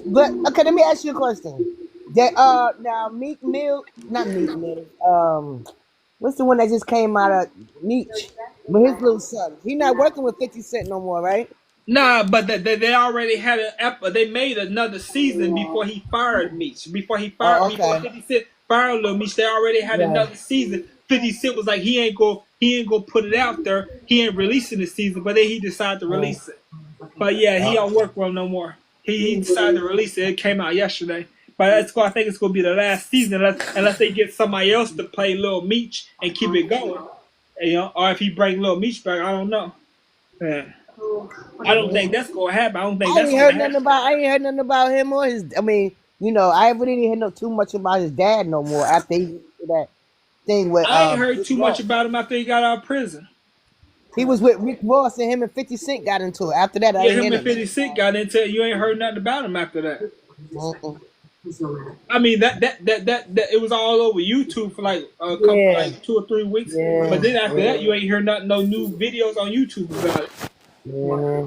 But okay, let me ask you a question. That now Meek Mill, not Meek Mill. What's the one that just came out of Meech? But his little son. He not working with 50 Cent no more, right? Nah, but they already had they made another season before he fired Meech. Before Oh, before okay. 50 Cent fired Lil Meech, they already had Right. another season. 50 Cent was like he ain't go put it out there. He ain't releasing the season, but then he decided to release it. But yeah, he don't work well no more. He decided to release it. It came out yesterday. But I think it's gonna be the last season unless they get somebody else to play Lil Meech and keep it going. You know, or if he bring Lil Meech back, I don't know. Yeah. I don't think that's gonna happen. I don't think I that's ain't gonna heard happen. nothing about. I ain't heard nothing about him or his. I mean, I really didn't hear too much about his dad no more after he did that thing with. I ain't heard Rick too Ross. much about him after he got out of prison. He was with Rick Ross and him and 50 Cent got into it. After that, I Yeah, didn't him hear and 50 Cent got into it. You ain't heard nothing about him after that. nothing. I mean that it was all over YouTube for like a couple, Yeah, like 2 or 3 weeks. yeah, But then after yeah, that, you ain't hear nothing, no new videos on YouTube about it. yeah.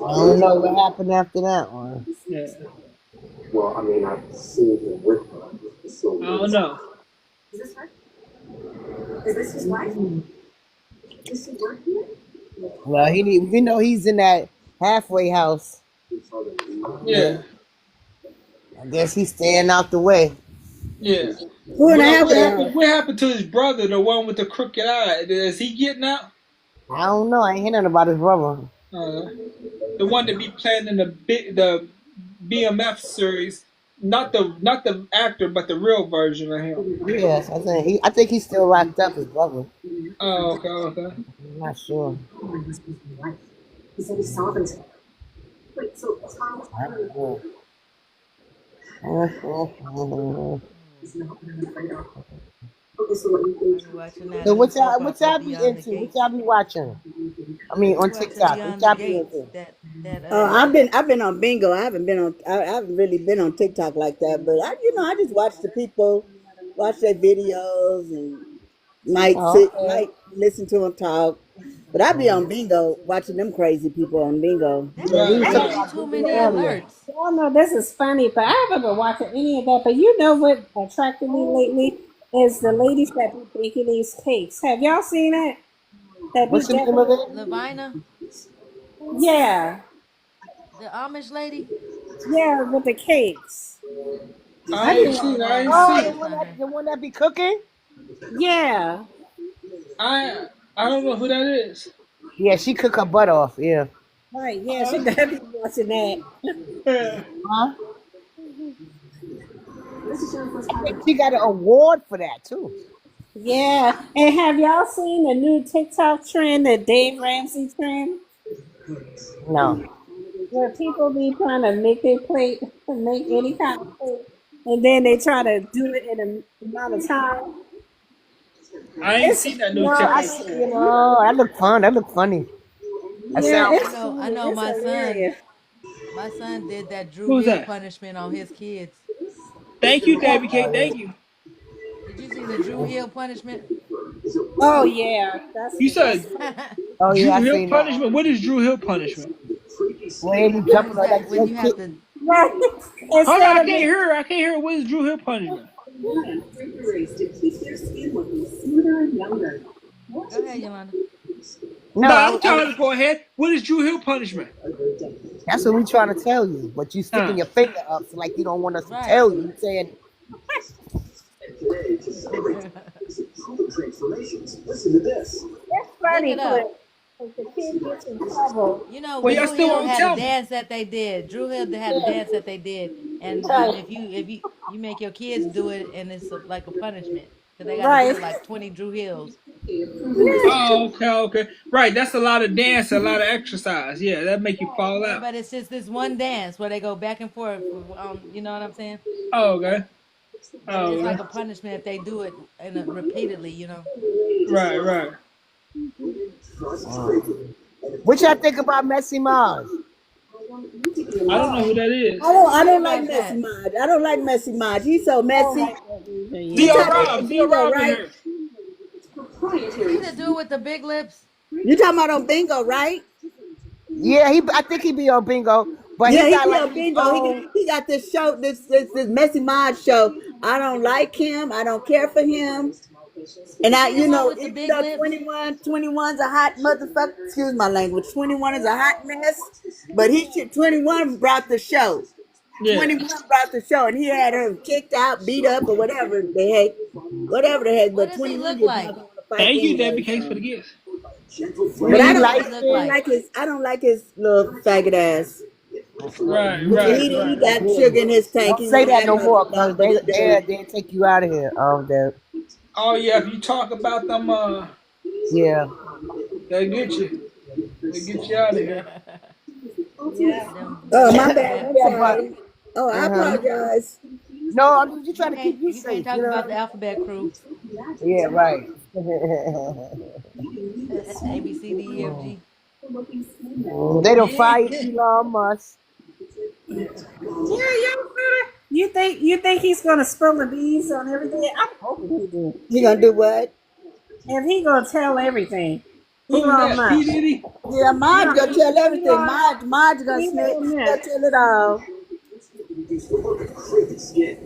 I don't know what happened after that one. Yeah. Well, I mean, I've seen him with her. I don't know. Is this her? Is this his wife? Does he work here? Well, we know he's in that halfway house. Yeah. I guess he's staying out the way. Yeah. Who in the halfway house? What happened to his brother, the one with the crooked eye? Is he getting out? I don't know. I ain't hear nothing about his brother. The one that be playing in the BMF series, not the actor, but the real version of him. Yes, I think he's still locked up. His brother. Oh, okay. I'm not sure. He said he saw them together. Wait, so Tom I don't know. is not what I'm afraid of. Okay, so what you think? So what y'all be into? What y'all be watching? I mean, on TikTok. What y'all be into? I've been on Bingo. I haven't really been on TikTok like that. But I just watch the people, watch their videos, and might listen to them talk. But I be on Bingo watching them crazy people on Bingo. Yeah, we was talking about Too this many earlier. alerts. Y'all know this is funny, but I haven't been watching any of that. But you know what attracted me lately is the ladies that be baking these cakes. Have y'all seen that? What's the name of it? Lavina, Yeah, the Amish lady. yeah, with the cakes. I ain't seen. Oh, the one that be cooking? Yeah. I don't know who that is. Yeah, she cook her butt off. Yeah. Right, yeah, she gotta be watching that. Huh? And she got an award for that too. Yeah. And have y'all seen the new TikTok trend, the Dave Ramsey trend? No. Where people be trying to make their plate, make any kind of plate, and then they try to do it in an amount of time. I ain't seen that new I TikTok. see, that look fun. That look funny. That Yeah, sound- I know it's my son. hilarious. My son did that Drew Who's Hill that? punishment on his kids. Thank you, Debbie K. Thank you. Did you see the Drew Hill punishment? Oh yeah, that's You said Oh Drew yeah, I Hill seen that. punishment. What is Drew Hill punishment? When he jumping on that When you have to. right. Hold on, Instead I of can't hear her. I can't hear her. What is Drew Hill punishment? to keep their skin looking smoother and younger. Go ahead, Yolanda. No, I'm telling you to go ahead. What is Drew Hill punishment? That's what we trying to tell you, but you sticking your finger up so like you don't want us to tell you. You saying Today, to celebrate proven transformations, listen to this. That's funny, Look it up. but the kid gets in trouble. You know, Well, y'all Drew still Hill won't had tell a me. dance that they did. Drew Hill had a dance that they did and if you make your kids do it, and it's like a punishment because they got to do Right. it like 20 Drew Hills. Oh, okay. Right, that's a lot of dance, a lot of exercise. Yeah, that make you fall Yeah, out. but it's just this one dance where they go back and forth. You know what I'm saying? Oh, okay. But Oh, it's like okay. a punishment if they do it repeatedly. Right. What y'all think about Messy Mars? I don't know who that is. I What don't like about Messy that? Maj. I don't like Messy Maj. He's so I don't messy. like that either. You Theo Yeah. talking about Rob, on Theo Bingo, Rob in right? here. He the dude with the big lips. You talking about on Bingo, right? Yeah, I think he be on Bingo, but Yeah, he he got be like on his Bingo. own. He got this show, this Messy Maj show. I don't like him. I don't care for him. And Is he the one with the even big though lips? 21's a hot motherfucker, excuse my language, 21 is a hot mess, but 21 brought the show. Yeah. 21 brought the show, and he had her kicked out, beat up, or whatever they had. What But does he 21 look did not like? want to fight Thank you, Debbie anyway. Case, for So. the gift. But He What does like he look like? I don't like his little faggot ass. Right. He got sugar in his tank. Don't He say want that that no more, motherfucker cause off, but he don't. they take you out of here. Oh yeah, if you talk about them, Yeah. they get you. They get you out of here. Yeah. Oh, my Them bad. that I'm Yeah, but sorry. Oh, I apologize. no, I'm just you trying to keep can't you you can't safe. talk about the alphabet crew. Yeah, right. A B C D E F G. They don't fire Yeah. Elon Musk. You think he's gonna spill the beans on everything? I'm hoping he do. You gonna do what? And he gonna tell everything. Who's Elon that? P Musk. Diddy. Yeah, Marge gonna tell everything. Elon, Marge gonna snitch. Elon She gonna Musk. tell it all. Look at the crazy skin.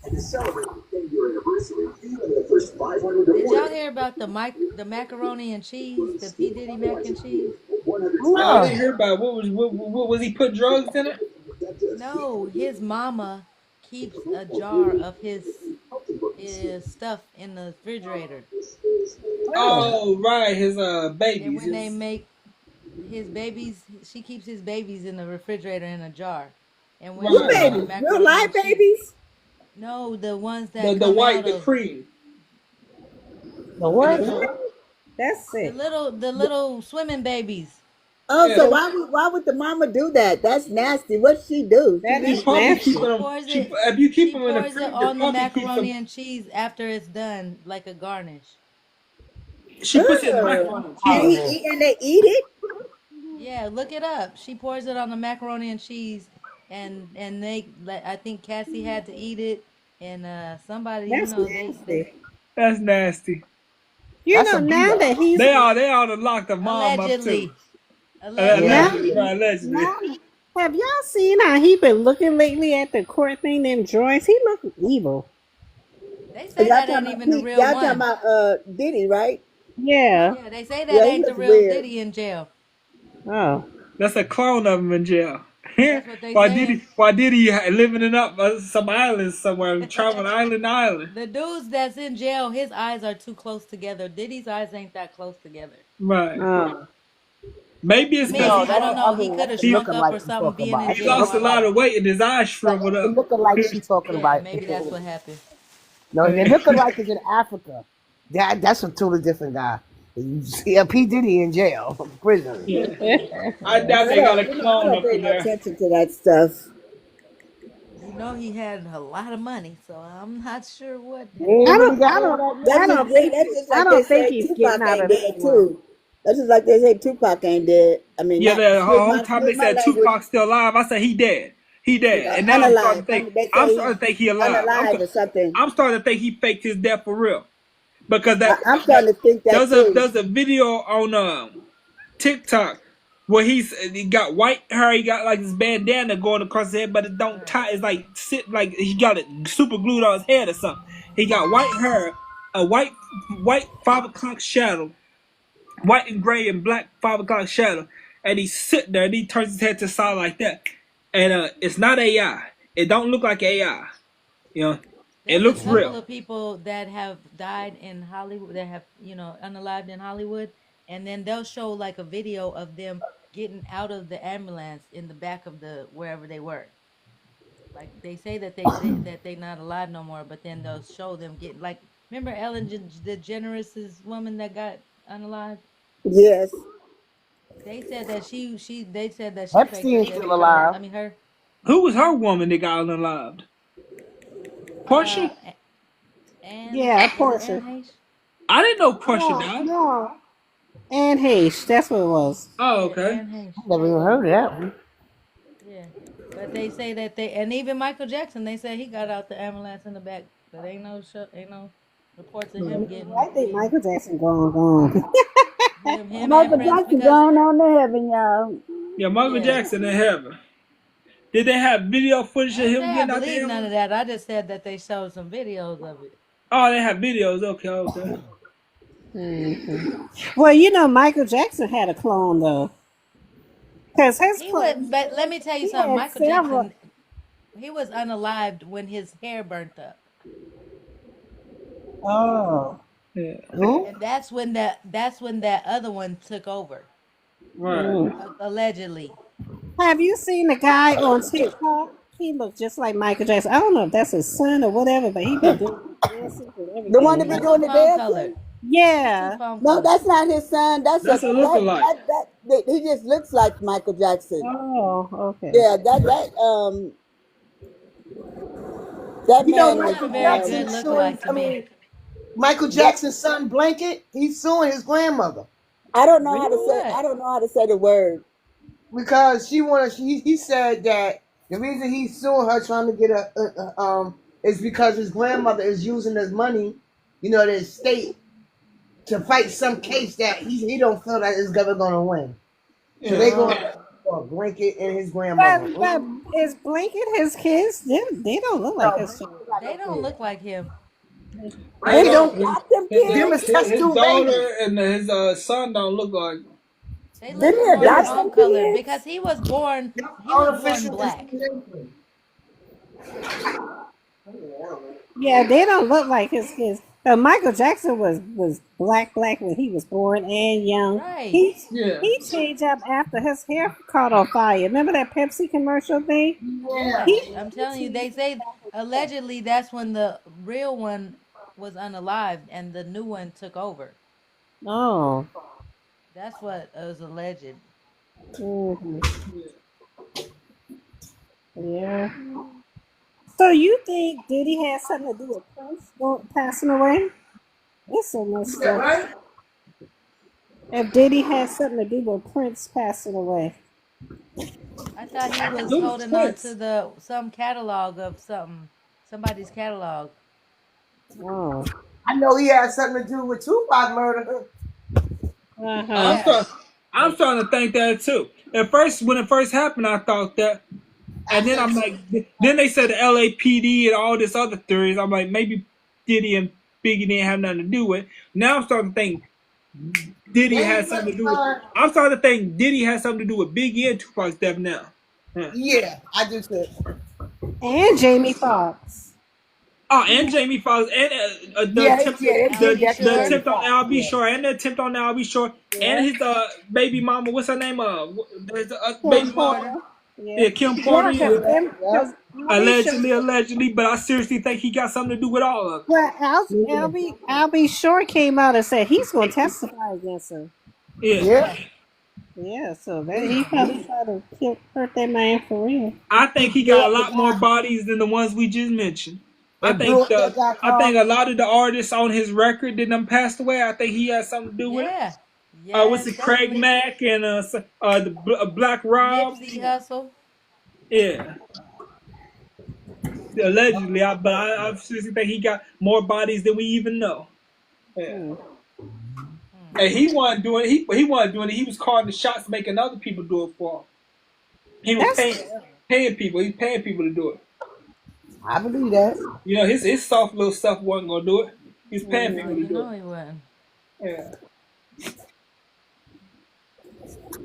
And to celebrate the 10-year anniversary, even the first 500 to Did y'all 1. hear about the macaroni and cheese, the P Diddy mac and cheese? 100 Oh, I No. didn't hear about it. What was he put drugs in it? No, his mama keeps a jar of his stuff in the refrigerator. Oh, right, his And babies. when they make his babies, she keeps his babies in the refrigerator in a jar. And when Who they make the babies? Real macaroni life and cheese, babies? no, the ones that The come white, out the of cream. The what? That's the sick. little swimming babies. Oh, Yeah, so why would the mama do that? That's nasty. What'd she do? That she is probably nasty. keeping She them. pours it. If you keep She them in the pours it freezer, on the probably keeps macaroni them. and cheese after it's done, like a garnish. She puts it in the Ugh. macaroni and cheese. And they eat it? Yeah, look it up. She pours it on the macaroni and cheese, and I think Cassie had to eat it, and somebody, That's they nasty. That's nasty. You That's know a now beat up. that he's They ought to lock the mom up too. allegedly. now Allegedly. have y'all seen how he been looking lately at the court thing? Them joints, he looking evil. They say that ain't even the real Y'all talking one. about Diddy, right? Yeah. Yeah, they say that Yeah, he ain't the looks real weird. Diddy in jail. Oh. That's a clone of him in jail. That's what they saying. Why did he living it up some islands somewhere, traveling island to island? The dudes that's in jail, his eyes are too close together. Diddy's eyes ain't that close together. Right. Oh. Maybe it's because Maybe, No, I that's don't the know. other He one. could That's have the shrunk looking up like or she something talking being about. in he jail. lost a lot of weight and his eyes shriveled It up. looking like she talking Yeah, about. maybe that's what happened. No, it looking like it's in Africa. That's a totally different guy. Yeah, P Diddy in jail, prison. Yeah. I doubt they got a I clone don't up pay in no there. attention to that stuff. You know he had a lot of money, so I'm not sure what. He ain't I really don't. got I all don't. that I money. don't think. That's just I like they don't think say he's Tupac getting out ain't of this dead one. too. That's just like they say Tupac ain't dead. I mean, Yeah, not the whole time they excuse my said language. Tupac's still alive, I said he dead. He dead. And now Unalive. They I'm say starting to he's think he alive. unalive or something. I'm starting to think he faked his death for real. Because I'm starting to think that too. there's a video on TikTok where he got white hair, he got like this bandana going across his head, but it don't tie. It's like like he got it super glued on his head or something. He got white hair, a white 5 o'clock shadow, white and gray and black 5 o'clock shadow, and he's sitting there and he turns his head to the side like that, and it's not AI. It don't look like AI. You know, it There's a looks couple real. of people that have died in Hollywood that have, unalived in Hollywood, and then they'll show like a video of them getting out of the ambulance in the back of the wherever they were. Like they say that they not alive no more, but then they'll show them get like. Remember Ellen DeGeneres' woman that got unalived? Yes. They said that they said that she faked her Epstein's death still because alive. I mean her Who was her woman that got unalived? Portia? uh Anne, Yeah, was it Portia. Anne Heche? I didn't know Portia No, died. no. Anne Heche, that's what it was. Oh, Yeah, okay. Anne Heche. Never even heard of that one. Yeah, but they say that and even Michael Jackson, they say he got out the ambulance in the back, but ain't no reports of him I getting think Michael Jackson gone. him and Michael Prince Jackson because going on to heaven, y'all. Yeah, Michael yeah. Jackson in heaven. Did they have video footage I of didn't him say I getting out believe there? none of that. I just said that they showed some videos of it. Oh, they have videos. Okay, okay. Well, you know, Michael Jackson had a clone though, because his He was, clone, but let me tell you he something. had Michael several. Jackson, he was unalived when his hair burnt up, Oh, Yeah. Who? and that's when that other one took over, Right. allegedly. have you seen the guy on TikTok? He looks just like Michael Jackson. I don't know if that's his son or whatever, but he be doing dances and The one that everything. be He too doing the palm colored. dancing? He too Yeah. palm No, colored. that's not his son. That's a lookalike. He just looks like Michael Jackson. Oh, okay. Yeah, that You know, man He's is a Michael very Jackson good suing. lookalike to I me. mean, Michael Jackson's son Blanket. He's suing his grandmother I don't know how For to say what? I don't know how to say the word. because she wanted. He said that the reason he's suing her, trying to get is because his grandmother is using his money, you know, the estate, to fight some case that he don't feel that is ever gonna win. So they going for Blanket and his grandmother. But is Blanket his kids? They don't look like his kids. They don't look like him. They don't. Them His, is test his tube daughter babies. and his son don't look like. They Them look here more adopt palm them colored kids. because he was born Unofficial black. Yeah, they don't look like his kids. Michael Jackson was black when he was born and young. Right. He changed up after his hair caught on fire. Remember that Pepsi commercial thing? Yeah, I'm telling you, they say allegedly that's when the real one was unalived and the new one took over. Oh. That's what was alleged. Mhm. Yeah. So you think Diddy had something to do with Prince passing away? It's so much stuff. If Diddy had something to do with Prince passing away. I thought he was holding on to some catalog of somebody's catalog. Oh. I know he had something to do with Tupac murder. I'm starting to think that too. At first, when it first happened, I thought that, and then I'm like, then they said the LAPD and all this other theories. I'm like, maybe Diddy and Biggie didn't have nothing to do with. Now I'm starting to think Diddy has something to do with. I'm starting to think Diddy has something to do with Biggie and Tupac's death now. Yeah, I do too. And Jamie Foxx. Oh, and Jamie Foxx, and the attempt on Al B. Shore, and the attempt on Al B. Shore, and his baby mama. What's her name? His baby mama. Yeah, Kim Porter. Yeah. Allegedly, but I seriously think he got something to do with all of it. Well, Al B. Shore came out and said he's going to testify against him. Yeah. Yeah, so he probably tried to hurt that man for real. I think he got a lot more bodies than the ones we just mentioned. I think a lot of the artists on his record that done passed away. I think he has something to do with it. Yeah. Was it Craig Mack and the Black Rob? Nipsey Hussle. Yeah. Allegedly, but I seriously think he got more bodies than we even know. Yeah. And he wasn't doing it. He wasn't doing it. He was calling the shots, making other people do it for him. He was paying people. He's paying people to do it. I believe that. You know, his soft little stuff wasn't gonna do it. He's paying people to do No, he wasn't. it. Yeah.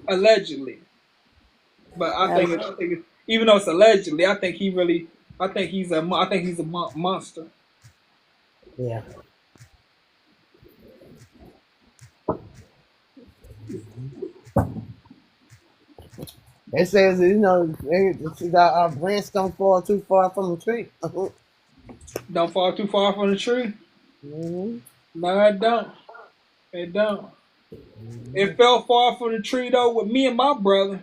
Allegedly. But I think even though it's allegedly, I think he's a monster. Yeah. It says, our branch don't fall too far from the tree. Don't fall too far from the tree. Mm-hmm. No, it don't. It don't. It fell far from the tree though. With me and my brother,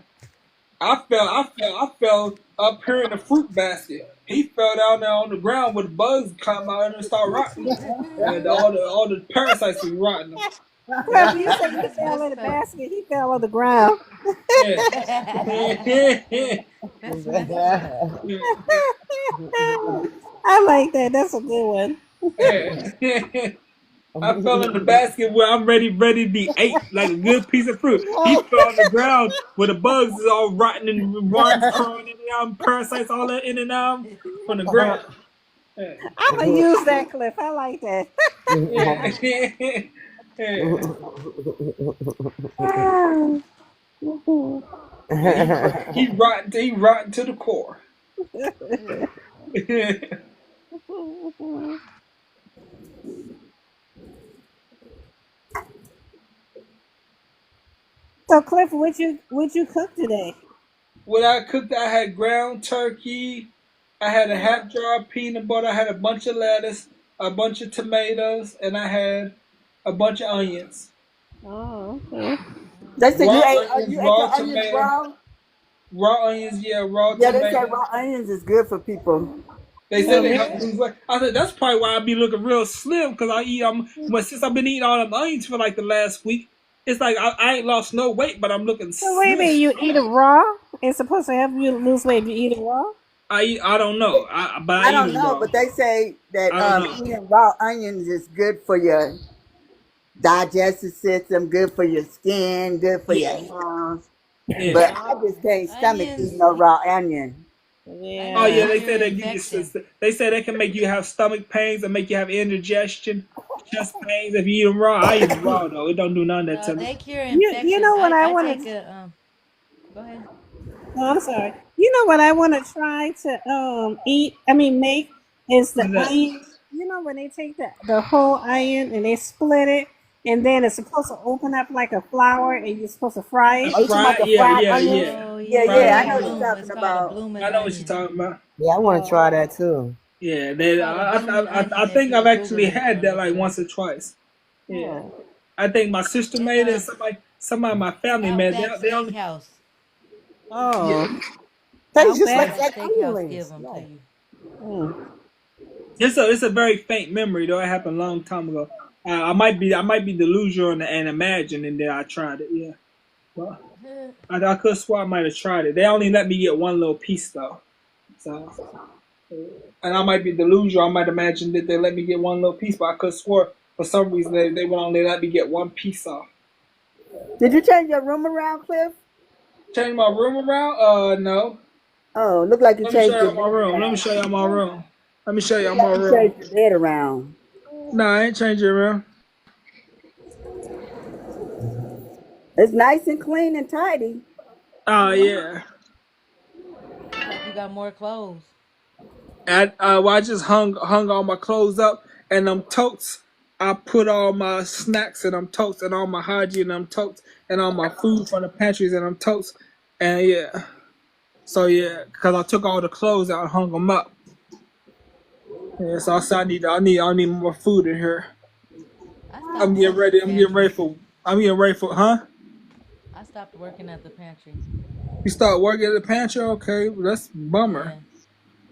I fell up here in the fruit basket. He fell down there on the ground with the bugs come out and start rotting him. And all the parasites be rotting him. Cliff, you said you fell in the basket. He fell on the ground. Yeah. I like that. That's a good one. Yeah. I fell in the basket where I'm ready to be ate like a good piece of fruit. He fell on the ground where the bugs is all rotten and worms crawling in and out, parasites all that in and out from the ground. Yeah. I'm gonna use that, Cliff. I like that. He rotten to the core. So, Cliff, what you cook today? What I cooked, I had ground turkey. I had a half jar of peanut butter. I had a bunch of lettuce, a bunch of tomatoes, and I had a bunch of onions. Oh, okay. They said Raw you onions, ate raw the onions tomato. raw? Raw onions, yeah, raw Yeah, they tomato. said raw onions is good for people. They said they help lose weight. I said that's probably why I be looking real slim because I eat but since I've been eating all them onions for like the last week, it's like I ain't lost no weight, but I'm looking So wait a minute, you eat it raw? It's supposed to help you lose weight if you eat it raw? I don't know. I don't eat it know, raw. but they say that I don't know. eating raw onions is good for your digestive system, good for your skin, good for your hands. Yeah. But I just can't stomach eating no raw onion. Yeah. Oh yeah, they said they say they can make you have stomach pains and make you have indigestion, chest pains if you eat them raw. I eat them raw though. It don't do none of that to me. They cure infections. You know what I want take to. Go ahead. Oh, I'm sorry. You know what I want to try to make is the onion. You know when they take the whole onion and they split it, and then it's supposed to open up like a flower, and you're supposed to fry it. Oh, you talking about the fried onions? Yeah, I know what you're talking It's about. I know what you're talking about. Yeah, I want to try that too. Yeah, I think I've actually had that like once or twice. Yeah, I think my sister made it. Somebody in my family made it. They only. Oh, Yeah. Tastes just like onion rings. It's a very faint memory though. It happened a long time ago. I might be delusional and imagining that I tried it. Yeah, well, I could swear I might have tried it. They only let me get one little piece though, so and I might be delusional. I might imagine that they let me get one little piece, but I could swear for some reason they would only let me get one piece off. Did you change your room around, Cliff? Change my room around? No. Oh, look like you changed your my room. Let me show y'all my room. Let me show y'all my my room. room. Change your bed around. No, I ain't changing your room. It's nice and clean and tidy. Oh yeah. You got more clothes. I just hung all my clothes up and them totes. I put all my snacks in them totes and all my hygiene in them totes and all my food from the pantries in them totes. And yeah. So yeah, because I took all the clothes out and hung them up. Yeah, so I said I need more food in here. I'm getting ready for huh? I stopped working at the pantry. You start working at the pantry? Okay, well, that's a bummer.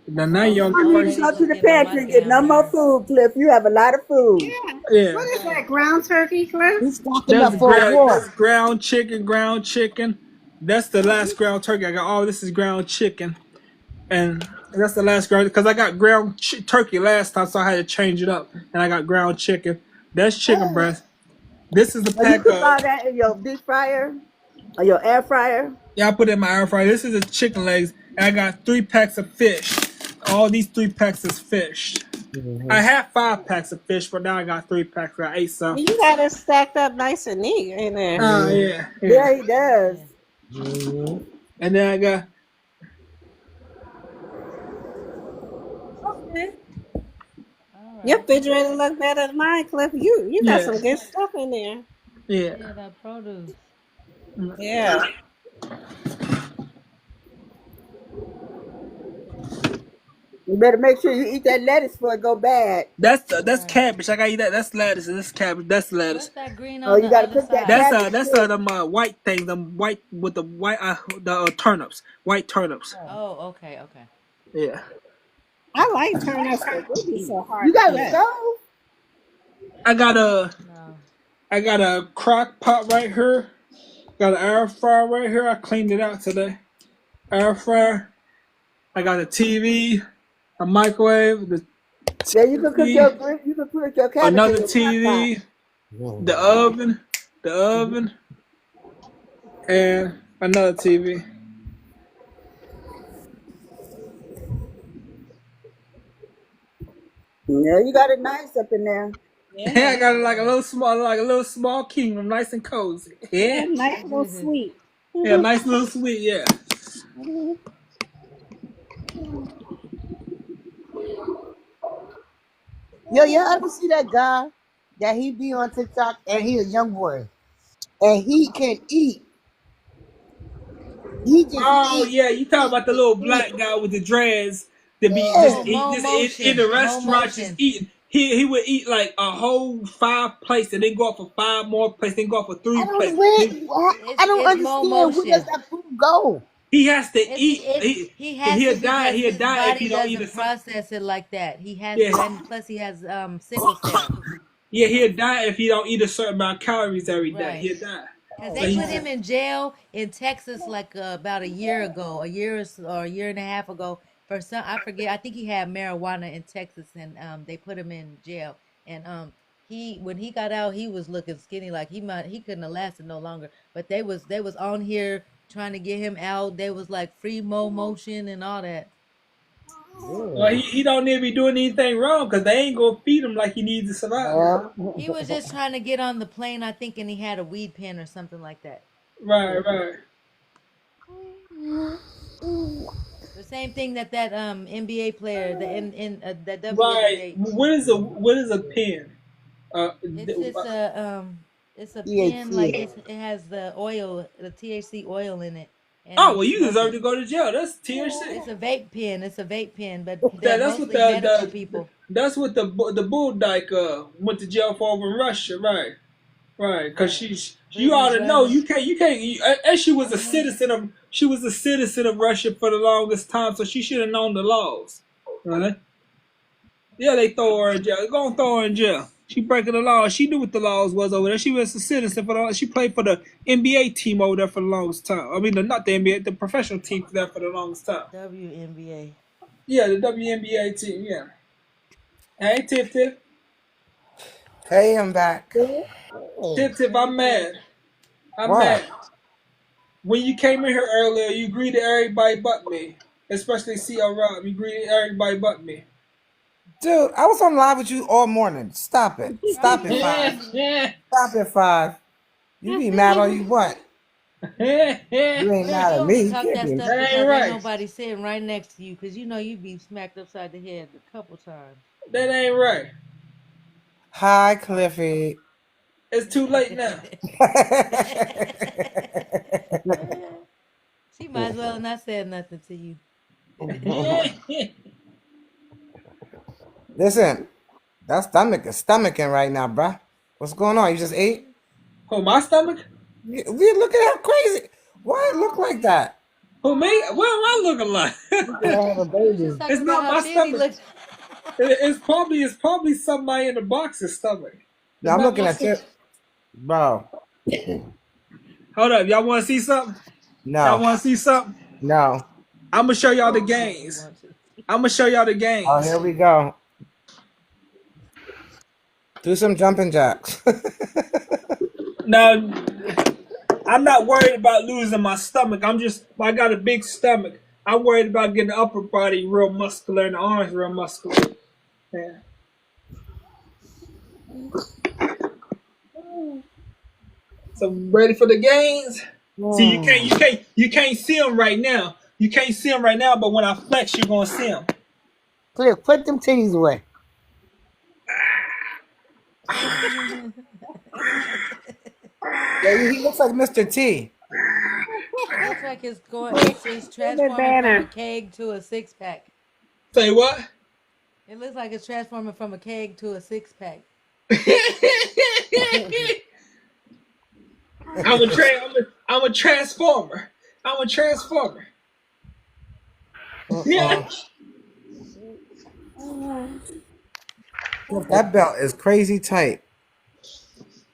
Now you're on You need to go to the pantry and get no more food, Cliff. You have a lot of food. Yeah. What is that, ground turkey, Cliff? That's ground chicken. That's the last ground turkey I got. Oh, this is ground chicken. And that's the last ground, because I got ground turkey last time, so I had to change it up. And I got ground chicken. That's chicken breast. This is the pack you put all that in your deep fryer or your air fryer? Yeah, I put it in my air fryer. This is the chicken legs. And I got 3 packs of fish. All these 3 packs is fish. Mm-hmm. I had 5 packs of fish, but now I got 3 packs. I ate some. You got it stacked up nice and neat in there. Oh, yeah. Yeah, he does. Mm-hmm. And then I got... Okay. Right. Your refrigerator look better than mine, Cliff. You got some good stuff in there. Yeah. Yeah, that produce. Yeah. You better make sure you eat that lettuce before it go bad. That's Right. cabbage. I gotta eat that. That's lettuce. That's cabbage. That's lettuce. What's that green Oh, on you the gotta other cook that side? cabbage That's too. them white things. Them white with the white turnips. White turnips. Oh, okay, okay. Yeah. I like turnips, but they be so You hard to got a get. stove? I got a No. crock pot right here. Got an air fryer right here. I cleaned it out today. Air fryer. I got a TV, a microwave, the Yeah, you can cook TV, your cabbage in another your crock pot. TV, the oven, and another TV. Yeah, you got it nice up in there. Yeah, I got it like a little small kingdom, nice and cozy. Yeah, Yeah, nice little sweet. yeah, nice little sweet. Yeah. Yo, you ever see that guy that he be on TikTok and he a young boy and he can eat. He just Oh eat. yeah, you talking about the little black guy with the dreads that be Yeah. just in the Mo restaurant just motion. eating. He would eat like a whole 5 plates and then go up for 5 more plates, then go up for 3 plates. I don't It's Mo understand where does motion. that food go. He has to eat. It's he has to He'll die. because He'll his die if he body don't eat a doesn't process it like that. He has yeah. to, and plus he has sickle cell. Yeah, he'll die if he don't eat a certain amount of calories every day. Right. He'll die. Because So they he put him in jail in Texas like about a year ago, or a year and a half ago for some, I forget. I think he had marijuana in Texas, and they put him in jail. And he when he got out, he was looking skinny, like he couldn't have lasted no longer. But they was on here trying to get him out. They was like free motion and all that. well, he don't need to be doing anything wrong because they ain't gonna feed him like he needs to survive. He was just trying to get on the plane, I think, and he had a weed pen or something like that. Right, right. The same thing that NBA player, that Right. WNBA. What is a pen? It's a pen like it has the oil, the THC oil in it, and Oh you well, you smoke deserve it. to go to jail. That's THC. It's a vape pen. It's a vape pen, but they're That's what mostly medical the people. that's what the bull dyke went to jail for over in Russia. Right, right. Because you ought to know you can't. And she was a citizen of Russia for the longest time, so she should have known the laws. Right? Yeah, they throw her in jail. They're gonna throw her in jail. She breaking the law. She knew what the laws was over there. She was a citizen for the. She played for the NBA team over there for the longest time. I mean, not the NBA, the professional team there for the longest time. WNBA. Yeah, the WNBA team. Yeah. Hey, Tip Tip. Hey, I'm back. Tip Tip, I'm mad. I'm What? mad. When you came in here earlier, you greeted everybody but me, especially C.L. Rob. You greeted everybody but me. Dude, I was on live with you all morning. Stop it. Stop it, Five. Stop it, Five. You be mad all you want. You ain't mad at me. You Talk can't that be stuff mad. because ain't nobody sitting right next to you, because you know you be smacked upside the head a couple times. That ain't right. Hi, Cliffy. It's too late now. She might as well have not said nothing to you. Listen, that stomach is stomaching right now, bruh. What's going on? You just ate? Oh, my stomach? We look at how crazy. Why it look like that? Who, me? What am I looking like? It's not my stomach. It's probably somebody in the box's stomach. No, I'm looking at you. Bro. Hold up. Y'all want to see something? No. Y'all want to see something? No. I'm going to show y'all the games. I'm going to show y'all the games. Oh, here we go. Do some jumping jacks. Now, I'm not worried about losing my stomach. I got a big stomach. I'm worried about getting the upper body real muscular and the arms real muscular. Yeah. So ready for the games? See, you can't see them right now. You can't see them right now, but when I flex, you're gonna see them. Cliff, put them titties away. Yeah, he looks like Mr. T. Looks like it's transforming from a keg to a 6-pack. Say what? It looks like it's transforming from a keg to a 6-pack. I'm a transformer. I'm a transformer. Yeah. That belt is crazy tight.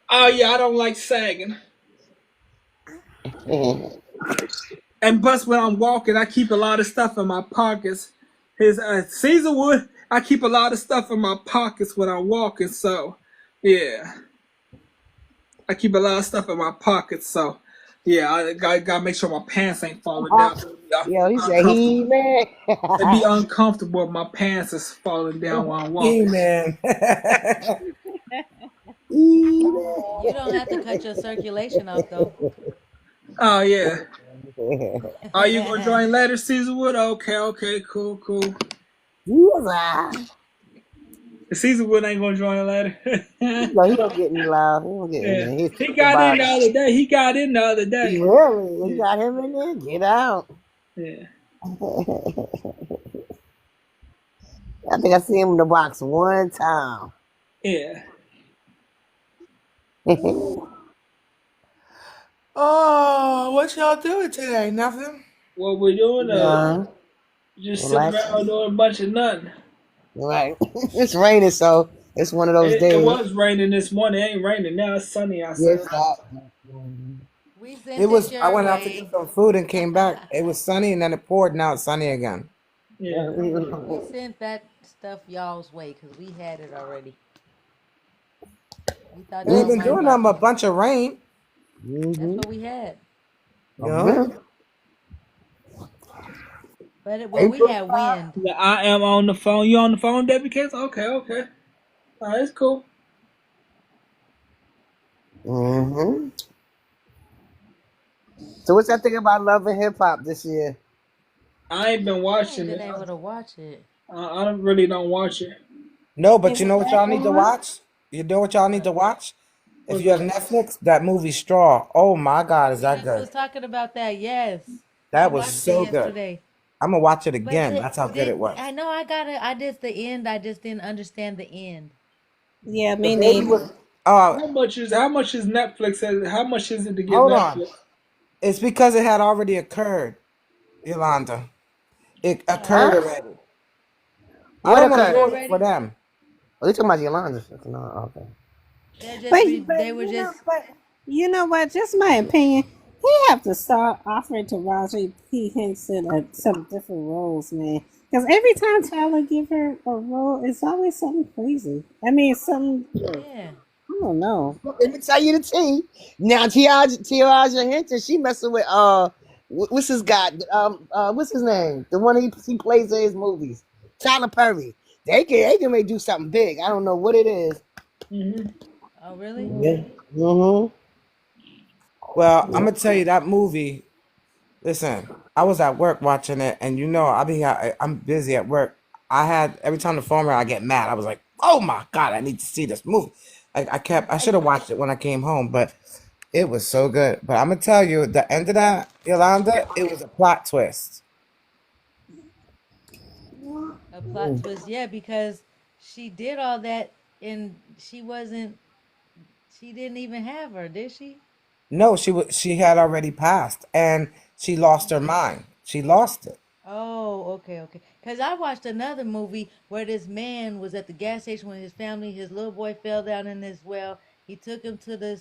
Oh yeah, I don't like sagging. And plus, when I'm walking, I keep a lot of stuff in my pockets. His Caesarwood, I keep a lot of stuff in my pockets when I'm walking. So, yeah, I keep a lot of stuff in my pockets. So, yeah, I gotta make sure my pants ain't falling down. Yo, he said he man. It'd be uncomfortable if my pants is falling down while I'm walking. man. You don't have to cut your circulation off though. Oh yeah. Are you gonna join later, Caesarwood? Okay, cool. Caesarwood ain't gonna join later. No, he don't get me loud. He don't get in there. He got in the other day. He got in the other day. Really? He got him in there? Get out. Yeah. I think I see him in the box one time. Yeah. Oh, what y'all doing today? Nothing? What we're doing? Just sitting around doing a bunch of nothing. Right. It's raining, so it's one of those days. It was raining this morning. It ain't raining now. It's sunny outside. It was. I went out to get some food and came back. It was sunny, and then it poured. Now it's sunny again. Yeah. We sent that stuff y'all's way because we had it already. We've been doing them a bunch of rain. That's what we had. Yeah. But we had wind. Yeah, I am on the phone. You on the phone, Debbie Case? Okay. All right, that's cool. So what's that thing about Love and Hip Hop this year? I ain't been watching Been it. able to watch it. I don't watch it. No, but you know what y'all need to watch? You know what y'all need to watch? If you have Netflix, that movie Straw. Oh my God, is that I good? was talking about that. Yes. That was so good. I'm gonna watch it again. That's how good it was. I know. I did the end. I just didn't understand the end. Yeah, me neither. How much is Netflix? How much is it to get Hold Netflix? on. It's because it had already occurred, Yolanda. It occurred already. I don't want to ruin it for them. Oh, you talking about Yolanda? No, okay. They were just. You know what? Just my opinion. He have to start offering to Raji P. Henson some different roles, man. Because every time Tyler give her a role, it's always something crazy. I mean, something. Yeah. I don't know. Let me tell you the tea. Now, Tiaraja Henson, she messing with what's his guy? What's his name? The one he plays in his movies. Tyler Perry. They can do something big. I don't know what it is. Oh, really? Yeah. Well, I'm gonna tell you that movie. Listen, I was at work watching it, and you know, I'm busy at work. Every time the phone rang, I get mad. I was like, "Oh my God, I need to see this movie." I should have watched it when I came home, but it was so good. But I'm gonna tell you, the end of that, Yolanda, it was a plot twist. A plot twist, yeah, because she did all that and she didn't even have her, did she? No, she had already passed, and she lost her mind. She lost it. Oh, okay. Because I watched another movie where this man was at the gas station with his family. His little boy fell down in this well. He took him to the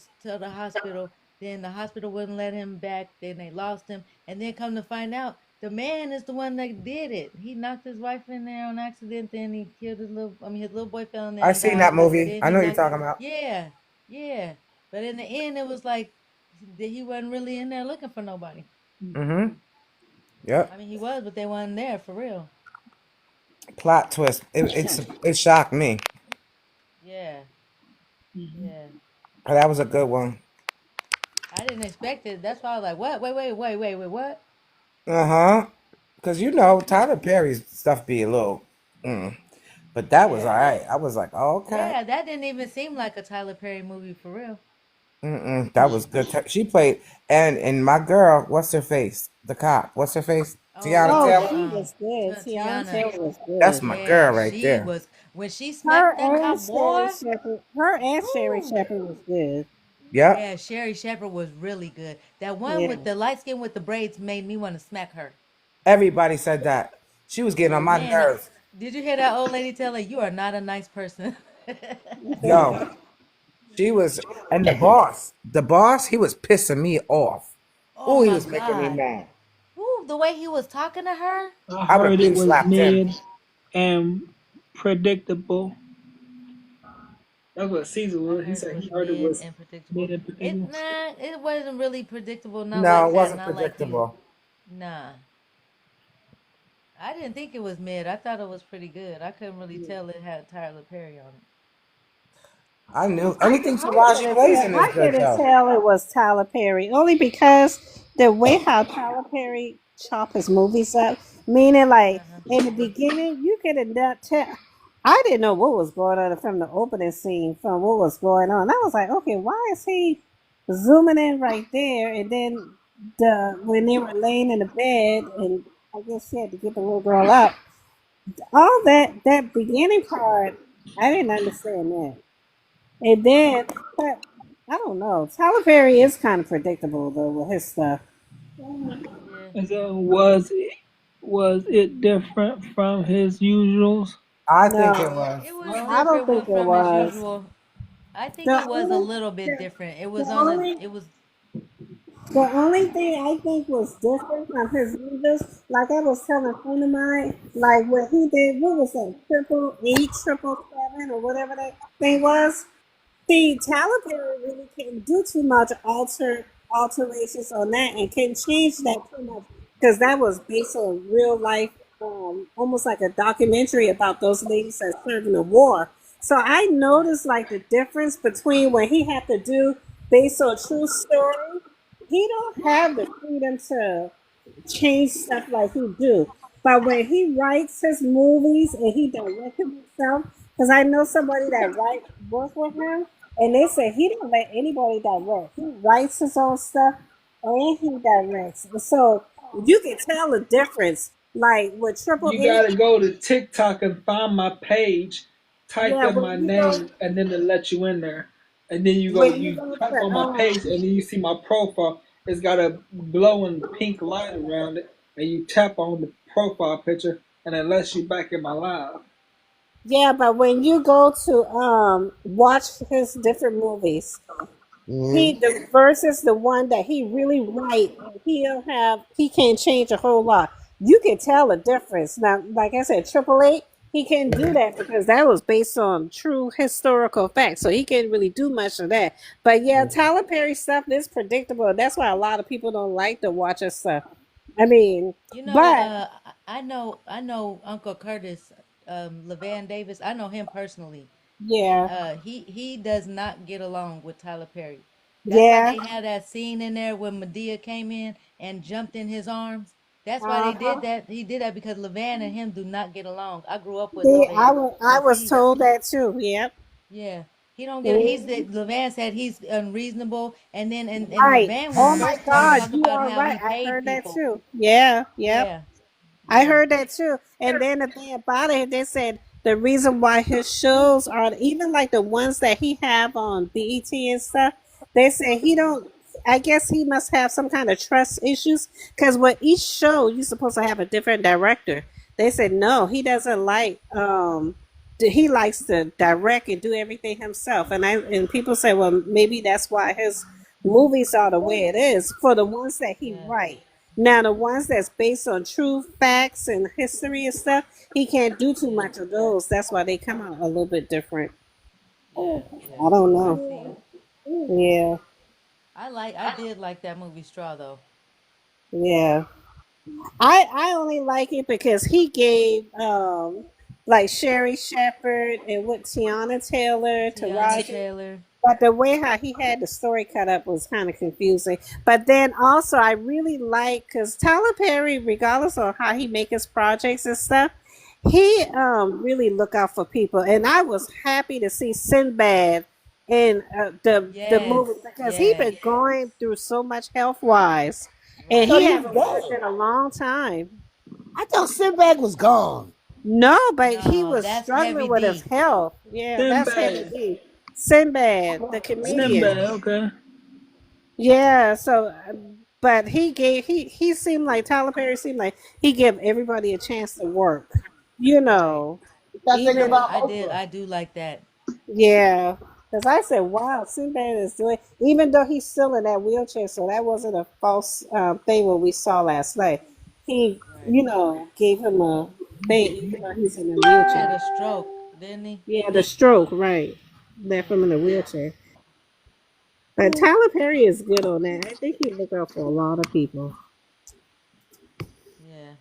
hospital. Then the hospital wouldn't let him back. Then they lost him. And then come to find out, the man is the one that did it. He knocked his wife in there on accident. Then he killed his little boy fell in there. I seen that movie. I know what you're talking about. Yeah. But in the end, it was like he wasn't really in there looking for nobody. Yep. I mean, he was, but they wasn't there for real. Plot twist. It shocked me. Yeah. But that was a good one. I didn't expect it. That's why I was like, what? Wait, what? Because you know, Tyler Perry's stuff be a little, but that was all right. I was like, oh, okay. Yeah, that didn't even seem like a Tyler Perry movie for real. That was good. She played, and my girl, what's her face? The cop, what's her face? Oh, Tiana Oh, Taylor. she was good. Tiana Tiana. Taylor was That's good. my Yeah, girl right she there. was when she Her smacked that and cop Sherry boy. Shepherd. Her and Sherry Woo. Shepherd was good. Yep. Yeah, Sherry Shepherd was really good. That one Yeah. with the light skin with the braids made me want to smack her. Everybody said that. She was getting on my Man, nerves. did you hear that old lady tell her you are not a nice person? Yo, she was, and the boss, he was pissing me off. Oh Oh, he my was making me God. mad. Ooh, the way he was talking to her. I I would have heard it pink was slapped him. mid and predictable. That's what Caesar I was. He heard it said was he heard it mid was and predictable. mid and predictable. It wasn't really predictable. Not No, like it that. wasn't Not like you. predictable. Nah, I didn't think it was mid. I thought it was pretty good. I couldn't really tell it had Tyler Perry on it. I knew anything Taraji plays in is I good couldn't though. tell it was Tyler Perry only because the way how Tyler Perry chop his movies up, meaning like Uh huh. in the beginning you could have not tell. I didn't know what was going on from the opening scene from what was going on. I was like, okay, why is he zooming in right there? And then when they were laying in the bed, and I guess she had to get the little girl up. All that beginning part, I didn't understand that. And then, but I don't know. Tyler Perry is kind of predictable though with his stuff. Yeah. And so was it different from his usuals? I think it No, was. It was I don't different think it from his was. usual. I think The it was a only, little bit the, different. the only, It was. the only thing I think was different from his videos, like I was telling a friend of mine, like what he did, what was that, 888 777 or whatever that thing was. See, Tyler Perry really can't do too much alterations on that and can change that too much because that was based on real life, almost like a documentary about those ladies that served in the war. So I noticed like the difference between when he had to do based on true story. He don't have the freedom to change stuff like he do. But when he writes his movies and he directs himself, because I know somebody that work with him, and they say he don't let anybody direct. He writes his own stuff and he directs. So you can tell the difference. Like with Triple You H, gotta go to TikTok and find my page, type yeah, in my name, and then it let you in there. And then when you you go type to on my page, and then you see my profile. It's got a glowing pink light around it, and you tap on the profile picture, and it lets you back in my live. yeah, but when you go to watch his different movies, Hmm. the versus the one that he really write, and he can't change a whole lot. You can tell the difference. Now, like I said, Triple Eight, he can't do that because that was based on true historical facts. So he can't really do much of that. But yeah, Tyler Perry stuff is predictable. That's why a lot of people don't like to watch his stuff. I mean, You know, but I know Uncle Curtis, Levan Davis. I know him personally. And yeah, he does not get along with Tyler Perry. That's why yeah, they had that scene in there when Medea came in and jumped in his arms. That's why they did uh-huh. that. He did that because Levan and him do not get along. I grew up with See, Levan, I and was told that too. Yep. yeah, he don't get. He's Mhm. the Levan said he's unreasonable, and then and Right. Levan when he Oh my first started God, talking you about are how right. he I paid heard that people. too. Yeah, yep. Yeah, I yeah, heard that too. And then the thing about it, they said the reason why his shows are even like the ones that he have on BET and stuff. They say he don't. I guess he must have some kind of trust issues because with each show you're supposed to have a different director. They said no, he doesn't like. He likes to direct and do everything himself. And people say, well, maybe that's why his movies are the way it is for the ones that he yeah, write. Now, the ones that's based on true facts and history and stuff, he can't do too yeah, much of those. That's why they come out a little bit different. yeah, yeah. I don't I see know. you. Yeah, I did like that movie Straw though. yeah. I only like it because he gave like Sherry Shepherd and with Tiana Taylor, Tiana Taraji. Taylor. But the way how he had the story cut up was kind of confusing. But then also, I really like because Tyler Perry, regardless of how he make his projects and stuff, he really look out for people. And I was happy to see Sinbad in the Yes, movie because he yes. been going through so much health wise, and So he he's haven't gay. worked in a long time. I thought Sinbad was gone. No, but he No, was that's struggling Heavy with his D. health. Yeah, that's Heavy Sinbad. D. Sinbad, the comedian. Sinbad. Okay. Yeah, so but he seemed like Tyler Perry seemed like he gave everybody a chance to work. You Right. know, That's thinking even about Oprah. I do like that. yeah, because I said, wow, Sinbad is doing, even though he's still in that wheelchair, so that wasn't a false thing what we saw last night. He, Right. gave him a thing, even though he's in a He had wheelchair. a stroke, didn't he? Yeah, the stroke, right. Left him in a wheelchair. But Tyler Perry is good on that. I think he look out for a lot of people. Yeah.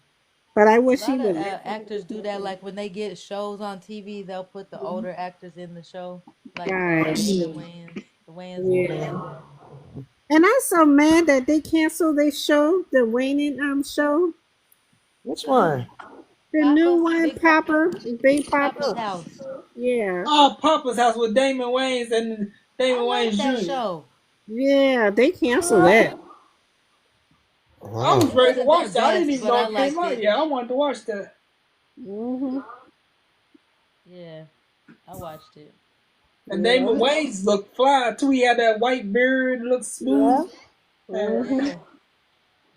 But I A wish he lot of would. actors do that. Like when they get shows on TV, they'll put the older actors in the show. Like Right. Damon Wayans. The Wayans will do Yeah. that. And I'm so mad that they canceled their show, the Wayne show. Which one? The new one, Big Papa's Papa. House. Yeah. Oh, Papa's House with Damon Wayans and I Damon like Wayans that Jr. show. Yeah, they canceled that. I was It ready to wasn't watch their that. I didn't best, even but know I it came liked out it. yet. I wanted to watch that. Hmm. Yeah, I watched it. And Damon Wayans looked fly too. He had that white beard, looked smooth. Yeah.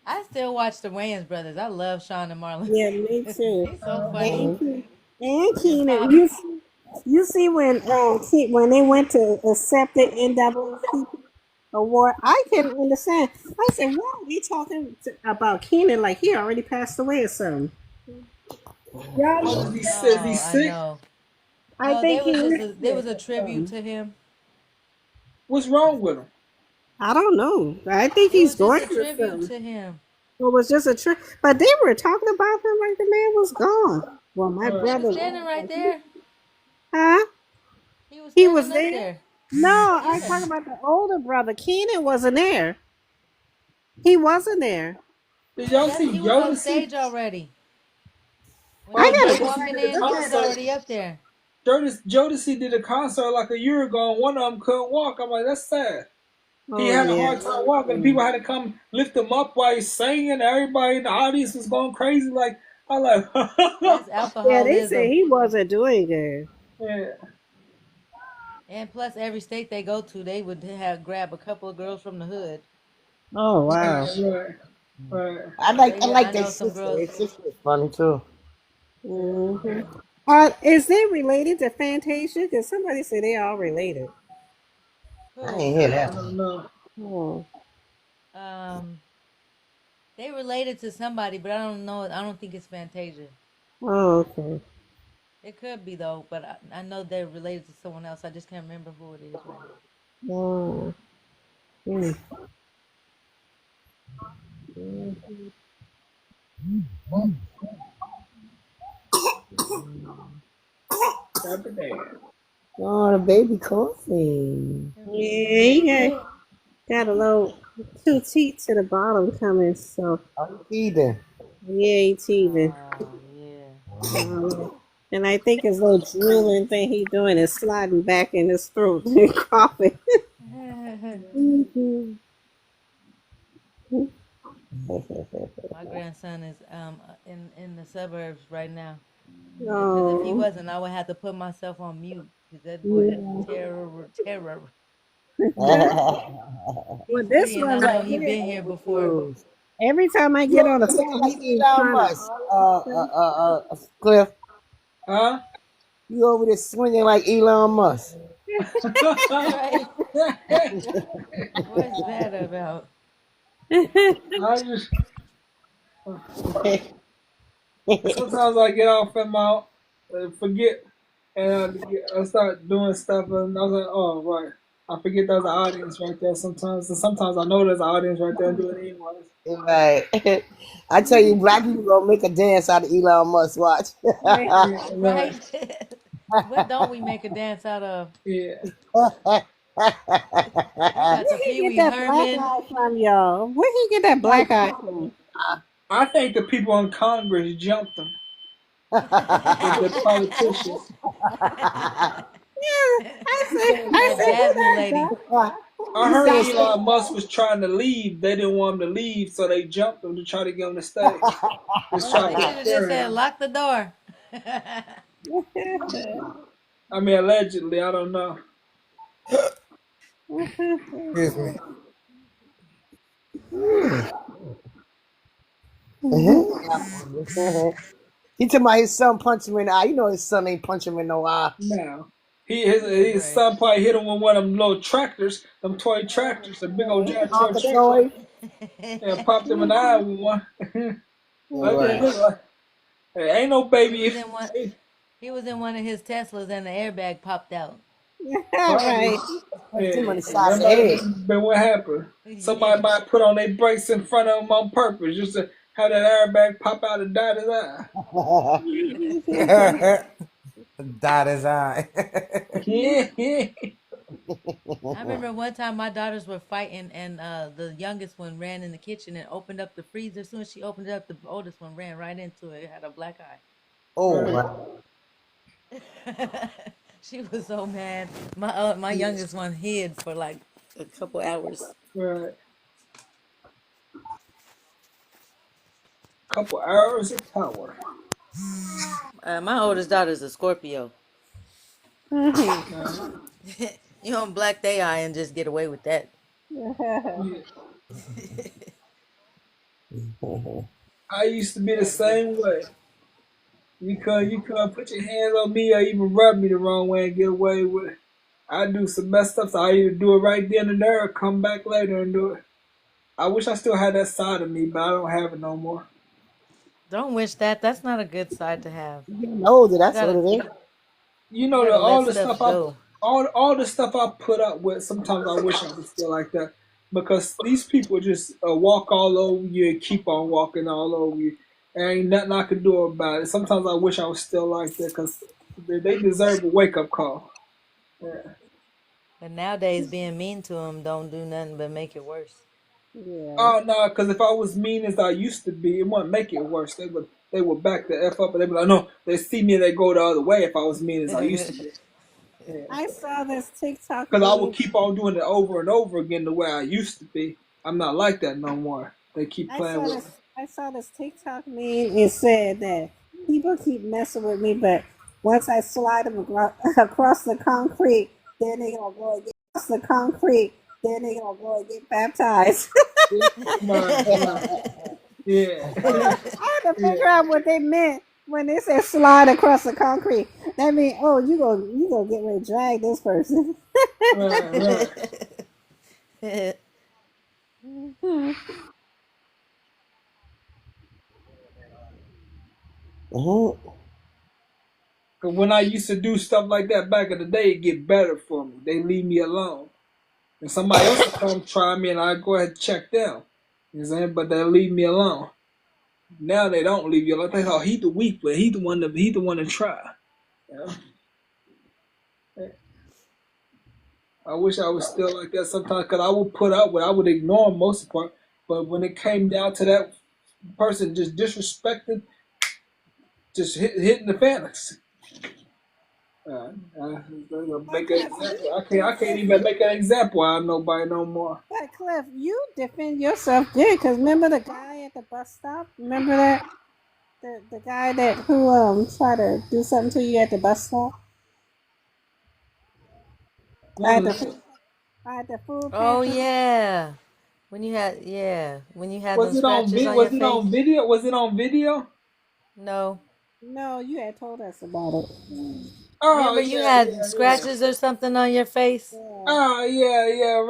I still watch the Wayans brothers. I love Sean and Marlon. Yeah, me too. He's so funny. And Keenan, you see when when they went to accept the NAACP award, I couldn't understand. I said, "Why are we talking about Keenan like he already passed away or something?" Oh, is he sick? I Sick? know. I No, think there was a tribute to him. What's wrong with him? I don't know. I think It he's was going just a through tribute something. to him. It was just a trip, but they were talking about him like the man was gone. Well, my He brother, was standing right there. huh? He was He standing was up there. there. No, I'm talking about the older brother. Keenan wasn't there. He wasn't there. Did y'all Yes, see he was on Jodeci? stage already. Oh, When they gotta was go walking Jodeci did in, a he was concert. already up there. Jodeci did a concert like a year ago, and one of them couldn't walk. I'm like, that's sad. He had a hard time walking. People had to come lift him up while he's singing. Everybody in the audience was going crazy. Like, I like, That's Yeah, they said alcoholism. he wasn't doing good. yeah. And plus, every state they go to, they would grab a couple of girls from the hood. Oh wow. Right. I like I their know some sister. girls. Their sister is funny too. Hmm. Is they related to Fantasia? Because somebody said they all related. I ain't hear I that. don't know. Oh. They related to somebody, but I don't know. I don't think it's Fantasia. Oh, okay. It could be though, but I know they're related to someone else. I just can't remember who it is right now. Oh. Mm. Oh, the baby coughing. Yeah, he got a little 2 teeth to the bottom coming, so I'm teething. yeah, he teething. Yeah. And I think his little drooling thing he doing is sliding back in his throat and coughing. My grandson is in the suburbs right now. Because Oh. if he wasn't, I would have to put myself on mute. Because that boy is terror. Well, this And I one know right he been here before. every time I get on the phone, Like he keeps Elon trying Musk. Cliff, Huh? you over there swinging like Elon Musk. Right? What's that about? I just sometimes I get off and my forget, and I start doing stuff, and I was like, oh right, I forget there's an audience right there. Sometimes, and sometimes I know there's an audience right there and do it anyways. Right. I tell you, black people gonna make a dance out of Elon Musk. Watch. Right? What don't we make a dance out of? Yeah. I got the Pee get Wee that black Herman. eye from, y'all. Where he get that black eye from? I think the people in Congress jumped them. The politicians. Yeah, I said, That Jasmine lady. who that I You heard sound Elon Musk was trying to leave. They didn't want him to leave, so they jumped him to try to get him to stay. Just Well, trying they to should have just scare said, him. lock the door. I mean, allegedly, I don't know. Excuse me. He talking about his son punch him in the eye. You know his son ain't punch him in no eye. Now, his son probably hit him with one of them little tractors, them toy tractors, a big old giant toy Tonka tractor, toy. and popped him in the eye with one. Like, Right. look like, hey, ain't no baby. He was in one. He was in one of his Teslas, and the airbag popped out. Right. Punched him on Yeah, the side of that the might head. have been what happened. Somebody might put on their brakes in front of him on purpose just to have that airbag pop out and dot his eye. Dot his eye. Yeah, yeah. I remember one time my daughters were fighting, and the youngest one ran in the kitchen and opened up the freezer. As soon as she opened it up, the oldest one ran right into it. It had a black eye. Oh, Right. wow. She was so mad. My youngest one hid for like a couple hours. Right. Couple hours of power. My oldest daughter's a Scorpio. Uh, You don't black they eye and just get away with that. yeah. I used to be the same way. You couldn't put your hands on me or even rub me the wrong way and get away with it. I do some messed up, so I either do it right then and there or come back later and do it. I wish I still had that side of me, but I don't have it no more. Don't wish that. That's not a good side to have. No, that's You what gotta, it is. You know, you gotta all let the stuff stuff I go. all the stuff I put up with. Sometimes I wish I was still like that because these people just walk all over you and keep on walking all over you. And ain't nothing I could do about it. Sometimes I wish I was still like that because they deserve a wake up call. Yeah. But nowadays, being mean to them don't do nothing but make it worse. Yeah. Oh no, because if I was mean as I used to be, it wouldn't make it worse. They would back the f up, and they'd be like, no, they see me and they go the other way. If I was mean as I used to be, yeah. I saw this TikTok Because I would meme. keep on doing it over and over again the way I used to be. I'm not like that no more. They keep playing with me. I saw this TikTok meme. It said that people keep messing with me, but once I slide them across the concrete, then they gonna go and get across the concrete. Then they gonna go and get baptized. Yeah. I had to figure out what they meant when they said slide across the concrete. That means, oh, you gonna get ready to drag this person. Right. Mhm. Cause when I used to do stuff like that back in the day, it get better for me. They leave me alone. And somebody else will come try me and I go ahead and check them. You know what I'm saying? But they leave me alone. Now they don't leave you alone. They thought he the weak, but he the one to try. Yeah. I wish I was still like that sometimes because I would put up with I would ignore him most of the part. But when it came down to that person just disrespecting, just hitting the feelings. Make an example. I can't even make an example out of nobody no more. But Cliff, you defend yourself good because remember the guy at the bus stop? Remember that the guy that who tried to do something to you at the bus stop? I had the food Oh pantry. yeah. When you had Was them it on scratches on was your it on face. video? Was it on video? No. No, you had told us about it. Oh Remember you yeah, had yeah, yeah. scratches or something on your face? Oh yeah,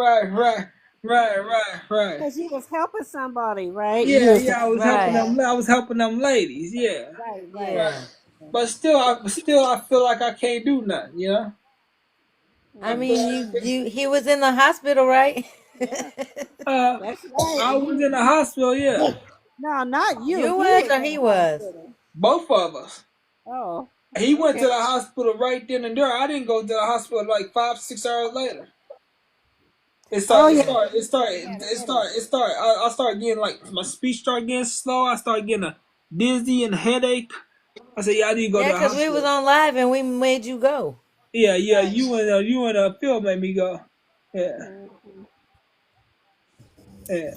right. Because you was helping somebody, right? You Yeah, was yeah. I was helping Right. them. I was helping them ladies. Yeah, right. Yeah. but still, I feel like I can't do nothing. You know. I I mean, feel he was in the hospital, right? That's right. I was in the hospital. Yeah, No, not you. You He was was or in he the was? hospital. both of us. Oh, He went to okay. the hospital right then and there. I didn't go to the hospital like 5, 6 hours later. Oh yeah. I started getting like my speech started getting slow. I started getting a dizzy and headache. I said, yeah, I need to go to Yeah, the because we was hospital. on live and we made you go. Yeah, you and Phil made me go. Yeah. Yeah.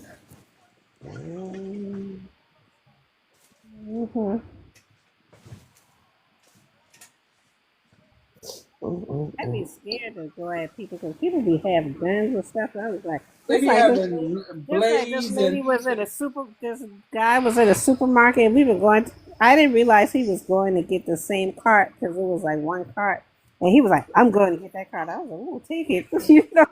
I'd be scared to go at people because people be having guns and stuff. I was like, They just be like this, having just like this blades lady and was at a this guy was at a supermarket and we were going. I didn't realize he was going to get the same cart because it was like one cart, and he was like, "I'm going to get that cart." I was like, "Oh, take it," you know.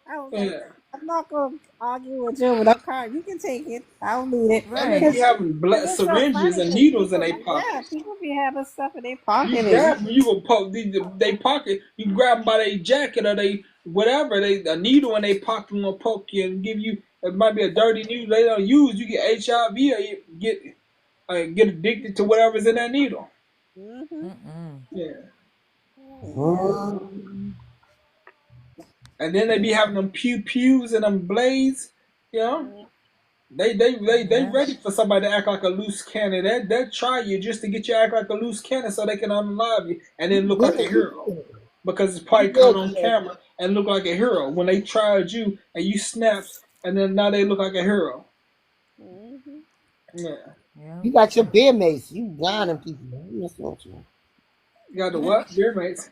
I was like, yeah. "I'm not going to argue with you with a cart. You can take it. I don't need it." And they be Right. having It's so syringes funny and 'cause needles in people, their yeah, pockets. people be having stuff in their You pocket and grab them, you can poke they pocket. You can grab them by their jacket or they whatever. They a needle in their pocket will poke you and give you. It might be a dirty needle they don't use. You get HIV or you get addicted to whatever's in that needle. Yeah. And then they be having them pews and them blades. You know, they ready for somebody to act like a loose cannon. They try you just to get you to act like a loose cannon so they can unalive you and then look like a hero. Because it's probably caught on camera and look like a hero when they tried you and you snapped and then now they look like a hero. Yeah. You got your beer mace. You blinding people. You got the what? Beer mates.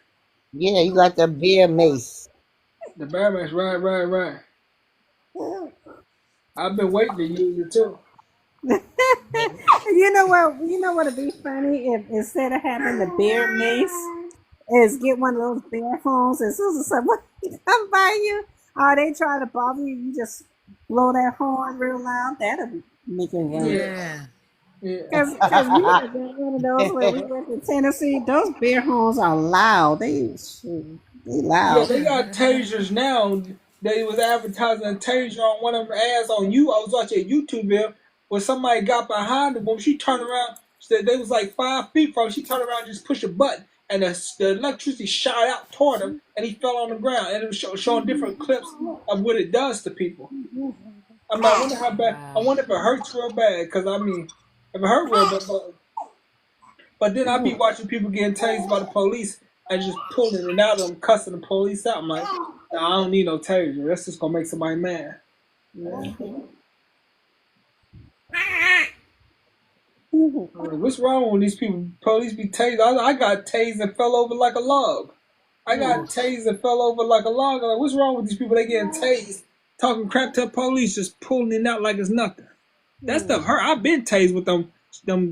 Yeah, you got the beer mace. The bear mates, right. I've been waiting to use it too. You know what? You know what'd be funny if instead of having the bear mace, is get one of those bear phones and soon as someone come by you, or they try to bother you, you just blow that horn real loud. That'll make it run. Yeah. Because we had one of those when we went to Tennessee. Those bear horns are loud. They Yeah, loud. they got tasers now. They was advertising a taser on one of them ads on you. I was watching a YouTube video where somebody got behind them. When she turned around, they was like 5 feet from her. She turned around, just pushed a button, and the electricity shot out toward him, and he fell on the ground. And it was showing different clips of what it does to people. I'm like, I wonder how bad. I wonder if it hurts real bad. Because I mean, if it hurt real bad, but then I be watching people getting tased by the police and just pulling it out of them, cussing the police out. I'm like, nah, I don't need no taser. That's just gonna make somebody mad. I'm like, what's wrong with these people? Police be tased. I got tased and fell over like a log. I got tased and fell over like a log. I'm like, what's wrong with these people? They getting tased, talking crap to the police, just pulling it out like it's nothing. That stuff hurt. I've been tased with them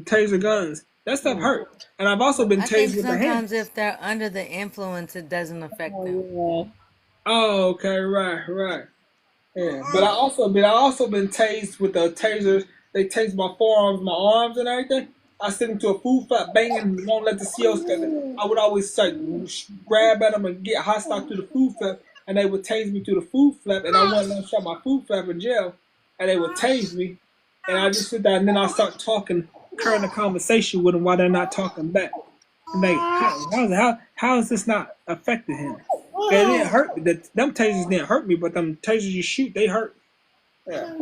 taser guns. That stuff hurt. And I've also been I think tased with the hand. sometimes if they're under the influence, it doesn't affect them. Oh, okay, right. Yeah, but I also been tased with the tasers. They tased my forearms, my arms, and everything. I sent them to a food flap, banging, won't let the COs. I would always grab at them and get hostile to the food flap, and they would tase me to the food flap, and I wouldn't let them shut my food flap in jail, and they would tase me, and I just sit there, and then I start talking, current a conversation with them while they're not talking back. And they, how is this not affecting him? It didn't hurt me. Them tasers didn't hurt me, but them tasers you shoot, they hurt. Yeah.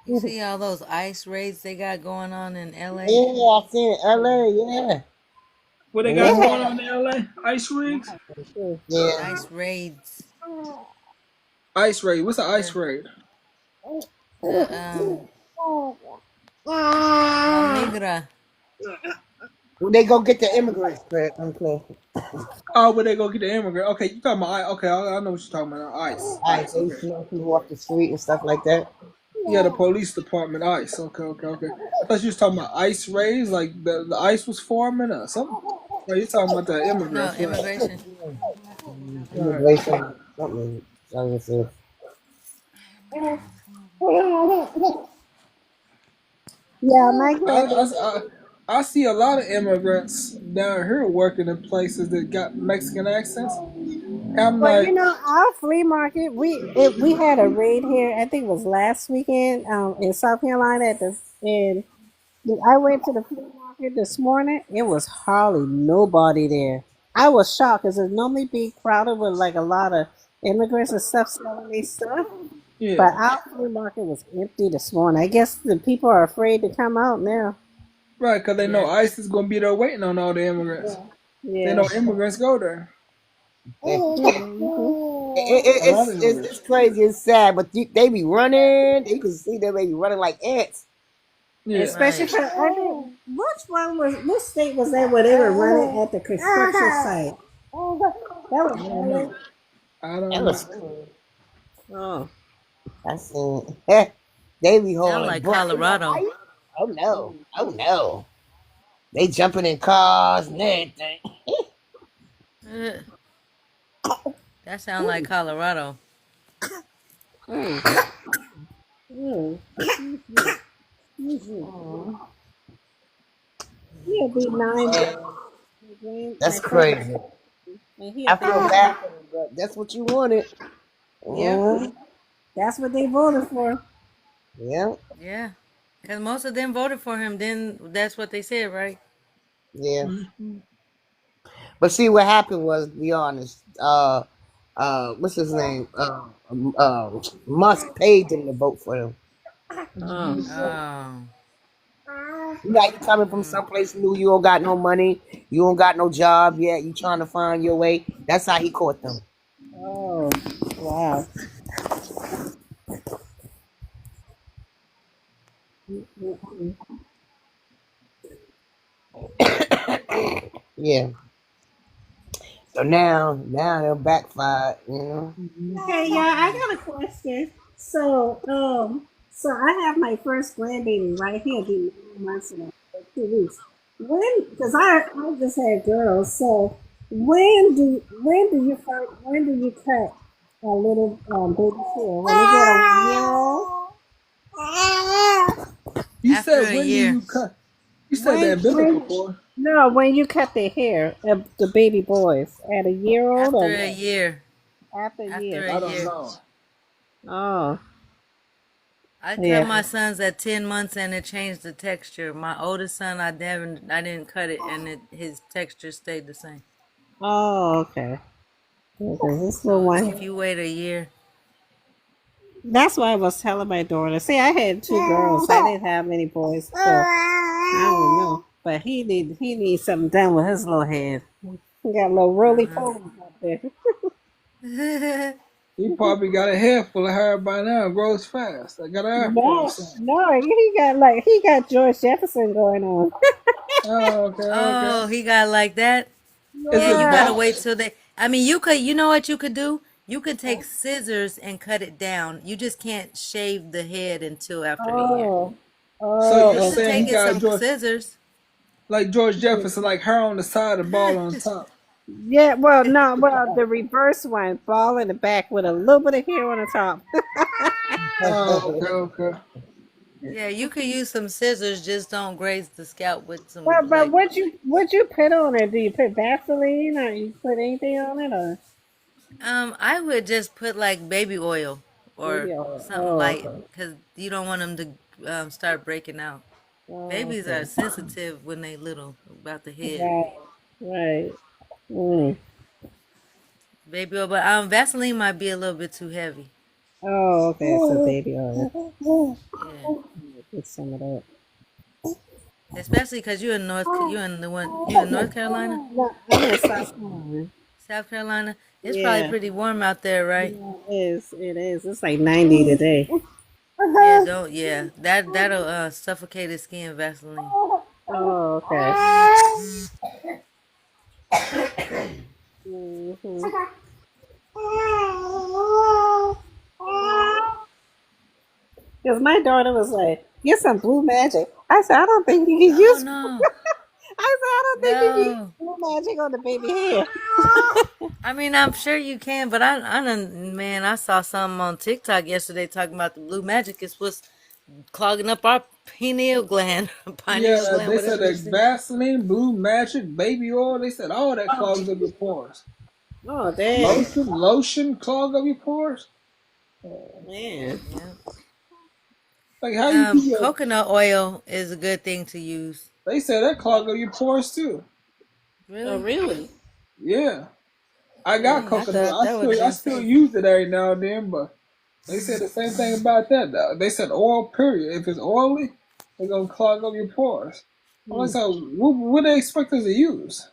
You see all those ICE raids they got going on in LA? Yeah, I seen it. LA, yeah. What they got going on in LA? Ice rigs? Yeah. ICE raids. Ice raid. What's an ice raid? Negra. They go get the immigrants, Uncle. Oh, where they go get the immigrant? Okay, you talking about? Okay, I know what you're talking about. Ice. They used to know people off the street and stuff like that. Yeah, the police department. Ice. Okay. I thought you was talking about ice raids, like the ice was forming or something. No, you're talking about the immigrants. No, immigration. Immigration, something. Yeah, I see a lot of immigrants down here working in places that got Mexican accents. I'm Well, like, you know, our flea market, we had a raid here. I think it was last weekend in South Carolina. And I went to the flea market this morning. It was hardly nobody there. I was shocked because it normally be crowded with like a lot of immigrants and stuff selling their stuff. yeah. But our flea market was empty this morning. I guess the people are afraid to come out now. Right, because they know ICE is going to be there waiting on all the immigrants. They Yeah. know immigrants go there. Mhm. A lot of It's immigrants. crazy. It's sad, but they be running. You can see them. They be running like ants. Yeah. Especially Right. for I think which state was that where they were running at the construction site? That was I don't Maryland. know. I don't That know. was. Oh. I seen. They be Sound hauling like butt. Colorado. Oh no! Oh no! They jumping in cars and everything. Uh, that sound like Colorado. Mm. Mm. Mhm. He'll be 9. That's My first, crazy. and he'll I be feel 9. bad for them, but that's what you wanted. Yep. Yeah. That's what they voted for. Yeah. Yeah. Because most of them voted for him. Then that's what they said, right? Yeah. Mhm. But see, what happened was, to be honest, what's his name? Musk paid them to vote for him. Oh. Oh. You got you coming from Mm. someplace new, you don't got no money, you don't got no job yet, you trying to find your way. That's how he caught them. Oh. Wow. Mhm. Yeah. So now they're backfired, you know. Hey, y'all, I got a question. So I have my first grandbaby right here, be 9 months in 2 weeks. Because I just had girls. So when do you cut a little baby hair? When they get a year old? You After said a when do year. you cut? You said the umbilical cord. No, when you cut their hair, the baby boys at a year old or After a what? year. After a After year. a I don't year. know. Oh, I cut my yeah. sons at 10 months and it changed the texture. My oldest son, I didn't cut it and his texture stayed the same. Oh, okay. Okay, this little So one. if you wait a year, That's why I was telling my daughter. See, I had 2 girls. I didn't have any boys, so I don't know. But he needs something done with his little head. He got a little roly uh-huh. poly up there. He probably got a head full of hair by now. Grows fast. I got an afro or No, something. no, he got George Jefferson going on. Oh, okay, okay. Oh, he got like that? Is Yeah, it you gotta Yeah. wait bald? till they. I mean, you know what you could do? You could take scissors and cut it down. You just can't shave the head until after the year. Oh, So You you're oh, should saying he take okay. it got some George, scissors. like George Jefferson, like hair on the side, and ball on top? Yeah, well, no, well, the reverse one, ball in the back with a little bit of hair on the top. Oh, okay, okay. Yeah, you could use some scissors. Just don't graze the scalp with some But like. what you put on it? Do you put Vaseline or you put anything on it or I would just put like baby oil or maybe oil? something Oh, light okay. because you don't want them to start breaking out. Oh, Babies are okay. sensitive when they little about the head. Right, right. Mm. Baby oil, but Vaseline might be a little bit too heavy. Oh, okay. So baby oil. Yeah, Get some of that. especially because you in North Carolina, No, I'm in South Carolina. South Carolina. It's probably Yeah, pretty warm out there, right? yeah, it is. It is. It's like 90 today. Yeah, don't yeah. That'll suffocate his skin, Vaseline. Oh, okay. Mhm. Because my daughter was like, "Get some blue magic." I said, "I don't think you can Oh use." no, I said, "I don't think you can use no. blue magic on the baby hair." I mean, I'm sure you can, but I saw something on TikTok yesterday talking about the blue magic is what's clogging up our pineal gland, pineal Yeah, gland, they said whatever you that say. Vaseline, Blue Magic, baby oil. They said all that clogs up your pores. Oh, dang, Lotion clog up your pores. man. Yeah. Like how you keep your? Coconut oil is a good thing to use. They said that clog up your pores too. Oh, Really? really? Yeah, I got Dang, I coconut. thought that would have I been still safe. use it every now and then, but they said the same thing about that. Though. They said oil. Period. If it's oily, it's gonna clog up your pores. I Hmm. was like, what they expect us to use?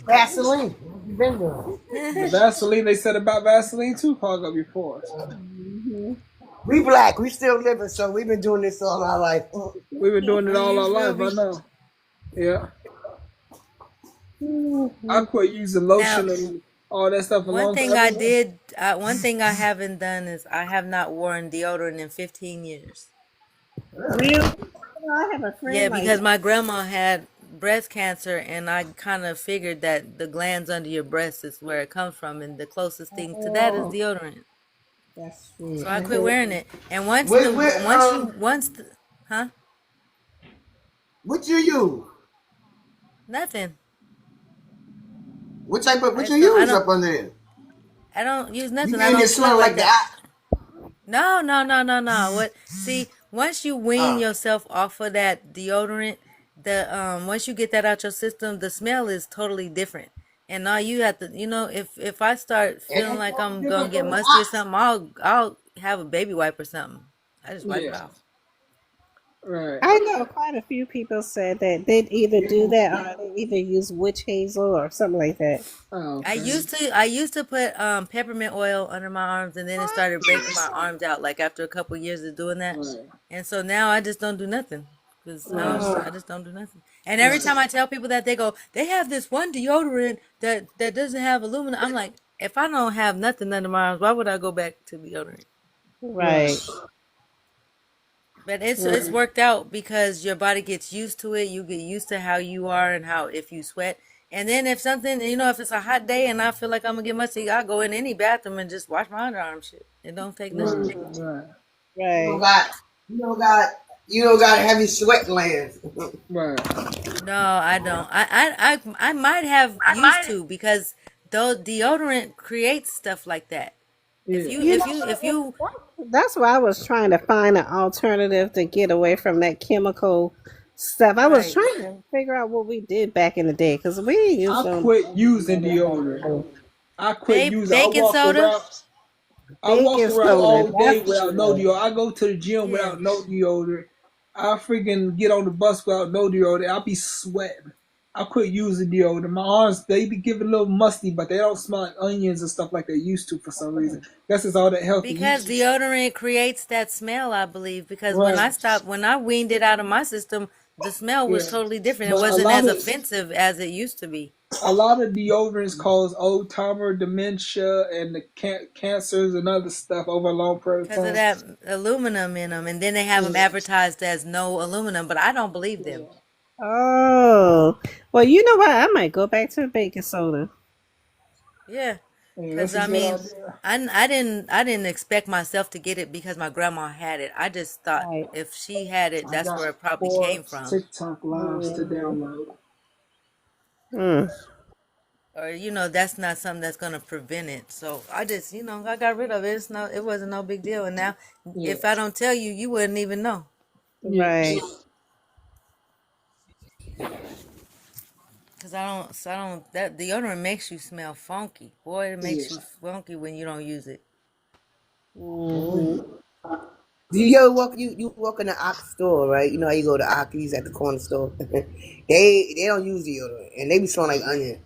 Vaseline. What you been doing? The Vaseline, they said about Vaseline too, hog up your pores. We black. We still living, so we've been doing this all our life. We've been doing it all our life, I Ruby. know. Yeah. I quit using lotion Now, and all that stuff a one long thing time I ago. did, one thing I haven't done is I have not worn deodorant in 15 years. Really? I have a friend Yeah, like because my grandma had breast cancer, and I kind of figured that the glands under your breast is where it comes from, and the closest thing to that is oh, deodorant. that's sweet. So I quit wearing it. And huh? What you use? Nothing. What type of what you I use don't. up on there? I don't use You nothing. I getting don't it smell smell like like that. that? No. What? See, once you wean yourself off of that deodorant, once you get that out your system, the smell is totally different. And all you have to, if I start It feeling ain't like no I'm gonna different get from the musty or ox. something, I'll have a baby wipe or something. I just wipe it Yeah. off. Right. I know quite a few people said that they'd either do that or they either use witch hazel or something like that. Oh, I okay. used to put peppermint oil under my arms, and then it started breaking my arms out like after a couple years of doing that. Right. And so now I just don't do nothing because Right. I just don't do nothing. And every time I tell people that, they go, they have this one deodorant that doesn't have aluminum. I'm like, if I don't have nothing under my arms, why would I go back to deodorant? Right. But it's Right. worked out because your body gets used to it. You get used to how you are and how if you sweat. And then if something, if it's a hot day and I feel like I'm gonna get musty, I go in any bathroom and just wash my underarm shit. It don't take nothing. Right. You don't Right. got you don't got heavy sweat glands. Right. No, I don't. I might have used to because though deodorant creates stuff like that. If Yeah. you You if know, you if you that's why I was trying to find an alternative to get away from that chemical stuff. I was right. trying to figure out what we did back in the day because we didn't use I them quit using deodorant. I quit using. Baking soda. I walk baking around soda. all day That's without no deodorant. I go to the gym Yeah. without no deodorant. I freaking get on the bus without no deodorant. I be sweating. I quit using deodorant. My arms, they be getting a little musty, but they don't smell like onions and stuff like they used to for some reason. Guess it's all that healthy Because usage. deodorant creates that smell, I believe. Because Right. when I weaned it out of my system, the smell was Yeah. totally different. It But wasn't as offensive as it used to be. a lot of deodorants cause old timer dementia and the cancers and other stuff over a long period of Because of time. that aluminum in them. And then they have them Yeah. advertised as no aluminum, but I don't believe them. oh well. You know what? I might go back to baking soda. Yeah. Yeah, Because that's a I good mean, idea. I didn't expect myself to get it because my grandma had it. I just thought Right. if she had it, I that's where got it probably 4 came from. TikTok lives to download. Mm. Or that's not something that's gonna prevent it. So I just I got rid of it. It wasn't no big deal. And now Yeah. if I don't tell you, you wouldn't even know. Right. Cause I don't that deodorant makes you smell funky. Boy, it makes Yeah. you funky when you don't use it. Hmm. Do you ever you walk in the Ox store, right? You know how you go to Ockie's at the corner store. they don't use deodorant and they be smelling like onion.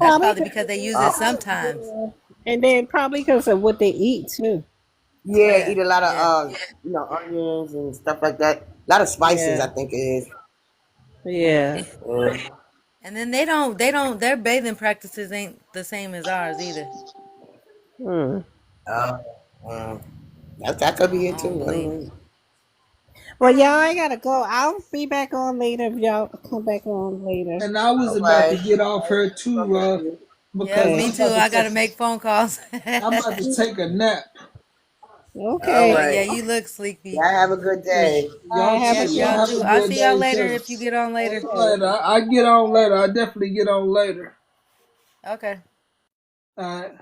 That's Probably probably because they use it sometimes. and then probably because of what they eat too. Yeah, Yeah, eat a lot yeah. of onions and stuff like that. A lot of spices, I Yeah. think it is. Yeah. And then their bathing practices ain't the same as ours either. Hmm. That could be I it don't too. I believe. don't know. Well, y'all, I gotta go. I'll be back on later if y'all come back on later. And I was All about to right. get off her too, Yeah, because me I'm too. about I to gotta take, make phone calls. I'm about to take a nap. All Okay. Yeah, right. you look sleepy. Y'all have a good Yeah. day. All right. Y'all Have a Yep, too. good Y'all y'all have one. a too. I'll good see y'all day later too. if you get on later. Okay. Later. I get on later. I definitely get on later. Okay. All right.